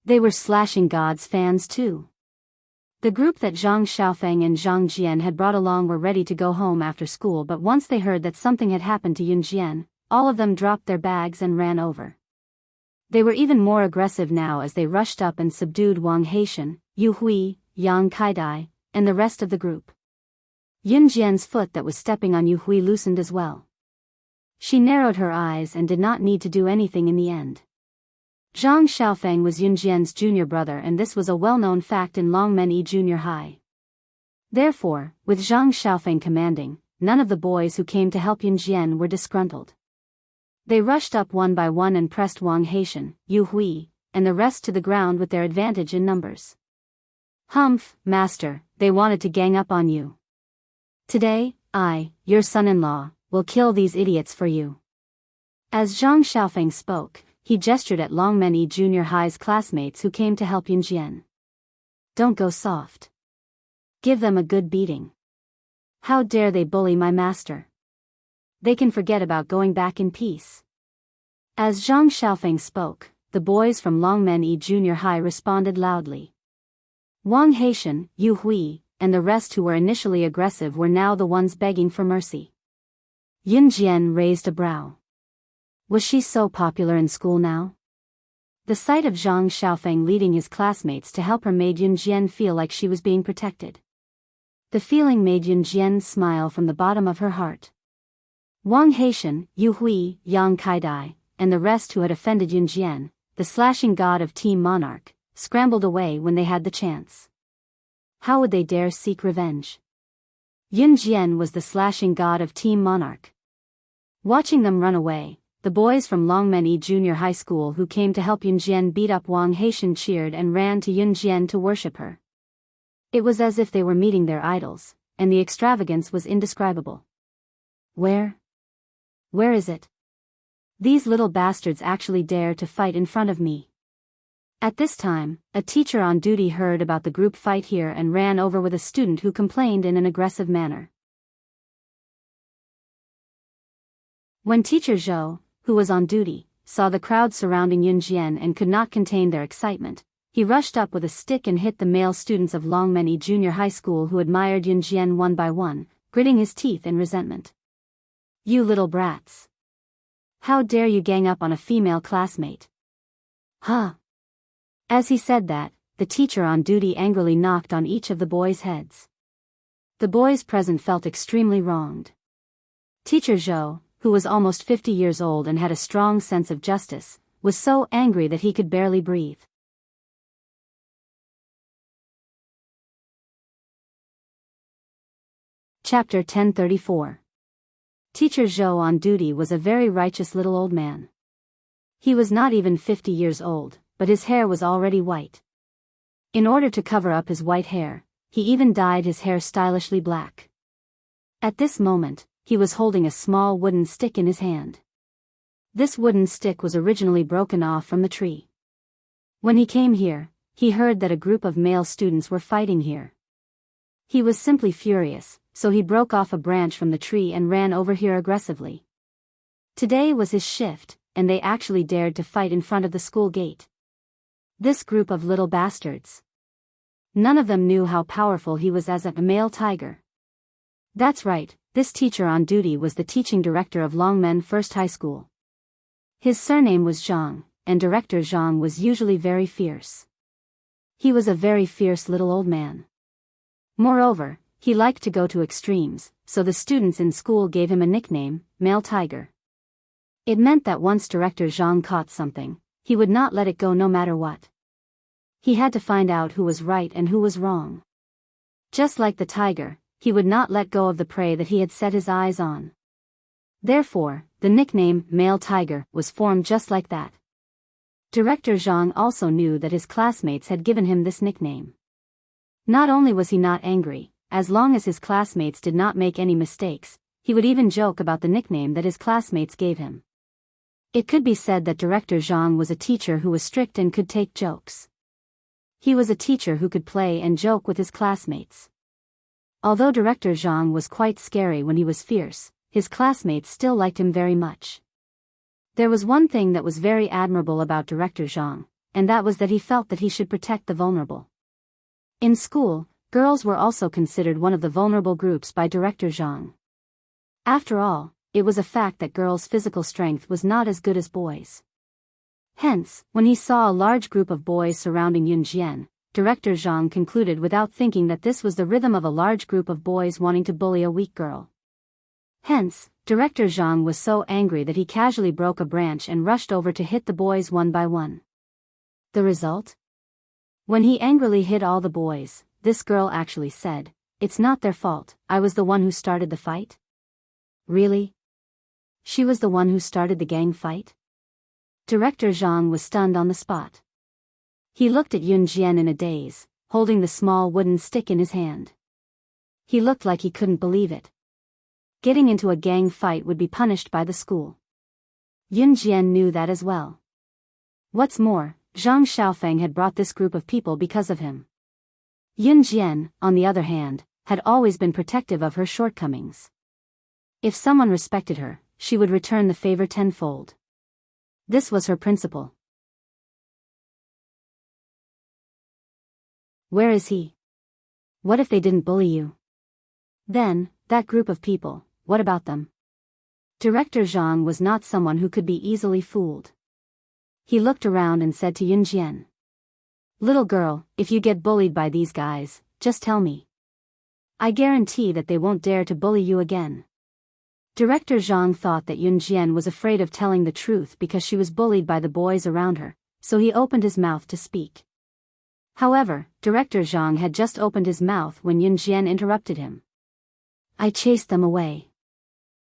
They were Slashing God's fans too. The group that Zhang Xiaofeng and Zhang Jian had brought along were ready to go home after school, but once they heard that something had happened to Yunjian, all of them dropped their bags and ran over. They were even more aggressive now as they rushed up and subdued Wang Haitian, Yu Hui, Yang Kaidai, and the rest of the group. Yunjian's foot that was stepping on Yu Hui loosened as well. She narrowed her eyes and did not need to do anything in the end. Zhang Xiaofeng was Yunjian's junior brother, and this was a well-known fact in Longmen Junior High. Therefore, with Zhang Xiaofeng commanding, none of the boys who came to help Yunjian were disgruntled. They rushed up one by one and pressed Wang Haitian, Yu Hui, and the rest to the ground with their advantage in numbers. Humph, master, they wanted to gang up on you. Today, I, your son-in-law, will kill these idiots for you. As Zhang Xiaofeng spoke, he gestured at Longmen Junior High's classmates who came to help Yunjian. Don't go soft. Give them a good beating. How dare they bully my master? They can forget about going back in peace. As Zhang Xiaofeng spoke, the boys from Longmen Junior High responded loudly. Wang Haitian, Yu Hui, and the rest who were initially aggressive were now the ones begging for mercy. Yunjian raised a brow. Was she so popular in school now? The sight of Zhang Xiaofeng leading his classmates to help her made Yunjian feel like she was being protected. The feeling made Yunjian smile from the bottom of her heart. Wang Haitian, Yu Hui, Yang Kaidai, and the rest who had offended Yunjian, the slashing god of Team Monarch, scrambled away when they had the chance. How would they dare seek revenge? Yunjian was the slashing god of Team Monarch. Watching them run away, the boys from Longmen Junior High School who came to help Yunjian beat up Wang Haitian cheered and ran to Yunjian to worship her. It was as if they were meeting their idols, and the extravagance was indescribable. Where is it? These little bastards actually dare to fight in front of me. At this time, a teacher on duty heard about the group fight here and ran over with a student who complained in an aggressive manner. When Teacher Zhou, who was on duty, saw the crowd surrounding Yunjian and could not contain their excitement, he rushed up with a stick and hit the male students of Longmen Junior High School who admired Yunjian one by one, gritting his teeth in resentment. You little brats. How dare you gang up on a female classmate? Huh? As he said that, the teacher on duty angrily knocked on each of the boys' heads. The boys present felt extremely wronged. Teacher Zhou, who was almost 50 years old and had a strong sense of justice, was so angry that he could barely breathe. Chapter 1034. Teacher Zhou on duty was a very righteous little old man. He was not even 50 years old, but his hair was already white. In order to cover up his white hair, he even dyed his hair stylishly black. At this moment, he was holding a small wooden stick in his hand. This wooden stick was originally broken off from the tree. When he came here, he heard that a group of male students were fighting here. He was simply furious, so he broke off a branch from the tree and ran over here aggressively. Today was his shift, and they actually dared to fight in front of the school gate. This group of little bastards. None of them knew how powerful he was as a male tiger. That's right, this teacher on duty was the teaching director of Longmen First High School. His surname was Zhang, and Director Zhang was usually very fierce. He was a very fierce little old man. Moreover, he liked to go to extremes, so the students in school gave him a nickname, Male Tiger. It meant that once Director Zhang caught something, he would not let it go no matter what. He had to find out who was right and who was wrong. Just like the tiger, he would not let go of the prey that he had set his eyes on. Therefore, the nickname, Male Tiger, was formed just like that. Director Zhang also knew that his classmates had given him this nickname. Not only was he not angry, as long as his classmates did not make any mistakes, he would even joke about the nickname that his classmates gave him. It could be said that Director Zhang was a teacher who was strict and could take jokes. He was a teacher who could play and joke with his classmates. Although Director Zhang was quite scary when he was fierce, his classmates still liked him very much. There was one thing that was very admirable about Director Zhang, and that was that he felt that he should protect the vulnerable. In school, girls were also considered one of the vulnerable groups by Director Zhang. After all, it was a fact that girls' physical strength was not as good as boys. Hence, when he saw a large group of boys surrounding Yun Jian, Director Zhang concluded without thinking that this was the rhythm of a large group of boys wanting to bully a weak girl. Hence, Director Zhang was so angry that he casually broke a branch and rushed over to hit the boys one by one. The result? When he angrily hit all the boys, this girl actually said, "It's not their fault, I was the one who started the fight." Really? She was the one who started the gang fight? Director Zhang was stunned on the spot. He looked at Yun Jian in a daze, holding the small wooden stick in his hand. He looked like he couldn't believe it. Getting into a gang fight would be punished by the school. Yun Jian knew that as well. What's more, Zhang Xiaofeng had brought this group of people because of him. Yun Jian, on the other hand, had always been protective of her shortcomings. If someone respected her, she would return the favor tenfold. This was her principle. Where is he? What if they didn't bully you? Then, that group of people, what about them? Director Zhang was not someone who could be easily fooled. He looked around and said to Yun Jian, "Little girl, if you get bullied by these guys, just tell me. I guarantee that they won't dare to bully you again." Director Zhang thought that Yun Jian was afraid of telling the truth because she was bullied by the boys around her, so he opened his mouth to speak. However, Director Zhang had just opened his mouth when Yun Jian interrupted him. "I chased them away."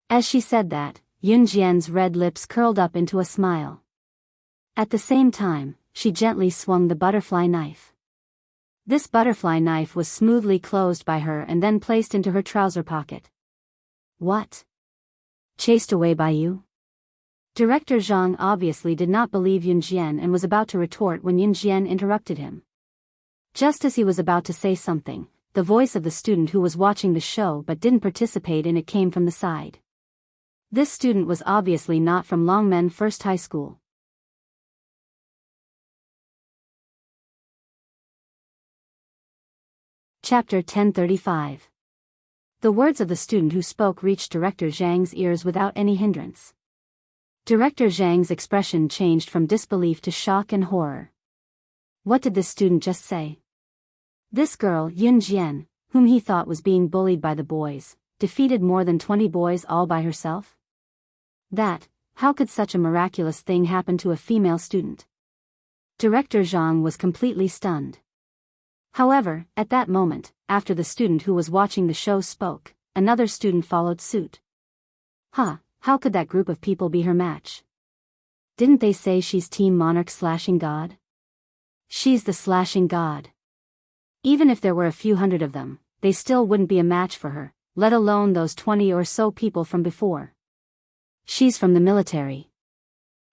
As she said that, Yun Jian's red lips curled up into a smile. At the same time, she gently swung the butterfly knife. This butterfly knife was smoothly closed by her and then placed into her trouser pocket. "What? Chased away by you?" Director Zhang obviously did not believe Yun Jian and was about to retort when Yun Jian interrupted him. Just as he was about to say something, the voice of the student who was watching the show but didn't participate in it came from the side. This student was obviously not from Longmen First High School. Chapter 1035. The words of the student who spoke reached Director Zhang's ears without any hindrance. Director Zhang's expression changed from disbelief to shock and horror. What did this student just say? This girl, Yun Jian, whom he thought was being bullied by the boys, defeated more than 20 boys all by herself? How could such a miraculous thing happen to a female student? Director Zhang was completely stunned. However, at that moment, after the student who was watching the show spoke, another student followed suit. How could that group of people be her match? Didn't they say she's Team Monarch Slashing God? She's the Slashing God. Even if there were a few hundred of them, they still wouldn't be a match for her, let alone those 20 or so people from before. She's from the military.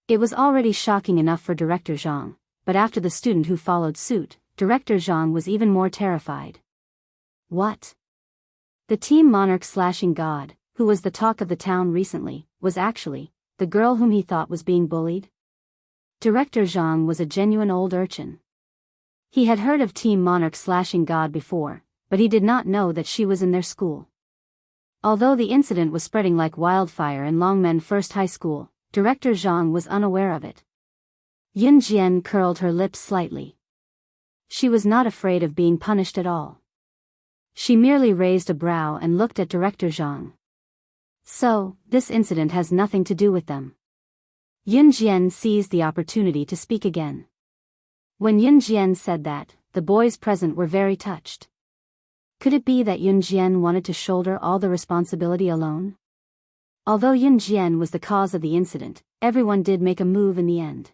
It was already shocking enough for Director Zhang, but after the student who followed suit, Director Zhang was even more terrified. What? The team monarch/god, who was the talk of the town recently, was actually the girl whom he thought was being bullied? Director Zhang was a genuine old urchin. He had heard of Team Monarch/God before, but he did not know that she was in their school. Although the incident was spreading like wildfire in Longmen First High School, Director Zhang was unaware of it. Yun Jian curled her lips slightly. She was not afraid of being punished at all. She merely raised a brow and looked at Director Zhang. So, this incident has nothing to do with them. Yun Jian seized the opportunity to speak again. When Yun Jian said that, the boys present were very touched. Could it be that Yun Jian wanted to shoulder all the responsibility alone? Although Yun Jian was the cause of the incident, everyone did make a move in the end.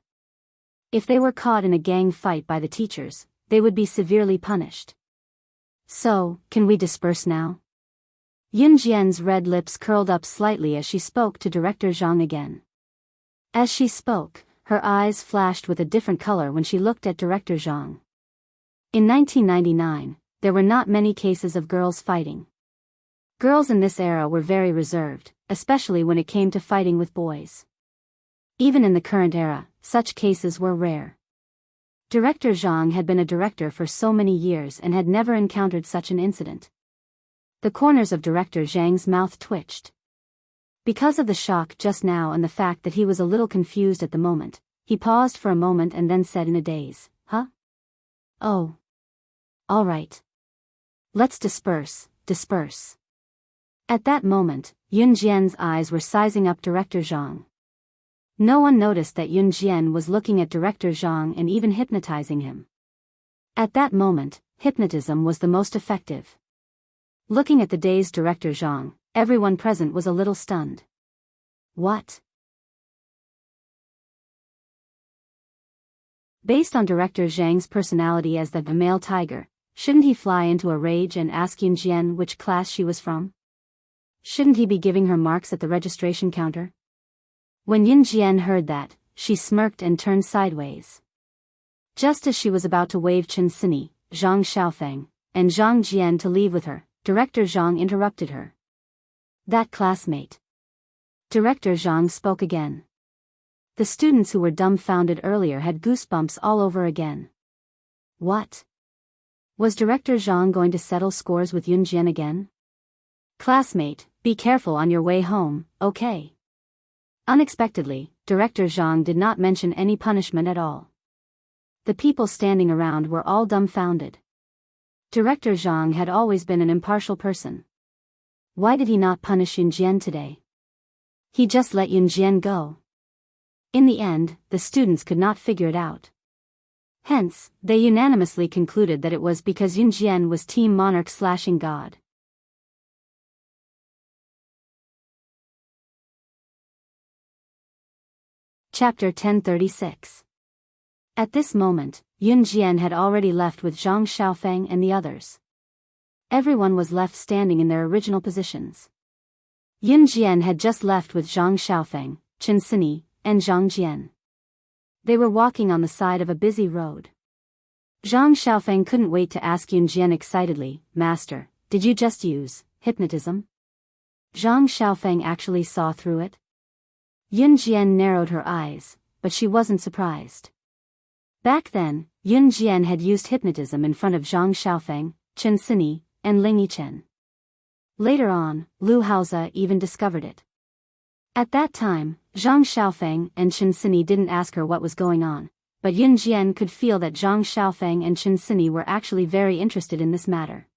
If they were caught in a gang fight by the teachers, they would be severely punished. So, can we disperse now? Yun Jian's red lips curled up slightly as she spoke to Director Zhang again. As she spoke, her eyes flashed with a different color when she looked at Director Zhang. In 1999, there were not many cases of girls fighting. Girls in this era were very reserved, especially when it came to fighting with boys. Even in the current era, such cases were rare. Director Zhang had been a director for so many years and had never encountered such an incident. The corners of Director Zhang's mouth twitched. Because of the shock just now and the fact that he was a little confused at the moment, he paused for a moment and then said in a daze, "Huh? Oh. All right. Let's disperse." At that moment, Yun Jian's eyes were sizing up Director Zhang. No one noticed that Yun Jian was looking at Director Zhang and even hypnotizing him. At that moment, hypnotism was the most effective. Looking at the dazed Director Zhang, everyone present was a little stunned. What? Based on Director Zhang's personality as the male tiger, shouldn't he fly into a rage and ask Yun Jian which class she was from? Shouldn't he be giving her marks at the registration counter? When Yun Jian heard that, she smirked and turned sideways. Just as she was about to wave Chen Sini, Zhang Xiaofeng, and Zhang Jian to leave with her, Director Zhang interrupted her. That classmate. Director Zhang spoke again. The students who were dumbfounded earlier had goosebumps all over again. What? Was Director Zhang going to settle scores with Yun Jian again? Classmate, be careful on your way home, okay? Unexpectedly, Director Zhang did not mention any punishment at all. The people standing around were all dumbfounded. Director Zhang had always been an impartial person. Why did he not punish Yun Jian today? He just let Yun Jian go. In the end, the students could not figure it out. Hence, they unanimously concluded that it was because Yun Jian was Team Monarch/God. Chapter 1036. At this moment, Yun Jian had already left with Zhang Xiaofeng and the others. Everyone was left standing in their original positions. Yun Jian had just left with Zhang Xiaofeng, Chen Sini, and Zhang Jian. They were walking on the side of a busy road. Zhang Xiaofeng couldn't wait to ask Yun Jian excitedly, "Master, did you just use hypnotism?" Zhang Xiaofeng actually saw through it. Yun Jian narrowed her eyes, but she wasn't surprised. Back then, Yun Jian had used hypnotism in front of Zhang Xiaofeng, Chen Sini, and Ling Yichen. Later on, Lu Haoze even discovered it. At that time, Zhang Xiaofeng and Chen Sini didn't ask her what was going on, but Yun Jian could feel that Zhang Xiaofeng and Chen Sini were actually very interested in this matter.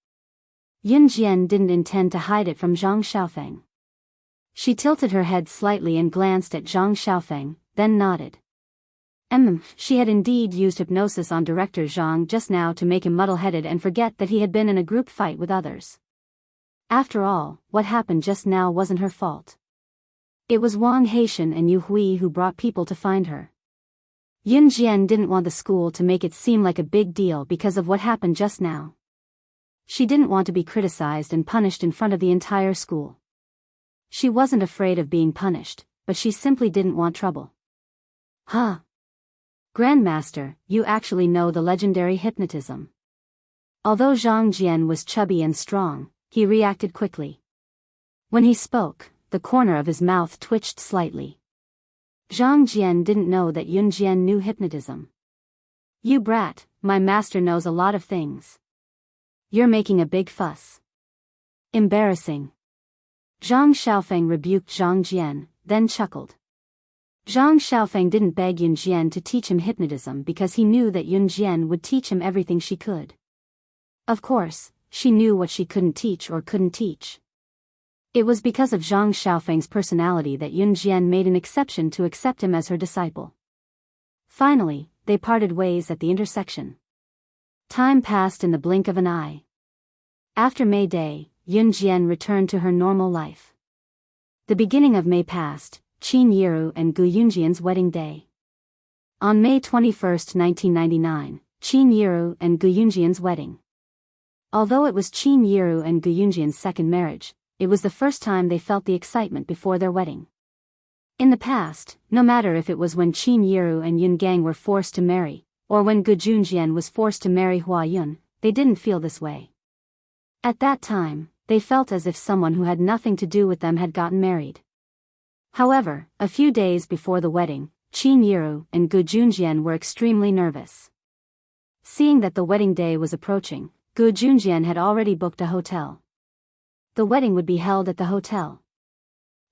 Yun Jian didn't intend to hide it from Zhang Xiaofeng. She tilted her head slightly and glanced at Zhang Xiaofeng, then nodded. She had indeed used hypnosis on Director Zhang just now to make him muddle-headed and forget that he had been in a group fight with others. After all, what happened just now wasn't her fault. It was Wang Haitian and Yu Hui who brought people to find her. Yun Jian didn't want the school to make it seem like a big deal because of what happened just now. She didn't want to be criticized and punished in front of the entire school. She wasn't afraid of being punished, but she simply didn't want trouble. Huh? Grandmaster, you actually know the legendary hypnotism. Although Zhang Jian was chubby and strong, he reacted quickly. When he spoke, the corner of his mouth twitched slightly. Zhang Jian didn't know that Yun Jian knew hypnotism. You brat, my master knows a lot of things. You're making a big fuss. Embarrassing. Zhang Xiaofeng rebuked Zhang Jian, then chuckled. Zhang Xiaofeng didn't beg Yun Jian to teach him hypnotism because he knew that Yun Jian would teach him everything she could. Of course, she knew what she couldn't teach or couldn't teach. It was because of Zhang Xiaofeng's personality that Yun Jian made an exception to accept him as her disciple. Finally, they parted ways at the intersection. Time passed in the blink of an eye. After May Day, Yun Jian returned to her normal life. The beginning of May passed, Qin Yiru and Gu Yunjian's wedding day. On May 21, 1999, Qin Yiru and Gu Yunjian's wedding. Although it was Qin Yiru and Gu Yunjian's second marriage, it was the first time they felt the excitement before their wedding. In the past, no matter if it was when Qin Yiru and Yun Gang were forced to marry, or when Gu Junjian was forced to marry Hua Yun, they didn't feel this way. At that time, they felt as if someone who had nothing to do with them had gotten married. However, a few days before the wedding, Qin Yiru and Gu Junjian were extremely nervous. Seeing that the wedding day was approaching, Gu Junjian had already booked a hotel. The wedding would be held at the hotel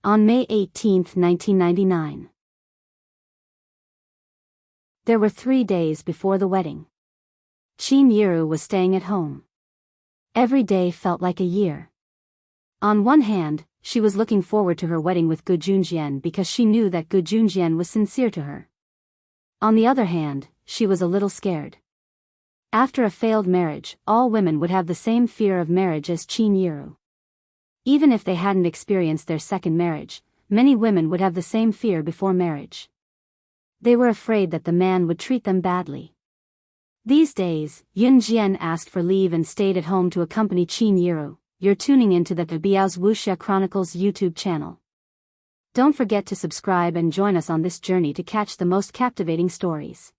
on May 18, 1999. There were 3 days before the wedding. Qin Yiru was staying at home. Every day felt like a year. On one hand, she was looking forward to her wedding with Gu Junjian because she knew that Gu Junjian was sincere to her. On the other hand, she was a little scared. After a failed marriage, all women would have the same fear of marriage as Qin Yiru. Even if they hadn't experienced their second marriage, many women would have the same fear before marriage. They were afraid that the man would treat them badly. These days, Yun Jian asked for leave and stayed at home to accompany Qin Yiru. You're tuning into the Biyao's Wuxia Chronicles YouTube channel. Don't forget to subscribe and join us on this journey to catch the most captivating stories.